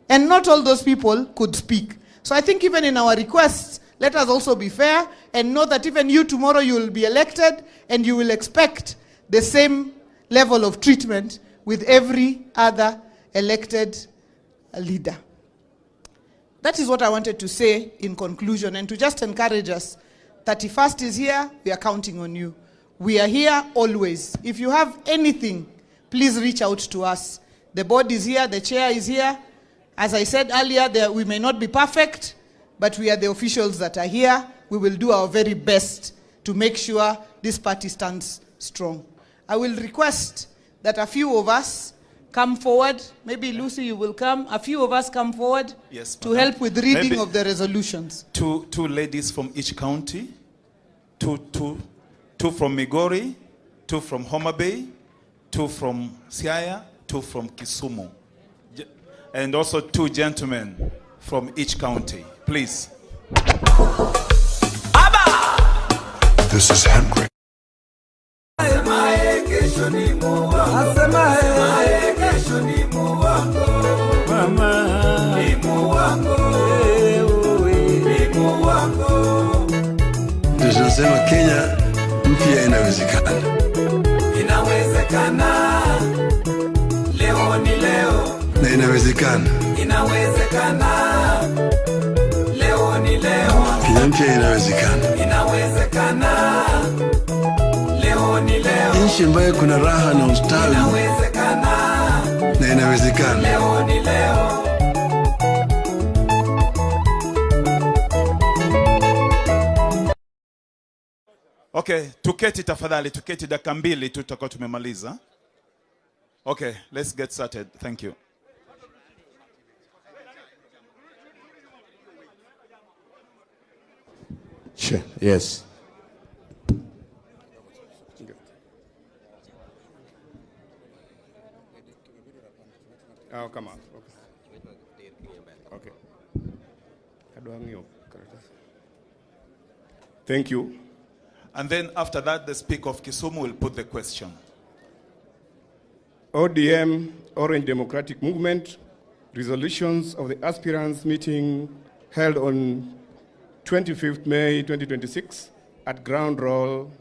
And not all those people could speak. So I think even in our requests, let us also be fair and know that even you tomorrow you will be elected and you will expect the same level of treatment with every other elected leader. That is what I wanted to say in conclusion, and to just encourage us. 31st is here, we are counting on you. We are here always. If you have anything, please reach out to us. The board is here, the chair is here. As I said earlier, we may not be perfect, but we are the officials that are here. We will do our very best to make sure this party stands strong. I will request that a few of us come forward. Maybe Lucy, you will come. A few of us come forward to help with reading of the resolutions. Two ladies from each county, two from Migori, 2 from Homa Bay, 2 from Siaya, 2 from Kisumu. And also 2 gentlemen from each county. Please. This is Henry. Tunasema Kenya mpya inawezekana. Inawezekana. Leo ni leo. Na inawezekana. Inawezekana. Leo ni leo. Kenya mpya inawezekana. Inawezekana. Leo ni leo. Nchi ambayo kuna raha na ustawi. Inawezekana. Na inawezekana. Leo ni leo. Okay, tuketi tafadhali, tuketi dakika 2 tutakuwa tumemaliza. Okay, let's get started. Thank you. Sure. Yes. Oh, come on. Okay. Thank you. And then after that, the Speaker of Kisumu will put the question. ODM, Orange Democratic Movement, resolutions of the aspirants meeting held on 25th May 2026 at Ground Roll,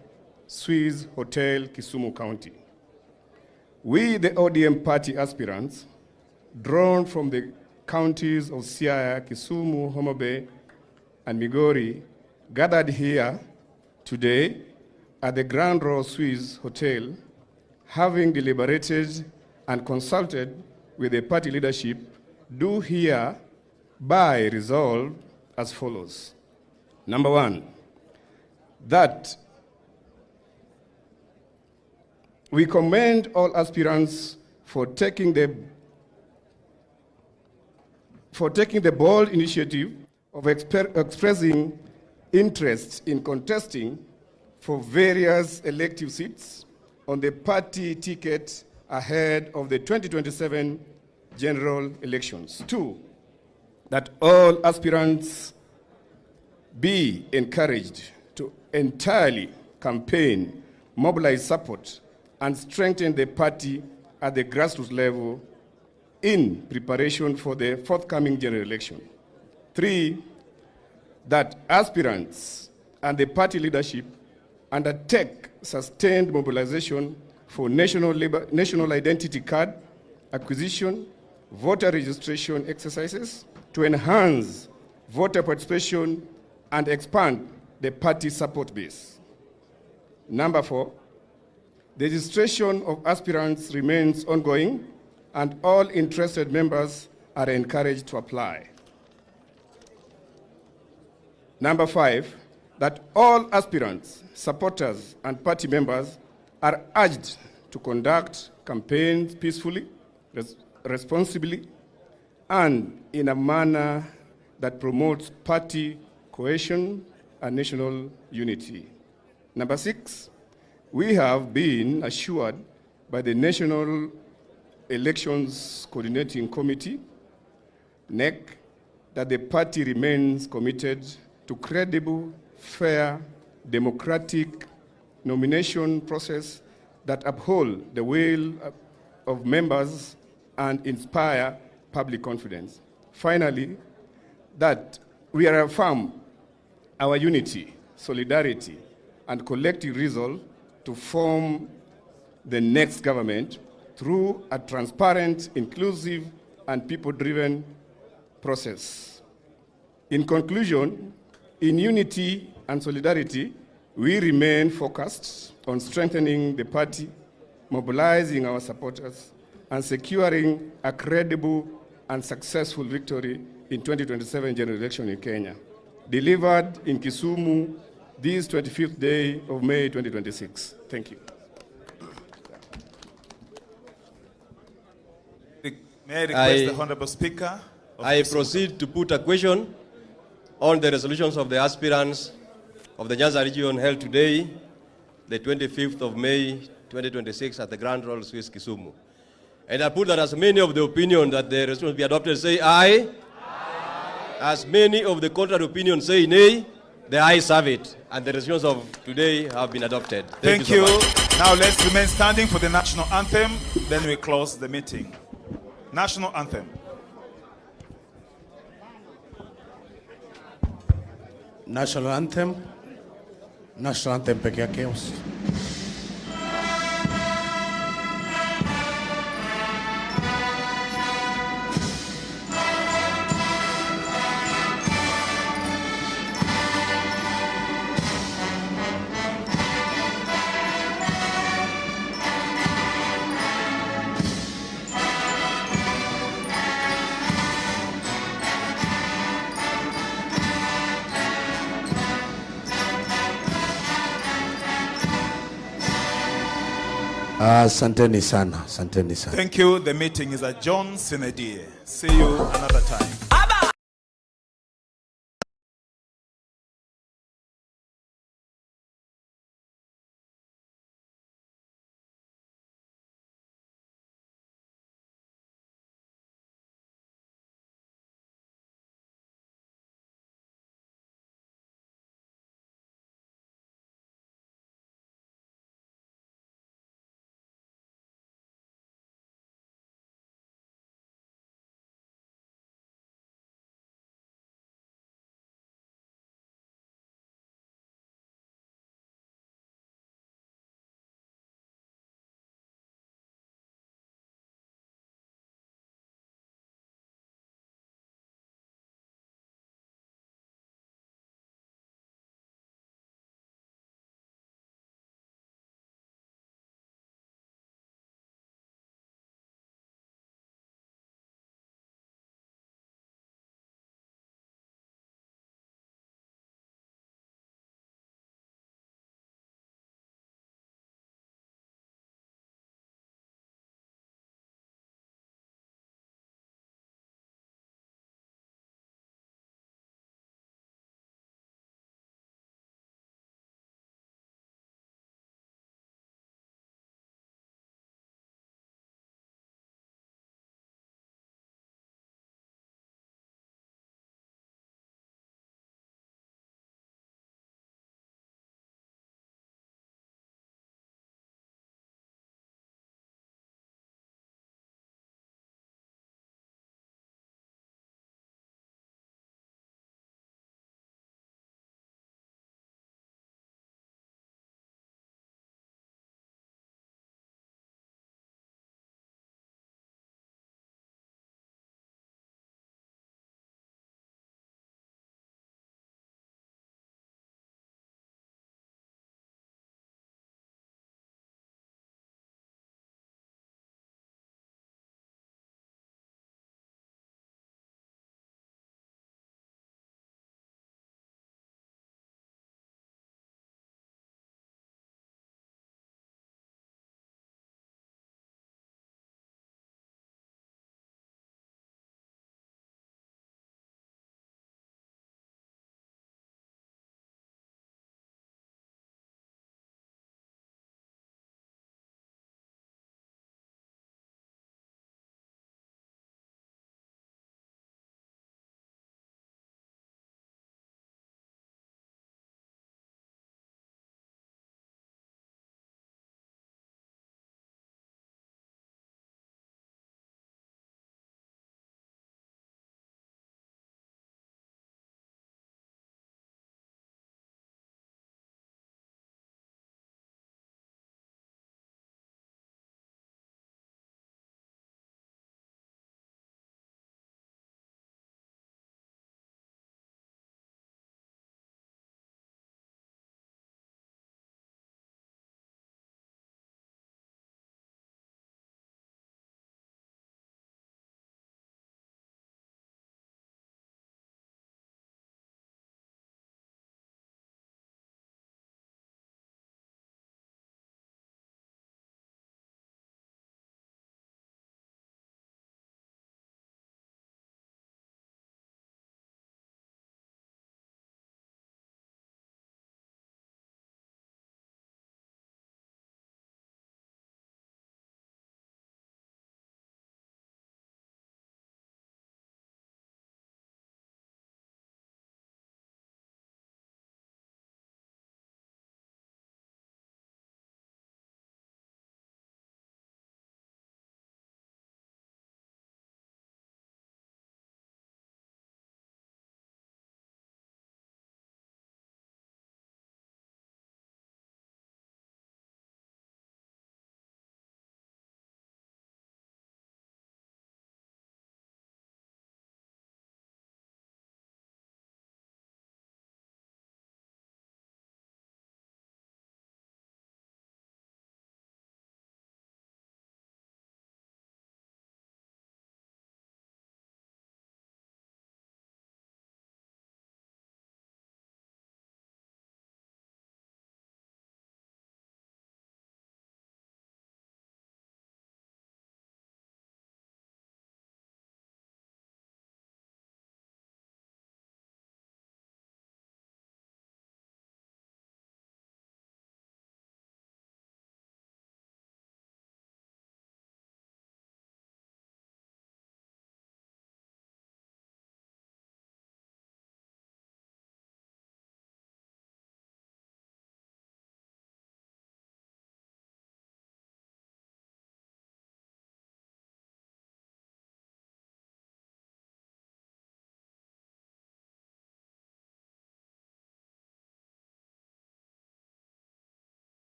Swiss Hotel, Kisumu County. We, the ODM party aspirants, drawn from the counties of Siaya, Kisumu, Homa Bay, and Migori, gathered here today at the Grand Royal Swiss Hotel, having deliberated and consulted with the party leadership, do hereby resolve as follows. Number 1, that we commend all aspirants for taking the for taking the bold initiative of expressing interest in contesting for various elective seats on the party ticket ahead of the 2027 general elections. 2, that all aspirants be encouraged to entirely campaign, mobilize support, and strengthen the party at the grassroots level in preparation for the forthcoming general election. 3, that aspirants and the party leadership undertake sustained mobilization for national identity card acquisition, voter registration exercises to enhance voter participation and expand the party support base. Number 4, the registration of aspirants remains ongoing and all interested members are encouraged to apply. Number 5, that all aspirants, supporters, and party members are urged to conduct campaigns peacefully, responsibly, and in a manner that promotes party cohesion and national unity. Number 6, we have been assured by the National Elections Coordinating Committee, NEC, that the party remains committed to credible, fair, democratic nomination process that uphold the will of members and inspire public confidence. Finally, that we reaffirm our unity, solidarity, and collective resolve to form the next government through a transparent, inclusive, and people-driven process. In conclusion, in unity and solidarity, we remain focused on strengthening the party, mobilizing our supporters, and securing a credible and successful victory in 2027 general election in Kenya, delivered in Kisumu this 25th day of May 2026. Thank you. May I request the Honorable Speaker? I proceed to put a question on the resolutions of the aspirants of the Nyanza region held today, the 25th of May 2026 at the Grand Royal Swiss Kisumu. And I put that as many of the opinion that the resolution be adopted say aye. Aye. As many of the contrary opinion say nay, the ayes have it. And the resolutions of today have been adopted. Thank you. So much. Now let's remain standing for the national anthem, then we close the meeting. National anthem. National anthem. National anthem peke yake. Asanteni sana, asanteni sana. Thank you. The meeting is adjourned. See you another time.